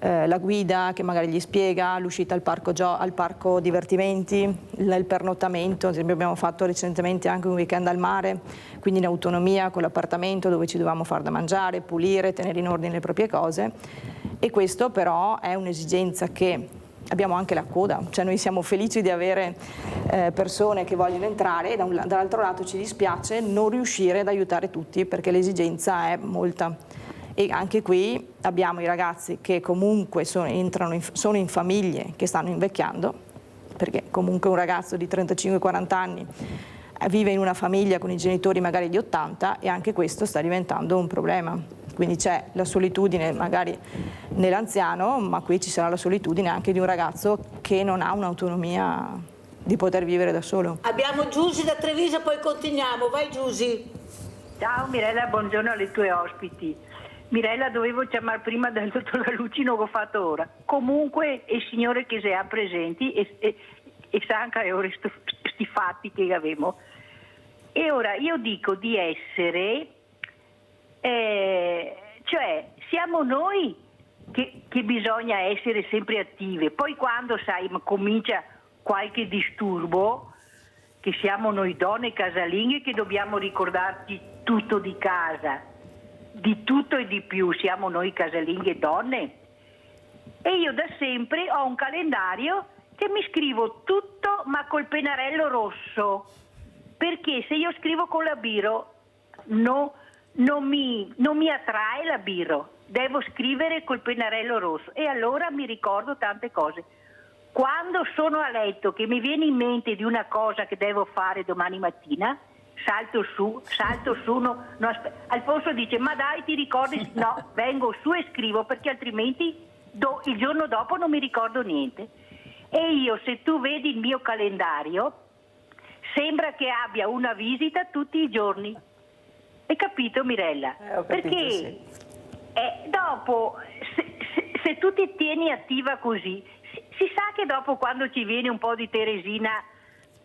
la guida che magari gli spiega, l'uscita al parco divertimenti, il pernottamento. Ad esempio abbiamo fatto recentemente anche un weekend al mare, quindi in autonomia con l'appartamento, dove ci dovevamo far da mangiare, pulire, tenere in ordine le proprie cose. E questo però è un'esigenza che abbiamo anche la coda, cioè noi siamo felici di avere persone che vogliono entrare, e dall'altro lato ci dispiace non riuscire ad aiutare tutti perché l'esigenza è molta. E anche qui abbiamo i ragazzi che comunque sono in famiglie che stanno invecchiando, perché comunque un ragazzo di 35-40 anni vive in una famiglia con i genitori magari di 80, e anche questo sta diventando un problema. Quindi c'è la solitudine magari nell'anziano, ma qui ci sarà la solitudine anche di un ragazzo che non ha un'autonomia di poter vivere da solo. Abbiamo Giusy da Treviso, poi continuiamo. Vai Giusy. Ciao Mirella, buongiorno alle tue ospiti. Mirella, dovevo chiamare prima del dottor Galucino che ho fatto ora. Comunque il signore che si ha presenti e sa anche ora questi fatti che abbiamo. E ora io dico di essere, cioè siamo noi che bisogna essere sempre attive. Poi quando comincia qualche disturbo, che siamo noi donne casalinghe che dobbiamo ricordarci tutto di casa, di tutto e di più, siamo noi casalinghe donne. E io da sempre ho un calendario che mi scrivo tutto ma col pennarello rosso, perché se io scrivo con la biro non mi attrae la biro, devo scrivere col pennarello rosso, e allora mi ricordo tante cose. Quando sono a letto che mi viene in mente di una cosa che devo fare domani mattina, salto su, Alfonso dice ma dai ti ricordi? No, vengo su e scrivo, perché altrimenti il giorno dopo non mi ricordo niente. E io, se tu vedi il mio calendario, sembra che abbia una visita tutti i giorni. Hai capito Mirella? Ho capito, perché sì. dopo, se tu ti tieni attiva così, si sa che dopo, quando ci viene un po' di Teresina,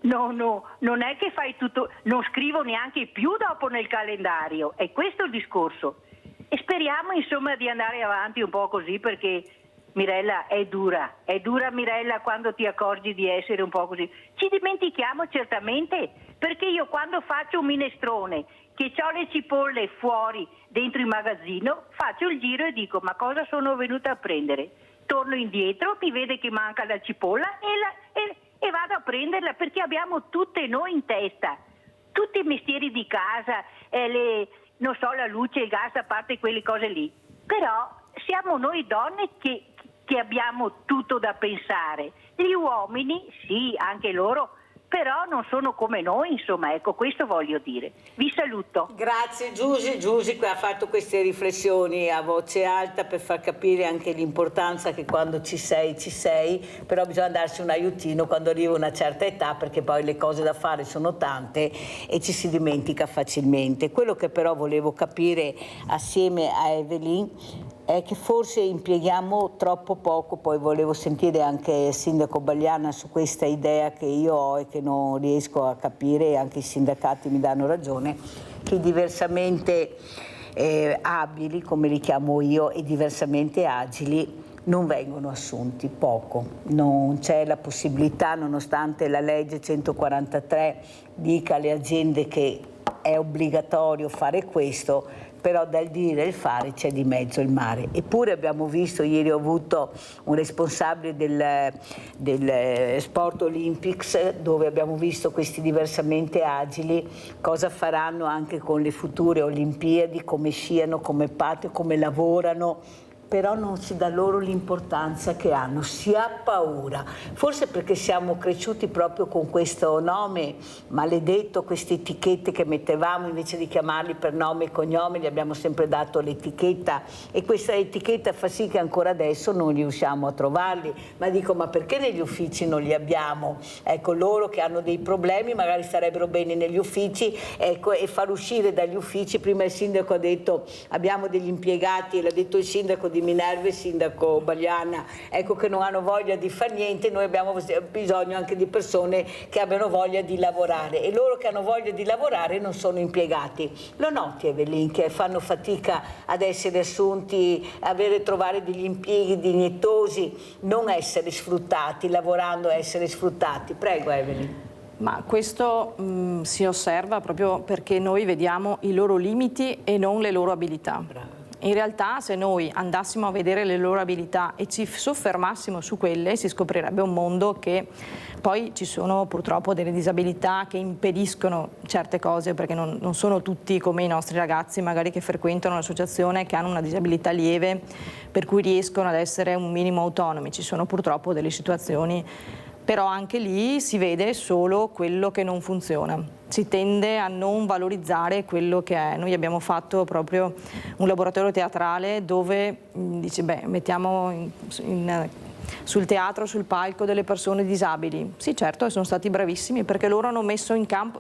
non è che fai tutto, non scrivo neanche più dopo nel calendario, è questo il discorso. E speriamo insomma di andare avanti un po' così, perché Mirella è dura Mirella, quando ti accorgi di essere un po' così. Ci dimentichiamo certamente, perché io quando faccio un minestrone che ho le cipolle fuori dentro il magazzino, faccio il giro e dico: ma cosa sono venuta a prendere? Torno indietro, mi vede che manca la cipolla e vado a prenderla, perché abbiamo tutte noi in testa, tutti i mestieri di casa, non so, la luce, il gas, a parte quelle cose lì. Però siamo noi donne che abbiamo tutto da pensare. Gli uomini, sì, anche loro, però non sono come noi, insomma, ecco, questo voglio dire. Vi saluto. Grazie Giusy che ha fatto queste riflessioni a voce alta per far capire anche l'importanza che quando ci sei, però bisogna darsi un aiutino quando arriva una certa età, perché poi le cose da fare sono tante e ci si dimentica facilmente. Quello che però volevo capire assieme a Evelyn è che forse impieghiamo troppo poco, poi volevo sentire anche il sindaco Bagliana su questa idea che io ho e che non riesco a capire, e anche i sindacati mi danno ragione, che diversamente abili, come li chiamo io, e diversamente agili non vengono assunti, poco. Non c'è la possibilità, nonostante la legge 143 dica alle aziende che è obbligatorio fare questo, però dal dire e il fare c'è di mezzo il mare. Eppure abbiamo visto, ieri ho avuto un responsabile del Sport Olympics, dove abbiamo visto questi diversamente agili, cosa faranno anche con le future Olimpiadi, come sciano, come patio, come lavorano. Però non si dà loro l'importanza che hanno, si ha paura, forse perché siamo cresciuti proprio con questo nome maledetto, queste etichette che mettevamo, invece di chiamarli per nome e cognome gli abbiamo sempre dato l'etichetta, e questa etichetta fa sì che ancora adesso non riusciamo a trovarli. Ma dico, ma perché negli uffici non li abbiamo? Ecco, loro che hanno dei problemi magari starebbero bene negli uffici, ecco, e far uscire dagli uffici. Prima il sindaco ha detto abbiamo degli impiegati, l'ha detto il sindaco di Minerva, il sindaco Bagliana, ecco, che non hanno voglia di far niente. Noi abbiamo bisogno anche di persone che abbiano voglia di lavorare, e loro che hanno voglia di lavorare non sono impiegati. Lo noti, Evelyn, che fanno fatica ad essere assunti, trovare degli impieghi dignitosi, non essere sfruttati, lavorando a essere sfruttati. Prego, Evelyn. Ma questo si osserva proprio perché noi vediamo i loro limiti e non le loro abilità. Bravo. In realtà, se noi andassimo a vedere le loro abilità e ci soffermassimo su quelle, si scoprirebbe un mondo che poi ci sono purtroppo delle disabilità che impediscono certe cose, perché non sono tutti come i nostri ragazzi magari che frequentano l'associazione, che hanno una disabilità lieve per cui riescono ad essere un minimo autonomi. Ci sono purtroppo delle situazioni, però anche lì si vede solo quello che non funziona. Si tende a non valorizzare quello che è. Noi abbiamo fatto proprio un laboratorio teatrale dove dice, mettiamo sul teatro, sul palco, delle persone disabili. Sì, certo, sono stati bravissimi, perché loro hanno messo in campo,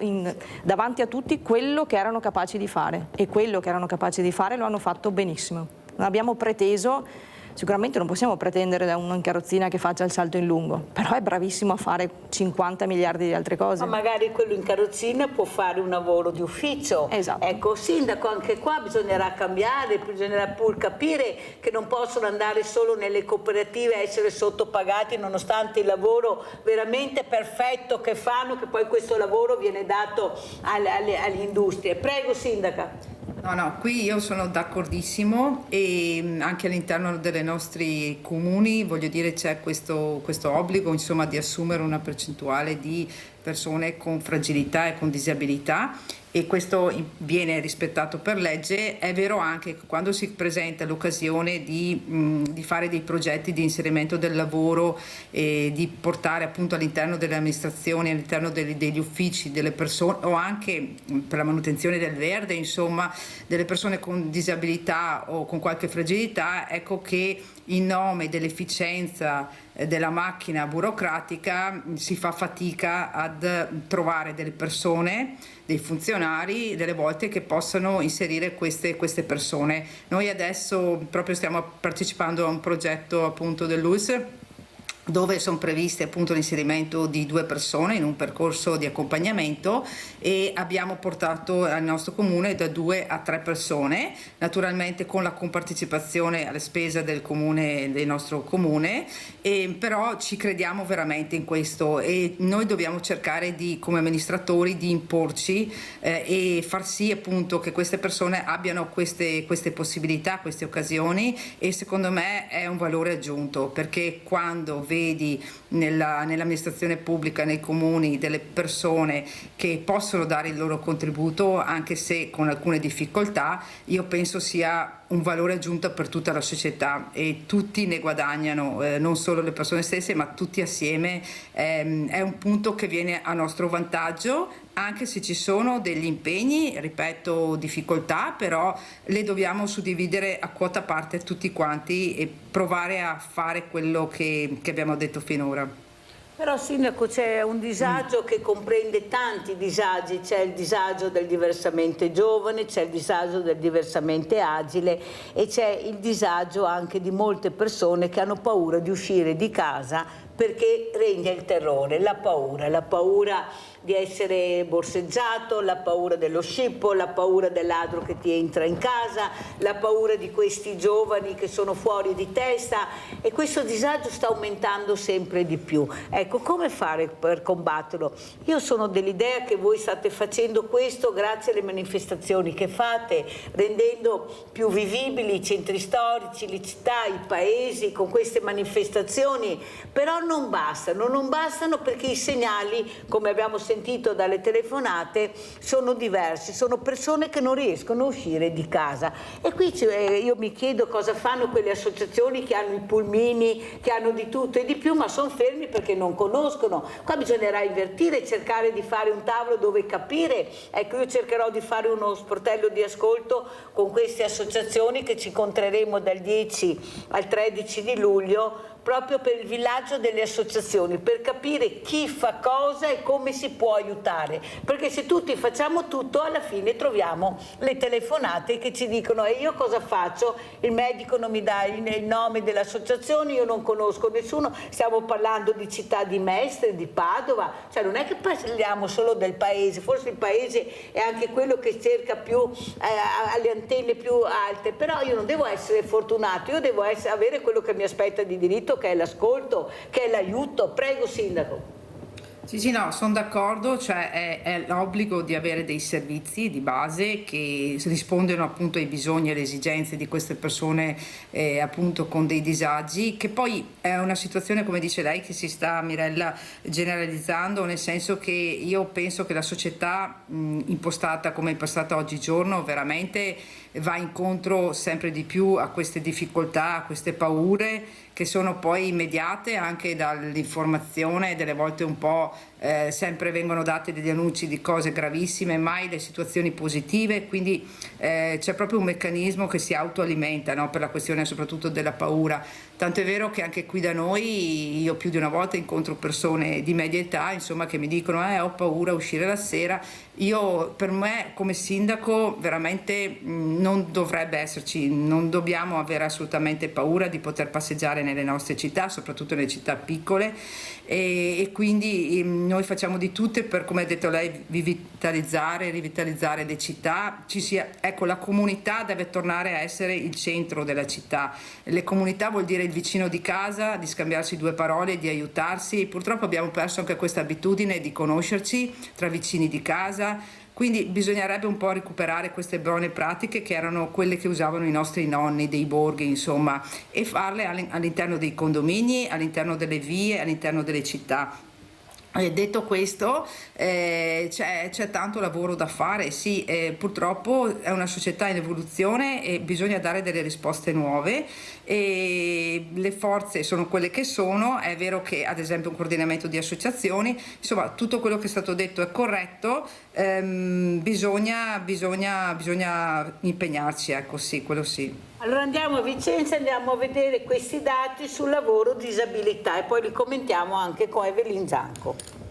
davanti a tutti, quello che erano capaci di fare, e quello che erano capaci di fare lo hanno fatto benissimo. Non abbiamo preteso. Sicuramente non possiamo pretendere da uno in carrozzina che faccia il salto in lungo, però è bravissimo a fare 50 miliardi di altre cose. Ma magari quello in carrozzina può fare un lavoro di ufficio. Esatto. Ecco, sindaco, anche qua bisognerà cambiare, bisognerà pur capire che non possono andare solo nelle cooperative a essere sottopagati, nonostante il lavoro veramente perfetto che fanno, che poi questo lavoro viene dato alle industrie. Prego, sindaca. No, qui io sono d'accordissimo, e anche all'interno dei nostri comuni, voglio dire, c'è questo obbligo, insomma, di assumere una percentuale di persone con fragilità e con disabilità, e questo viene rispettato per legge. È vero anche che quando si presenta l'occasione di fare dei progetti di inserimento del lavoro, di portare appunto all'interno delle amministrazioni, all'interno degli uffici delle persone, o anche per la manutenzione del verde, insomma, delle persone con disabilità o con qualche fragilità, ecco che in nome dell'efficienza della macchina burocratica si fa fatica ad trovare delle persone, dei funzionari delle volte che possano inserire queste persone. Noi adesso proprio stiamo partecipando a un progetto appunto dell'ULSS dove sono previste appunto l'inserimento di 2 persone in un percorso di accompagnamento e abbiamo portato al nostro comune da 2 a 3 persone, naturalmente con la compartecipazione alle spese del comune, del nostro comune, però ci crediamo veramente in questo e noi dobbiamo cercare di, come amministratori, di imporci e far sì appunto che queste persone abbiano queste possibilità, queste occasioni, e secondo me è un valore aggiunto, perché quando vedi nell'amministrazione pubblica, nei comuni, delle persone che possono dare il loro contributo anche se con alcune difficoltà, io penso sia un valore aggiunto per tutta la società e tutti ne guadagnano, non solo le persone stesse ma tutti assieme. È un punto che viene a nostro vantaggio, anche se ci sono degli impegni, ripeto, difficoltà, però le dobbiamo suddividere a quota parte tutti quanti e provare a fare quello che abbiamo detto finora. Però Sindaco, c'è un disagio che comprende tanti disagi, c'è il disagio del diversamente giovane, c'è il disagio del diversamente agile e c'è il disagio anche di molte persone che hanno paura di uscire di casa perché regna il terrore, la paura di essere borseggiato, la paura dello scippo, la paura del ladro che ti entra in casa, la paura di questi giovani che sono fuori di testa, e questo disagio sta aumentando sempre di più. Ecco, come fare per combatterlo? Io sono dell'idea che voi state facendo questo grazie alle manifestazioni che fate, rendendo più vivibili i centri storici, le città, i paesi con queste manifestazioni, però non bastano perché i segnali, come abbiamo sentito dalle telefonate, sono diversi, sono persone che non riescono a uscire di casa. E qui io mi chiedo cosa fanno quelle associazioni che hanno i pulmini, che hanno di tutto e di più, ma sono fermi perché non conoscono. Qua bisognerà invertire, cercare di fare un tavolo dove capire. Ecco, io cercherò di fare uno sportello di ascolto con queste associazioni che ci incontreremo dal 10 al 13 di luglio, proprio per il villaggio delle associazioni, per capire chi fa cosa e come si può aiutare, perché se tutti facciamo tutto alla fine troviamo le telefonate che ci dicono e io cosa faccio? Il medico non mi dà il nome dell'associazione, io non conosco nessuno, stiamo parlando di città di Mestre, di Padova, cioè non è che parliamo solo del paese, forse il paese è anche quello che cerca più alle antenne più alte, però io non devo essere fortunato, io devo avere quello che mi aspetta di diritto, che è l'ascolto, che è l'aiuto. Prego Sindaco. Sì, no, sono d'accordo, cioè è l'obbligo di avere dei servizi di base che rispondono appunto ai bisogni e alle esigenze di queste persone appunto con dei disagi, che poi è una situazione, come dice lei, che si sta, Mirella, generalizzando, nel senso che io penso che la società impostata come è impostata oggigiorno veramente va incontro sempre di più a queste difficoltà, a queste paure che sono poi immediate anche dall'informazione, delle volte un po' sempre vengono date degli annunci di cose gravissime, mai le situazioni positive, quindi c'è proprio un meccanismo che si autoalimenta, no? Per la questione soprattutto della paura. Tanto è vero che anche qui da noi io più di una volta incontro persone di media età, insomma, che mi dicono ho paura a uscire la sera. Per me come sindaco veramente non dovrebbe esserci, non dobbiamo avere assolutamente paura di poter passeggiare nelle nostre città, soprattutto nelle città piccole, e quindi noi facciamo di tutto per, come ha detto lei, rivitalizzare le città. Ecco, la comunità deve tornare a essere il centro della città. Le comunità vuol dire il vicino di casa, di scambiarsi 2 parole, di aiutarsi. Purtroppo abbiamo perso anche questa abitudine di conoscerci tra vicini di casa. Quindi bisognerebbe un po' recuperare queste buone pratiche che erano quelle che usavano i nostri nonni dei borghi, insomma, e farle all'interno dei condomini, all'interno delle vie, all'interno delle città. Detto questo, c'è tanto lavoro da fare, sì, purtroppo è una società in evoluzione e bisogna dare delle risposte nuove, e le forze sono quelle che sono. È vero che ad esempio un coordinamento di associazioni, insomma tutto quello che è stato detto è corretto, bisogna impegnarci, ecco, sì, quello sì. Allora andiamo a Vicenza, andiamo a vedere questi dati sul lavoro disabilità e poi li commentiamo anche con Evelyn Zanco.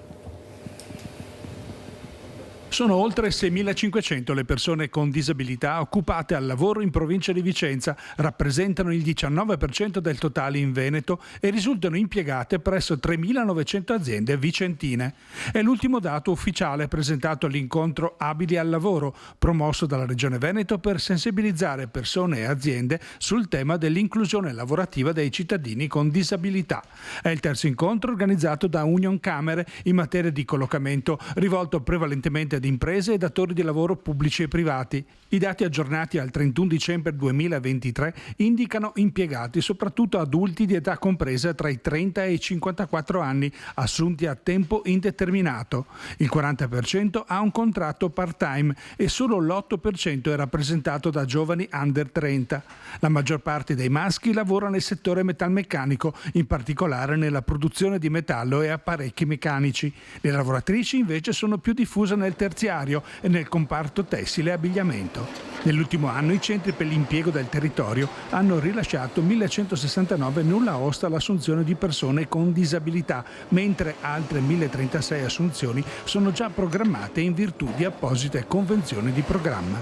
Sono oltre 6.500 le persone con disabilità occupate al lavoro in provincia di Vicenza, rappresentano il 19% del totale in Veneto e risultano impiegate presso 3.900 aziende vicentine. È l'ultimo dato ufficiale presentato all'incontro Abili al lavoro, promosso dalla Regione Veneto per sensibilizzare persone e aziende sul tema dell'inclusione lavorativa dei cittadini con disabilità. È il terzo incontro organizzato da Union Camere in materia di collocamento, rivolto prevalentemente ad imprese e datori di lavoro pubblici e privati. I dati aggiornati al 31 dicembre 2023 indicano impiegati soprattutto adulti di età compresa tra i 30 e i 54 anni, assunti a tempo indeterminato. Il 40% ha un contratto part-time e solo l'8% è rappresentato da giovani under 30. La maggior parte dei maschi lavora nel settore metalmeccanico, in particolare nella produzione di metallo e apparecchi meccanici. Le lavoratrici invece sono più diffuse nel terziario e nel comparto tessile e abbigliamento. Nell'ultimo anno i centri per l'impiego del territorio hanno rilasciato 1.169 nulla osta all'assunzione di persone con disabilità, mentre altre 1.036 assunzioni sono già programmate in virtù di apposite convenzioni di programma.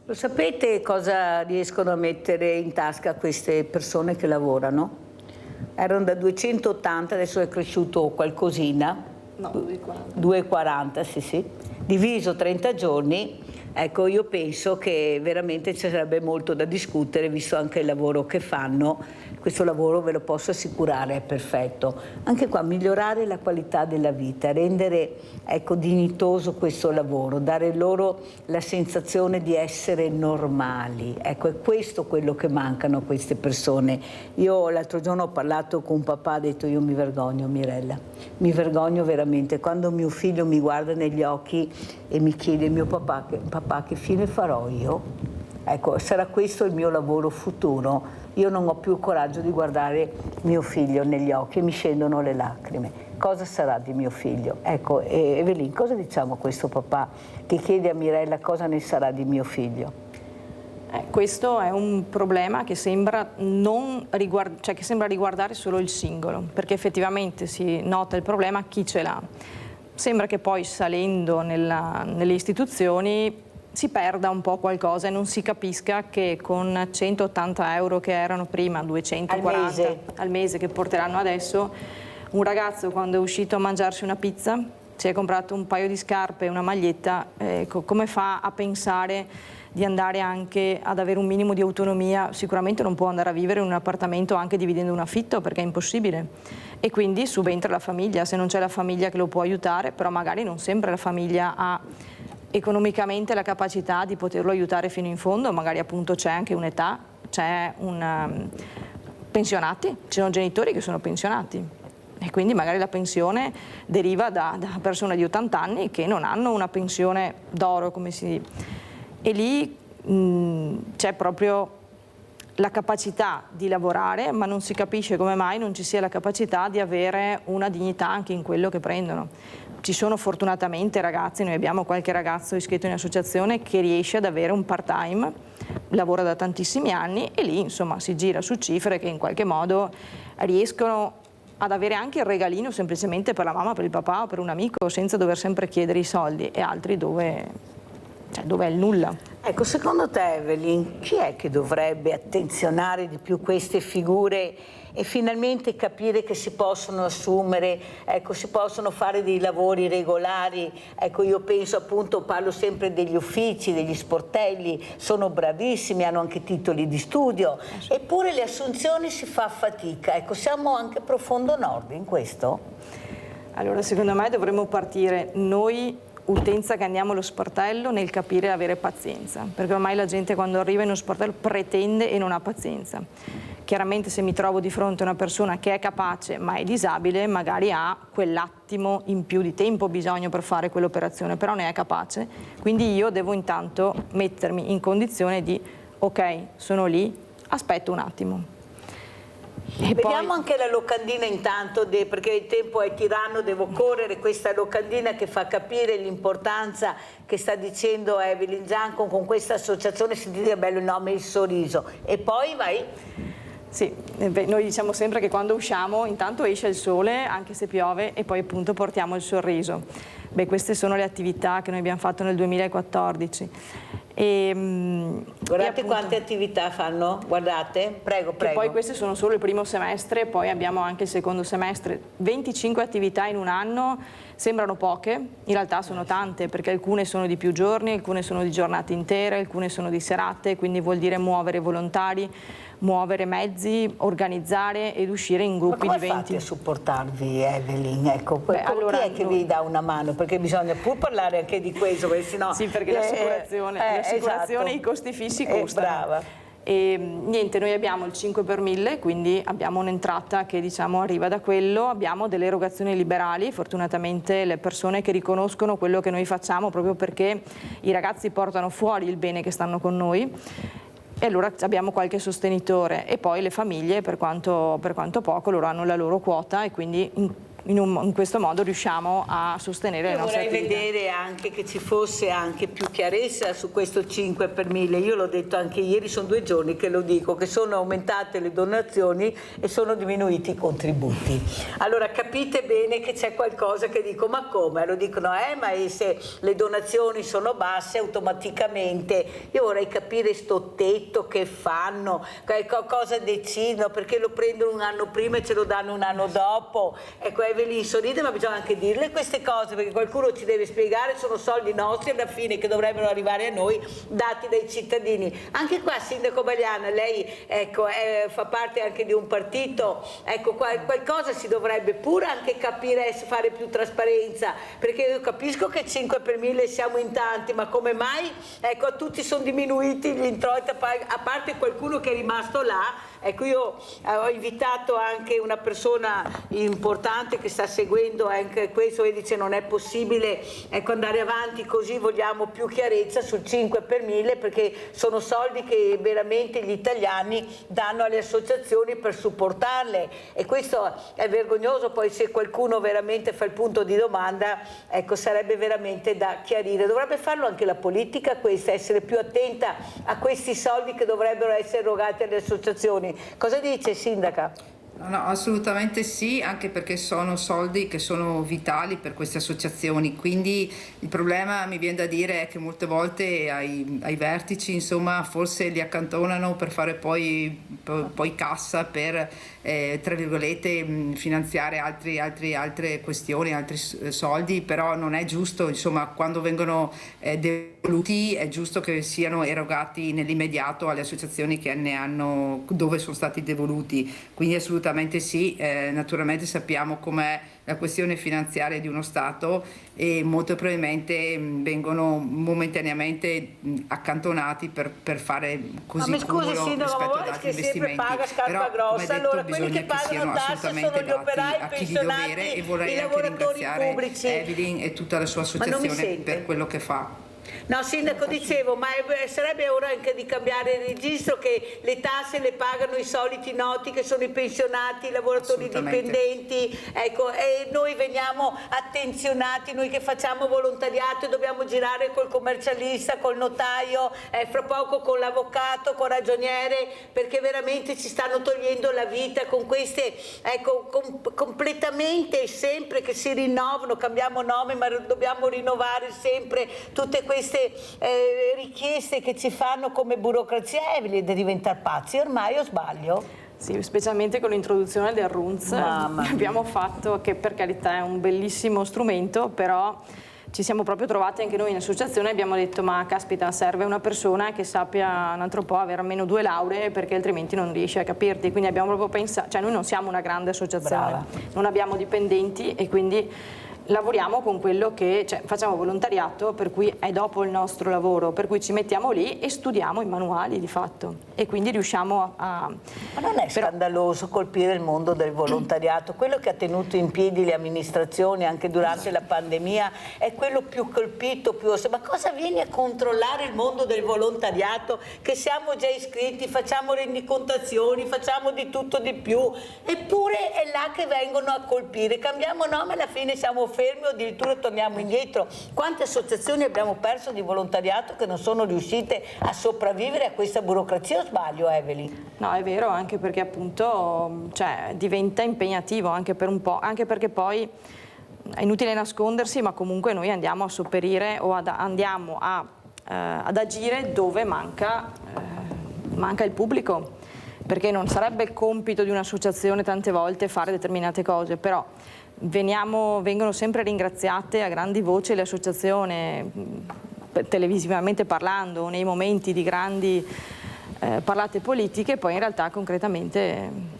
Lo sapete cosa riescono a mettere in tasca queste persone che lavorano? Erano da 280, adesso è cresciuto qualcosina. No, 2,40, sì. Diviso 30 giorni, ecco, io penso che veramente ci sarebbe molto da discutere, visto anche il lavoro che fanno. Questo lavoro, ve lo posso assicurare, è perfetto. Anche qua migliorare la qualità della vita, rendere, ecco, dignitoso questo lavoro, dare loro la sensazione di essere normali. Ecco, è questo quello che mancano a queste persone. Io l'altro giorno ho parlato con un papà, ha detto: io mi vergogno, Mirella, mi vergogno veramente. Quando mio figlio mi guarda negli occhi e mi chiede: mio papà, che fine farò io? Ecco, sarà questo il mio lavoro futuro? Io non ho più il coraggio di guardare mio figlio negli occhi e mi scendono le lacrime. Cosa sarà di mio figlio? Ecco, Evelyn, cosa diciamo a questo papà che chiede a Mirella cosa ne sarà di mio figlio? Questo è un problema che sembra, che sembra riguardare solo il singolo, perché effettivamente si nota il problema chi ce l'ha. Sembra che poi salendo nelle istituzioni si perda un po' qualcosa e non si capisca che con 180 euro che erano prima, 240 al mese che porteranno adesso, un ragazzo quando è uscito a mangiarsi una pizza, si è comprato un paio di scarpe e una maglietta, come fa a pensare di andare anche ad avere un minimo di autonomia? Sicuramente non può andare a vivere in un appartamento anche dividendo un affitto, perché è impossibile. E quindi subentra la famiglia, se non c'è la famiglia che lo può aiutare, però magari non sempre la famiglia ha economicamente la capacità di poterlo aiutare fino in fondo, magari appunto c'è anche un'età, c'è pensionati, ci sono genitori che sono pensionati e quindi magari la pensione deriva da persone di 80 anni che non hanno una pensione d'oro, come si dice. E lì c'è proprio la capacità di lavorare, ma non si capisce come mai non ci sia la capacità di avere una dignità anche in quello che prendono. Ci sono fortunatamente ragazzi, noi abbiamo qualche ragazzo iscritto in associazione che riesce ad avere un part-time, lavora da tantissimi anni e lì insomma si gira su cifre che in qualche modo riescono ad avere anche il regalino semplicemente per la mamma, per il papà o per un amico, senza dover sempre chiedere i soldi, e altri dove è il nulla. Ecco, secondo te, Evelyn, chi è che dovrebbe attenzionare di più queste figure e finalmente capire che si possono assumere, ecco, si possono fare dei lavori regolari? Ecco, io penso appunto, parlo sempre degli uffici, degli sportelli, sono bravissimi, hanno anche titoli di studio, eppure le assunzioni si fa fatica. Ecco, siamo anche profondo nord in questo? Allora, secondo me dovremmo partire noi, utenza che andiamo allo sportello, nel capire e avere pazienza, perché ormai la gente quando arriva in uno sportello pretende e non ha pazienza. Chiaramente se mi trovo di fronte a una persona che è capace ma è disabile, magari ha quell'attimo in più di tempo bisogno per fare quell'operazione, però ne è capace, quindi io devo intanto mettermi in condizione di ok, sono lì, aspetto un attimo. Vediamo anche la locandina intanto, perché il tempo è tiranno, devo correre, questa locandina che fa capire l'importanza che sta dicendo Evelyn Gianco con questa associazione, sentite che bello il nome, Il Sorriso. E poi vai? Sì, noi diciamo sempre che quando usciamo intanto esce il sole, anche se piove, e poi appunto portiamo il sorriso. Queste sono le attività che noi abbiamo fatto nel 2014. Guardate appunto, quante attività fanno, guardate, prego. E poi queste sono solo il primo semestre, poi abbiamo anche il secondo semestre. 25 attività in un anno sembrano poche, in realtà sono tante, perché alcune sono di più giorni, alcune sono di giornate intere, alcune sono di serate, quindi vuol dire muovere volontari, muovere mezzi, organizzare ed uscire in gruppi di 20. Ma come fate a supportarvi, Evelyn? Ecco, allora, chi è che vi dà una mano? Perché bisogna pur parlare anche di questo, perché sennò... Sì, perché l'assicurazione, esatto. I costi fissi costano. Brava. E niente, noi abbiamo il 5 per 1000, quindi abbiamo un'entrata che diciamo arriva da quello, abbiamo delle erogazioni liberali, fortunatamente le persone che riconoscono quello che noi facciamo proprio perché i ragazzi portano fuori il bene che stanno con noi. E allora abbiamo qualche sostenitore e poi le famiglie, per quanto poco, loro hanno la loro quota e quindi in questo modo riusciamo a sostenere le nostre attività. Vorrei vedere anche che ci fosse anche più chiarezza su questo 5 per 1000. Io l'ho detto anche ieri, sono 2 giorni che lo dico, che sono aumentate le donazioni e sono diminuiti i contributi. Allora capite bene che c'è qualcosa che dico, ma come? Lo dicono, ma se le donazioni sono basse automaticamente, io vorrei capire sto tetto che fanno, cosa decidono, perché lo prendono un anno prima e ce lo danno un anno dopo. Ecco, Evelyn sorride, ma bisogna anche dirle queste cose, perché qualcuno ci deve spiegare, sono soldi nostri alla fine che dovrebbero arrivare a noi, dati dai cittadini. Anche qua, Sindaco Bagliana, lei fa parte anche di un partito, ecco, qualcosa si dovrebbe pure anche capire, fare più trasparenza, perché io capisco che 5 per 1000 siamo in tanti, ma come mai a tutti sono diminuiti gli introiti, a parte qualcuno che è rimasto là. Ecco, io ho invitato anche una persona importante che sta seguendo anche questo e dice non è possibile andare avanti così, vogliamo più chiarezza sul 5 per 1000 perché sono soldi che veramente gli italiani danno alle associazioni per supportarle e questo è vergognoso. Poi se qualcuno veramente fa il punto di domanda, sarebbe veramente da chiarire. Dovrebbe farlo anche la politica, essere più attenta a questi soldi che dovrebbero essere erogati alle associazioni. Cosa dice, Sindaca? No, assolutamente sì, anche perché sono soldi che sono vitali per queste associazioni, quindi il problema, mi viene da dire, è che molte volte ai vertici, insomma, forse li accantonano per fare poi cassa per, tra virgolette, finanziare altre questioni, altri soldi, però non è giusto, insomma, quando vengono devoluti è giusto che siano erogati nell'immediato alle associazioni che ne hanno, dove sono stati devoluti, quindi assolutamente sì, naturalmente sappiamo com'è la questione finanziaria di uno Stato e molto probabilmente vengono momentaneamente accantonati per fare così cumulo rispetto ad altri investimenti. Però, come detto, bisogna che siano assolutamente dati a chi di dovere e vorrei anche ringraziare Evelyn e tutta la sua associazione per quello che fa. No, Sindaco, dicevo, ma sarebbe ora anche di cambiare il registro, che le tasse le pagano i soliti noti che sono i pensionati, i lavoratori dipendenti, e noi veniamo attenzionati, noi che facciamo volontariato e dobbiamo girare col commercialista, col notaio, fra poco con l'avvocato, con il ragioniere, perché veramente ci stanno togliendo la vita con queste, completamente sempre che si rinnovano, cambiamo nome, ma dobbiamo rinnovare sempre tutte queste richieste che ci fanno come burocrazia. Evelyn, da diventare pazzi ormai, o sbaglio? Sì, specialmente con l'introduzione del RUNZ abbiamo fatto, che per carità è un bellissimo strumento, però ci siamo proprio trovati anche noi in associazione e abbiamo detto ma caspita, serve una persona che sappia un altro po' avere almeno 2 lauree perché altrimenti non riesce a capirti, quindi abbiamo proprio pensato, cioè noi non siamo una grande associazione, non abbiamo dipendenti e quindi lavoriamo con quello che, cioè facciamo volontariato, per cui è dopo il nostro lavoro, per cui ci mettiamo lì e studiamo i manuali di fatto e quindi riusciamo a... Ma non è scandaloso colpire il mondo del volontariato? Quello che ha tenuto in piedi le amministrazioni anche durante la pandemia è quello più colpito, ma cosa vieni a controllare il mondo del volontariato? Che siamo già iscritti, facciamo rendicontazioni, facciamo di tutto di più, eppure è là che vengono a colpire. Cambiamo nome, alla fine siamo fermi o addirittura torniamo indietro. Quante associazioni abbiamo perso di volontariato che non sono riuscite a sopravvivere a questa burocrazia, o sbaglio, Evelyn? No, è vero, anche perché appunto diventa impegnativo anche per un po', anche perché poi è inutile nascondersi, ma comunque noi andiamo a sopperire o andiamo ad agire dove manca il pubblico, perché non sarebbe il compito di un'associazione tante volte fare determinate cose, però vengono sempre ringraziate a grandi voci le associazioni, televisivamente parlando, nei momenti di grandi parlate politiche, poi in realtà concretamente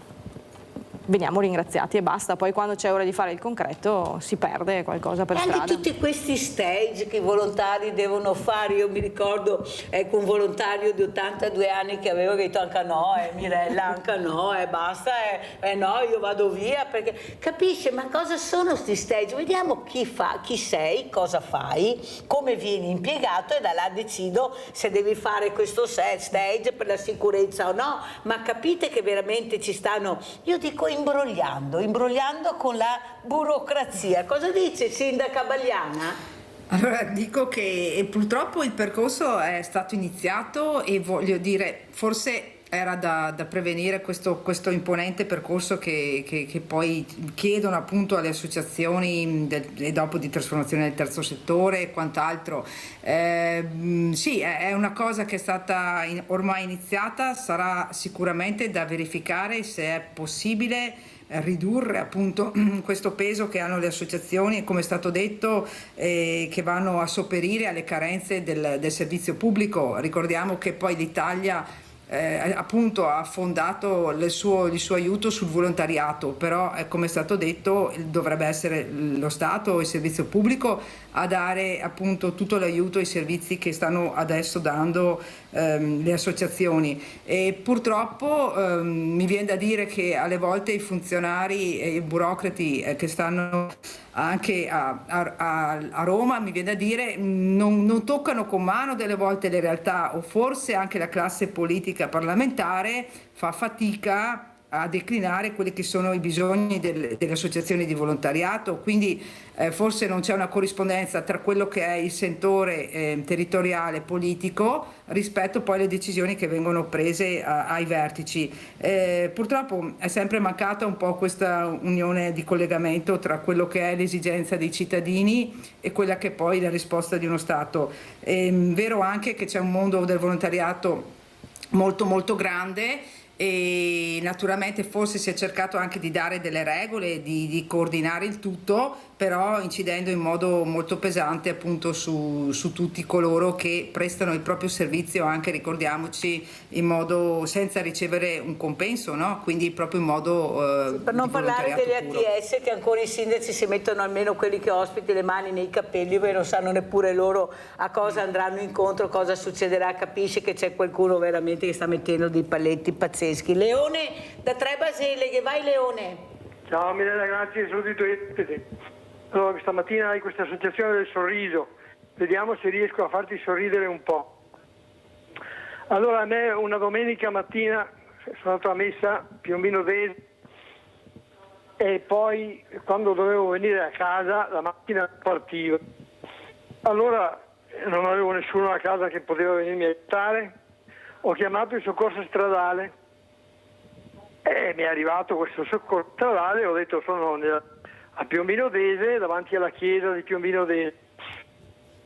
veniamo ringraziati e basta. Poi quando c'è ora di fare il concreto si perde qualcosa per strada. Anche tutti questi stage che i volontari devono fare, io mi ricordo un volontario di 82 anni che aveva detto anche no, Mirella, anche no, basta, no, io vado via, perché capisce, ma cosa sono questi stage? Vediamo chi sei, cosa fai, come vieni impiegato e da là decido se devi fare questo stage per la sicurezza o no, ma capite che veramente ci stanno, io dico, imbrogliando con la burocrazia. Cosa dice Sindaca Bagliana? Allora dico che purtroppo il percorso è stato iniziato e voglio dire, forse era da prevenire questo imponente percorso che poi chiedono appunto alle associazioni e dopo di trasformazione del terzo settore e quant'altro. Sì, è una cosa che è stata ormai iniziata, sarà sicuramente da verificare se è possibile ridurre appunto questo peso che hanno le associazioni, come è stato detto, che vanno a sopperire alle carenze del servizio pubblico. Ricordiamo che poi l'Italia appunto ha fondato il suo aiuto sul volontariato, però come è stato detto dovrebbe essere lo Stato o il servizio pubblico a dare appunto tutto l'aiuto ai servizi che stanno adesso dando le associazioni, e purtroppo mi viene da dire che alle volte i funzionari e i burocrati che stanno anche a Roma, mi viene da dire, non toccano con mano delle volte le realtà, o forse anche la classe politica parlamentare fa fatica a declinare quelli che sono i bisogni delle associazioni di volontariato, quindi forse non c'è una corrispondenza tra quello che è il sentore territoriale politico rispetto poi alle decisioni che vengono prese ai vertici. Purtroppo è sempre mancata un po' questa unione di collegamento tra quello che è l'esigenza dei cittadini e quella che è poi la risposta di uno Stato. È vero anche che c'è un mondo del volontariato molto molto grande, e naturalmente forse si è cercato anche di dare delle regole, di coordinare il tutto, però incidendo in modo molto pesante appunto su tutti coloro che prestano il proprio servizio, anche, ricordiamoci, in modo senza ricevere un compenso, no? Quindi proprio in modo per non parlare degli ATS, che ancora i sindaci si mettono, almeno quelli che ospiti, le mani nei capelli, perché non sanno neppure loro a cosa andranno incontro, cosa succederà. Capisci che c'è qualcuno veramente che sta mettendo dei paletti pazzeschi. Leone da Tre Basileghe, vai Leone. Ciao Mirella, grazie, saluto i tuoi ospiti. Allora, questa mattina hai questa associazione del sorriso, vediamo se riesco a farti sorridere un po'. Allora, a me una domenica mattina sono andato a messa, Piombino Dese, e poi quando dovevo venire a casa la macchina partiva. Allora non avevo nessuno a casa che poteva venirmi a aiutare, ho chiamato il soccorso stradale e mi è arrivato questo soccorso stradale, ho detto sono a Piombino Dese, davanti alla chiesa di Piombino Dese,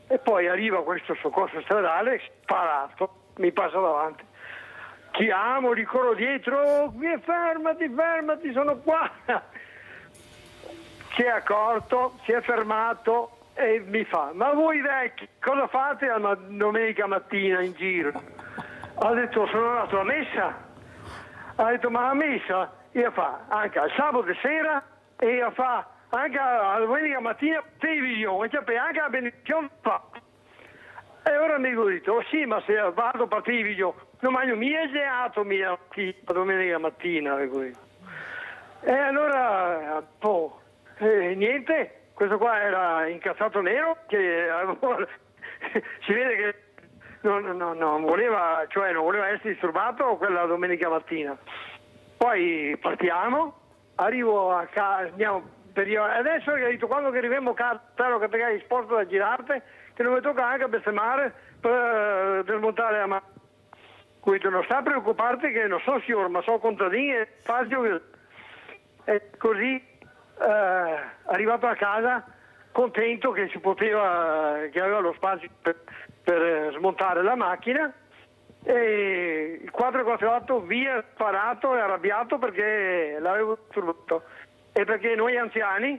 e poi arriva questo soccorso stradale sparato, mi passa davanti, chiamo, ricorro dietro, fermati, sono qua. Si è accorto, si è fermato e mi fa: ma voi vecchi cosa fate la domenica mattina in giro? Ho detto sono andato a messa. Ha detto ma la messa io fa anche al sabato sera e io fa anche la domenica mattina televisione, c'è anche la benedizione fatta. E ora mi dico, oh sì, ma se vado per televisione, non mangio miese la domenica mattina. E allora, niente, questo qua era incazzato nero, che si vede che non voleva essere disturbato quella domenica mattina. Poi partiamo, arrivo a casa, adesso ho detto, quando arriviamo a casa, spero che perché hai sporto da girarte, che non mi tocca anche bestemmare per smontare la mano. Quindi non sta a preoccuparti che non sono signor, ma sono contadini e faccio. E così, arrivato a casa, contento che che aveva lo spazio per smontare la macchina, e il 448 via sparato e arrabbiato perché l'avevo turbato e perché noi anziani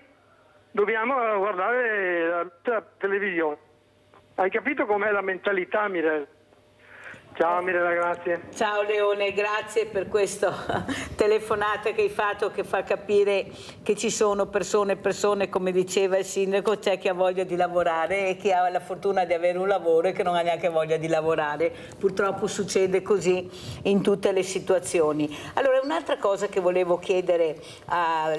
dobbiamo guardare la televisione. Hai capito com'è la mentalità, Mirella? Ciao Mirella, grazie. Ciao Leone, grazie per questa telefonata che hai fatto, che fa capire che ci sono persone, come diceva il sindaco, c'è chi ha voglia di lavorare e chi ha la fortuna di avere un lavoro e che non ha neanche voglia di lavorare. Purtroppo succede così in tutte le situazioni. Allora, un'altra cosa che volevo chiedere a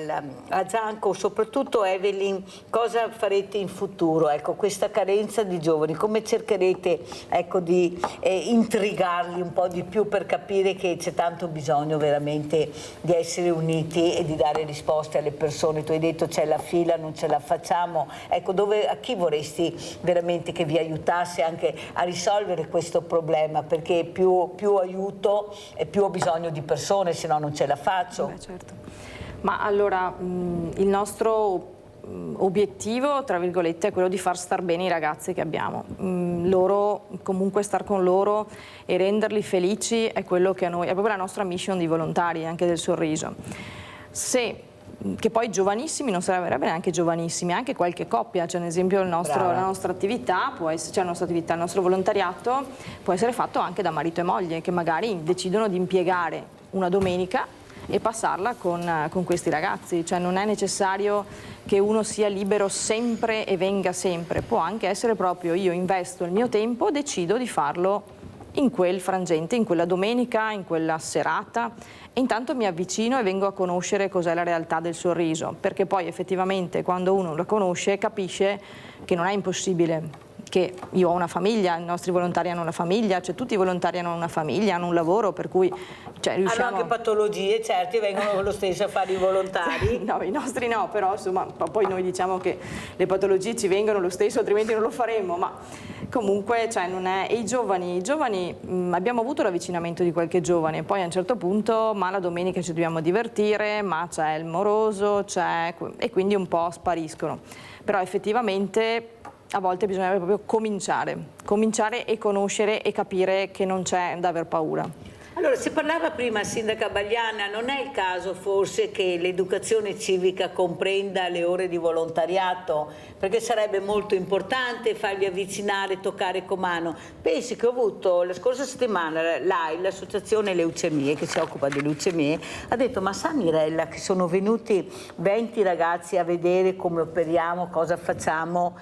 Zanco, soprattutto Evelyn, cosa farete in futuro? Ecco, questa carenza di giovani, come cercherete, ecco, di intrigarli un po' di più per capire che c'è tanto bisogno veramente di essere uniti e di dare risposte alle persone. Tu hai detto c'è la fila, non ce la facciamo. Ecco, a chi vorresti veramente che vi aiutasse anche a risolvere questo problema? Perché più aiuto e più ho bisogno di persone, se no non ce la faccio. Beh, certo. Ma allora il nostro obiettivo, tra virgolette, è quello di far star bene i ragazzi che abbiamo. Loro, comunque star con loro e renderli felici è quello che a noi, è proprio la nostra mission di volontari, anche del Sorriso. Che poi giovanissimi non sarebbe bene, anche giovanissimi, anche qualche coppia, cioè ad esempio la nostra attività può essere, il nostro volontariato può essere fatto anche da marito e moglie che magari decidono di impiegare una domenica e passarla con questi ragazzi, cioè non è necessario che uno sia libero sempre e venga sempre, può anche essere proprio io investo il mio tempo, decido di farlo in quel frangente, in quella domenica, in quella serata, e intanto mi avvicino e vengo a conoscere cos'è la realtà del Sorriso, perché poi effettivamente quando uno la conosce capisce che non è impossibile, che io ho una famiglia, i nostri volontari hanno una famiglia, cioè tutti i volontari hanno una famiglia, hanno un lavoro, per cui riusciamo... Hanno anche patologie, certi, vengono lo stesso a fare i volontari. No, i nostri no, però insomma poi noi diciamo che le patologie ci vengono lo stesso, altrimenti non lo faremmo, ma comunque non è... E i giovani abbiamo avuto l'avvicinamento di qualche giovane, poi a un certo punto ma la domenica ci dobbiamo divertire, ma c'è il moroso, e quindi un po' spariscono, però effettivamente a volte bisogna proprio cominciare e conoscere e capire che non c'è da aver paura. Allora, si parlava prima, sindaca Bagliana, non è il caso forse che l'educazione civica comprenda le ore di volontariato? Perché sarebbe molto importante farli avvicinare, toccare con mano. Pensi che ho avuto la scorsa settimana l'associazione Leucemie, che si occupa di leucemie, ha detto: ma sa Mirella che sono venuti 20 ragazzi a vedere come operiamo, cosa facciamo,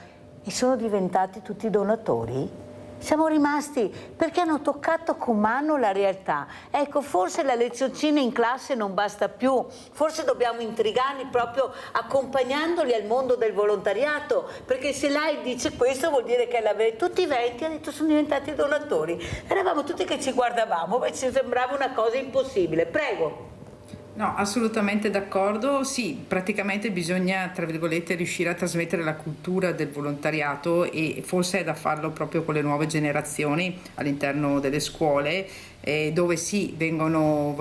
e sono diventati tutti donatori? Siamo rimasti perché hanno toccato con mano la realtà. Ecco, forse la lezioncina in classe non basta più, forse dobbiamo intrigarli proprio accompagnandoli al mondo del volontariato, perché se lei dice questo vuol dire che tutti i 20 ha detto sono diventati donatori. Eravamo tutti che ci guardavamo e ci sembrava una cosa impossibile. Prego. No, assolutamente d'accordo. Sì, praticamente bisogna, tra virgolette, riuscire a trasmettere la cultura del volontariato, e forse è da farlo proprio con le nuove generazioni all'interno delle scuole, dove sì, vengono,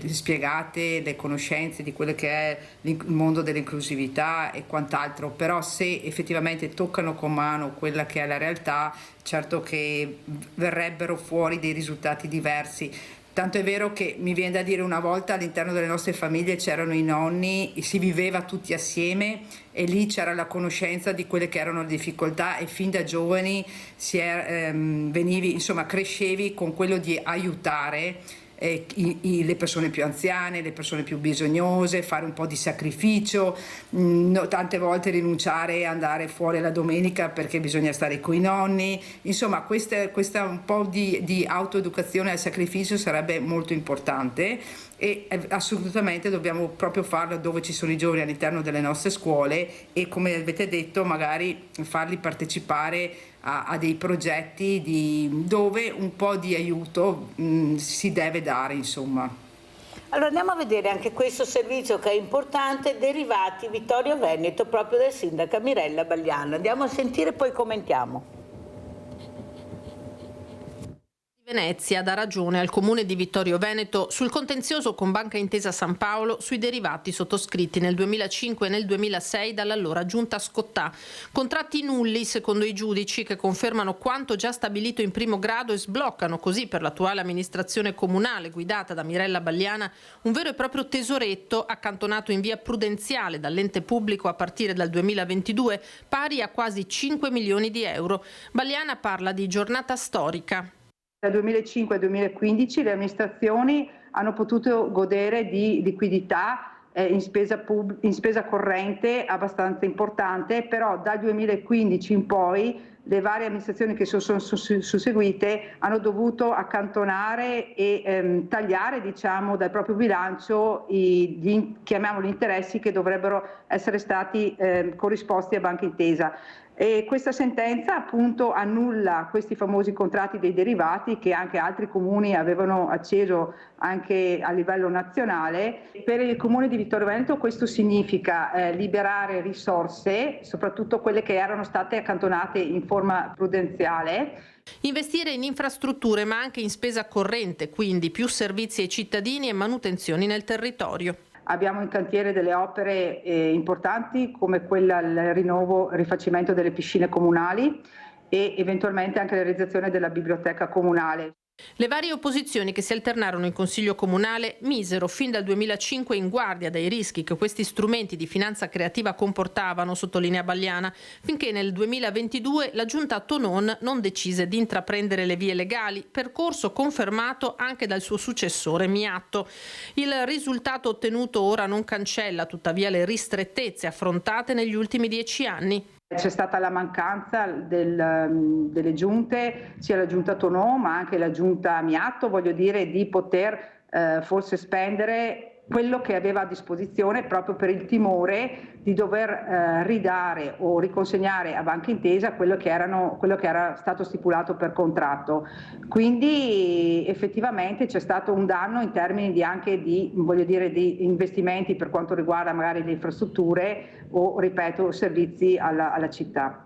spiegate le conoscenze di quello che è il mondo dell'inclusività e quant'altro, però se effettivamente toccano con mano quella che è la realtà, certo che verrebbero fuori dei risultati diversi. Tanto è vero che mi viene da dire, una volta all'interno delle nostre famiglie c'erano i nonni, si viveva tutti assieme e lì c'era la conoscenza di quelle che erano le difficoltà, e fin da giovani crescevi con quello di aiutare le persone più anziane, le persone più bisognose, fare un po' di sacrificio, tante volte rinunciare a andare fuori la domenica perché bisogna stare con i nonni. Insomma, questa un po' di autoeducazione al sacrificio sarebbe molto importante, e assolutamente dobbiamo proprio farlo dove ci sono i giovani all'interno delle nostre scuole, e come avete detto magari farli partecipare a dei progetti dove un po' di aiuto si deve dare, insomma. Allora andiamo a vedere anche questo servizio che è importante, derivati Vittorio Veneto, proprio del sindaca Mirella Bagliana. Andiamo a sentire, poi commentiamo. Venezia dà ragione al comune di Vittorio Veneto sul contenzioso con Banca Intesa San Paolo sui derivati sottoscritti nel 2005 e nel 2006 dall'allora giunta Scottà. Contratti nulli secondo i giudici, che confermano quanto già stabilito in primo grado e sbloccano così per l'attuale amministrazione comunale guidata da Mirella Bagliana un vero e proprio tesoretto accantonato in via prudenziale dall'ente pubblico a partire dal 2022, pari a quasi 5 milioni di euro. Bagliana parla di giornata storica. Dal 2005 al 2015 le amministrazioni hanno potuto godere di liquidità in spesa corrente abbastanza importante, però dal 2015 in poi le varie amministrazioni che sono susseguite hanno dovuto accantonare e tagliare, diciamo, dal proprio bilancio chiamiamoli interessi che dovrebbero essere stati corrisposti a Banca Intesa. E questa sentenza appunto annulla questi famosi contratti dei derivati che anche altri comuni avevano acceso anche a livello nazionale. Per il comune di Vittorio Veneto questo significa liberare risorse, soprattutto quelle che erano state accantonate in forma prudenziale. Investire in infrastrutture ma anche in spesa corrente, quindi più servizi ai cittadini e manutenzioni nel territorio. Abbiamo in cantiere delle opere importanti come quella il rinnovo e rifacimento delle piscine comunali e eventualmente anche la realizzazione della biblioteca comunale. Le varie opposizioni che si alternarono in Consiglio Comunale misero fin dal 2005 in guardia dai rischi che questi strumenti di finanza creativa comportavano, sottolinea Bagliana, finché nel 2022 la Giunta Tonon non decise di intraprendere le vie legali, percorso confermato anche dal suo successore Miatto. Il risultato ottenuto ora non cancella tuttavia le ristrettezze affrontate negli ultimi 10 anni. C'è stata la mancanza delle giunte, sia la giunta Tonò ma anche la giunta Miatto, voglio dire, di poter forse spendere quello che aveva a disposizione proprio per il timore di dover ridare o riconsegnare a Banca Intesa quello che era stato stipulato per contratto. Quindi effettivamente c'è stato un danno in termini di investimenti per quanto riguarda magari le infrastrutture o, ripeto, servizi alla città.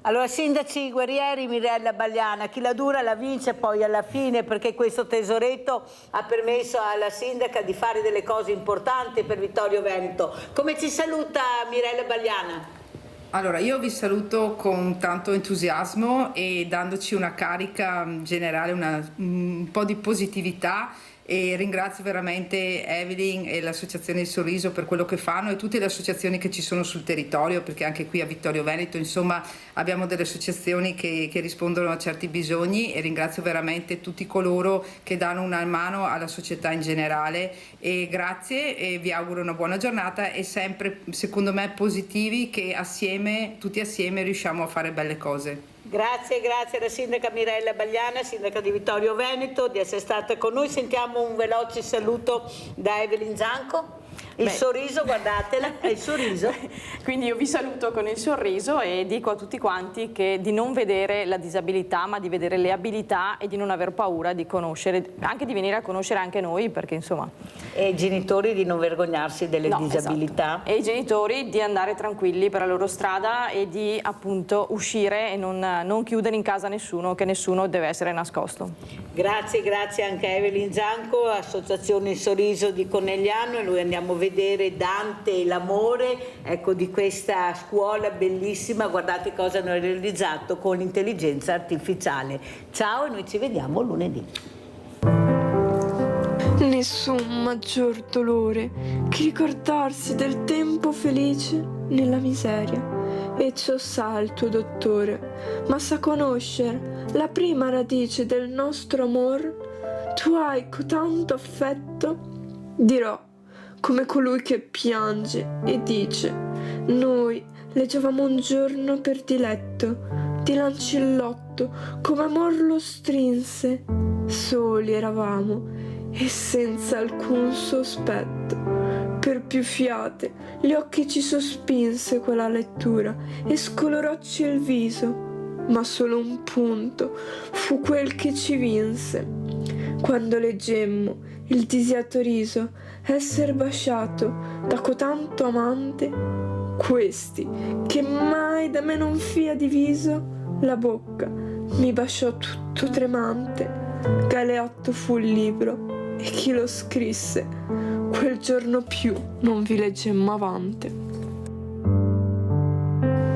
Allora, sindaci guerrieri, Mirella Bagliana, chi la dura la vince poi alla fine, perché questo tesoretto ha permesso alla sindaca di fare delle cose importanti per Vittorio Veneto. Come ci saluta Mirella Bagliana? Allora, io vi saluto con tanto entusiasmo e dandoci una carica generale, un po' di positività, e ringrazio veramente Evelyn e l'Associazione Il Sorriso per quello che fanno e tutte le associazioni che ci sono sul territorio, perché anche qui a Vittorio Veneto insomma abbiamo delle associazioni che rispondono a certi bisogni, e ringrazio veramente tutti coloro che danno una mano alla società in generale, e grazie e vi auguro una buona giornata e sempre, secondo me, positivi, che tutti assieme riusciamo a fare belle cose. Grazie alla sindaca Mirella Bagliana, sindaca di Vittorio Veneto, di essere stata con noi. Sentiamo un veloce saluto da Evelyn Zanco. Il sorriso, guardatela, è il sorriso. Quindi io vi saluto con il sorriso e dico a tutti quanti di non vedere la disabilità, ma di vedere le abilità e di non aver paura di conoscere, anche di venire a conoscere anche noi, perché insomma... E i genitori di non vergognarsi delle disabilità. Esatto. E i genitori di andare tranquilli per la loro strada e di appunto uscire e non chiudere in casa nessuno, che nessuno deve essere nascosto. Grazie anche a Evelyn Zanco, Associazione Il Sorriso di Conegliano, e noi andiamo a vedere Dante e l'amore, ecco, di questa scuola bellissima. Guardate cosa hanno realizzato con l'intelligenza artificiale. Ciao e noi ci vediamo lunedì. Nessun maggior dolore che ricordarsi del tempo felice nella miseria E ciò sa il tuo dottore, ma sa conoscere la prima radice del nostro amor? Tu hai tanto affetto? Dirò, come colui che piange e dice, noi leggevamo un giorno per diletto, di lancillotto, come amor lo strinse, soli eravamo e senza alcun sospetto. Per più fiate gli occhi ci sospinse quella lettura e scolorocci il viso, ma solo un punto fu quel che ci vinse. Quando leggemmo il disiato riso esser basciato da cotanto amante, questi che mai da me non fia diviso, la bocca mi basciò tutto tremante. Galeotto fu il libro e chi lo scrisse, quel giorno più non vi leggemmo avante.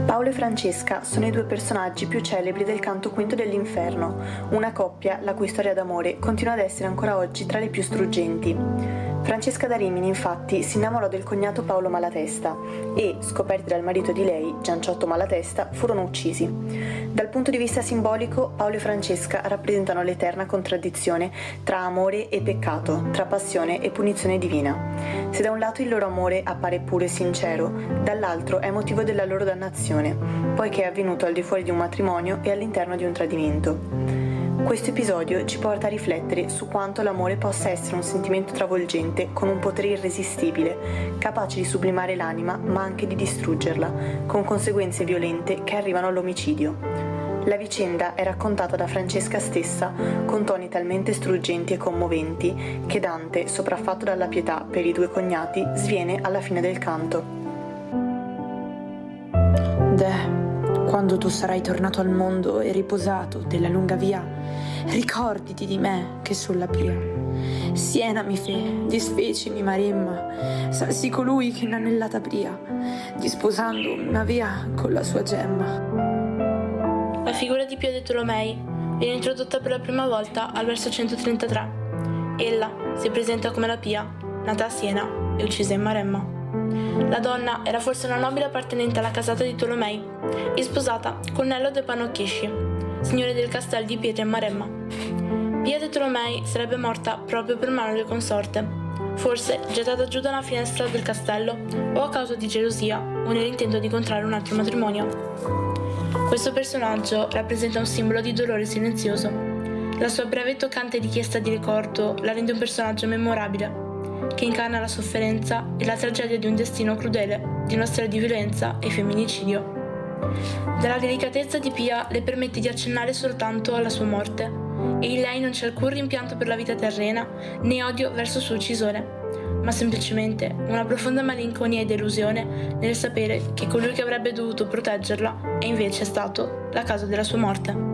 Paolo e Francesca sono i due personaggi più celebri del canto quinto dell'Inferno, una coppia la cui storia d'amore continua ad essere ancora oggi tra le più struggenti. Francesca da Rimini, infatti, si innamorò del cognato Paolo Malatesta e, scoperti dal marito di lei, Gianciotto Malatesta, furono uccisi. Dal punto di vista simbolico, Paolo e Francesca rappresentano l'eterna contraddizione tra amore e peccato, tra passione e punizione divina. Se da un lato il loro amore appare puro e sincero, dall'altro è motivo della loro dannazione, poiché è avvenuto al di fuori di un matrimonio e all'interno di un tradimento. Questo episodio ci porta a riflettere su quanto l'amore possa essere un sentimento travolgente con un potere irresistibile, capace di sublimare l'anima ma anche di distruggerla, con conseguenze violente che arrivano all'omicidio. La vicenda è raccontata da Francesca stessa con toni talmente struggenti e commoventi che Dante, sopraffatto dalla pietà per i due cognati, sviene alla fine del canto. Quando tu sarai tornato al mondo e riposato della lunga via, ricorditi di me che sulla pia. Siena mi fe, disfecimi Maremma, salsi colui che inanellata pria, disposando una via con la sua gemma. La figura di Pio de Tolomei viene introdotta per la prima volta al verso 133. Ella si presenta come la Pia, nata a Siena e uccisa in Maremma. La donna era forse una nobile appartenente alla casata di Tolomei e sposata con Nello de Panocchisci, signore del castello di Pietra in Maremma. Pia de Tolomei sarebbe morta proprio per mano del consorte, forse gettata giù da una finestra del castello o a causa di gelosia o nell'intento di contrarre un altro matrimonio. Questo personaggio rappresenta un simbolo di dolore silenzioso. La sua breve e toccante richiesta di ricordo la rende un personaggio memorabile, che incarna la sofferenza e la tragedia di un destino crudele, di una storia di violenza e femminicidio. Dalla delicatezza di Pia le permette di accennare soltanto alla sua morte, e in lei non c'è alcun rimpianto per la vita terrena né odio verso il suo uccisore, ma semplicemente una profonda malinconia e delusione nel sapere che colui che avrebbe dovuto proteggerla è invece stato la causa della sua morte.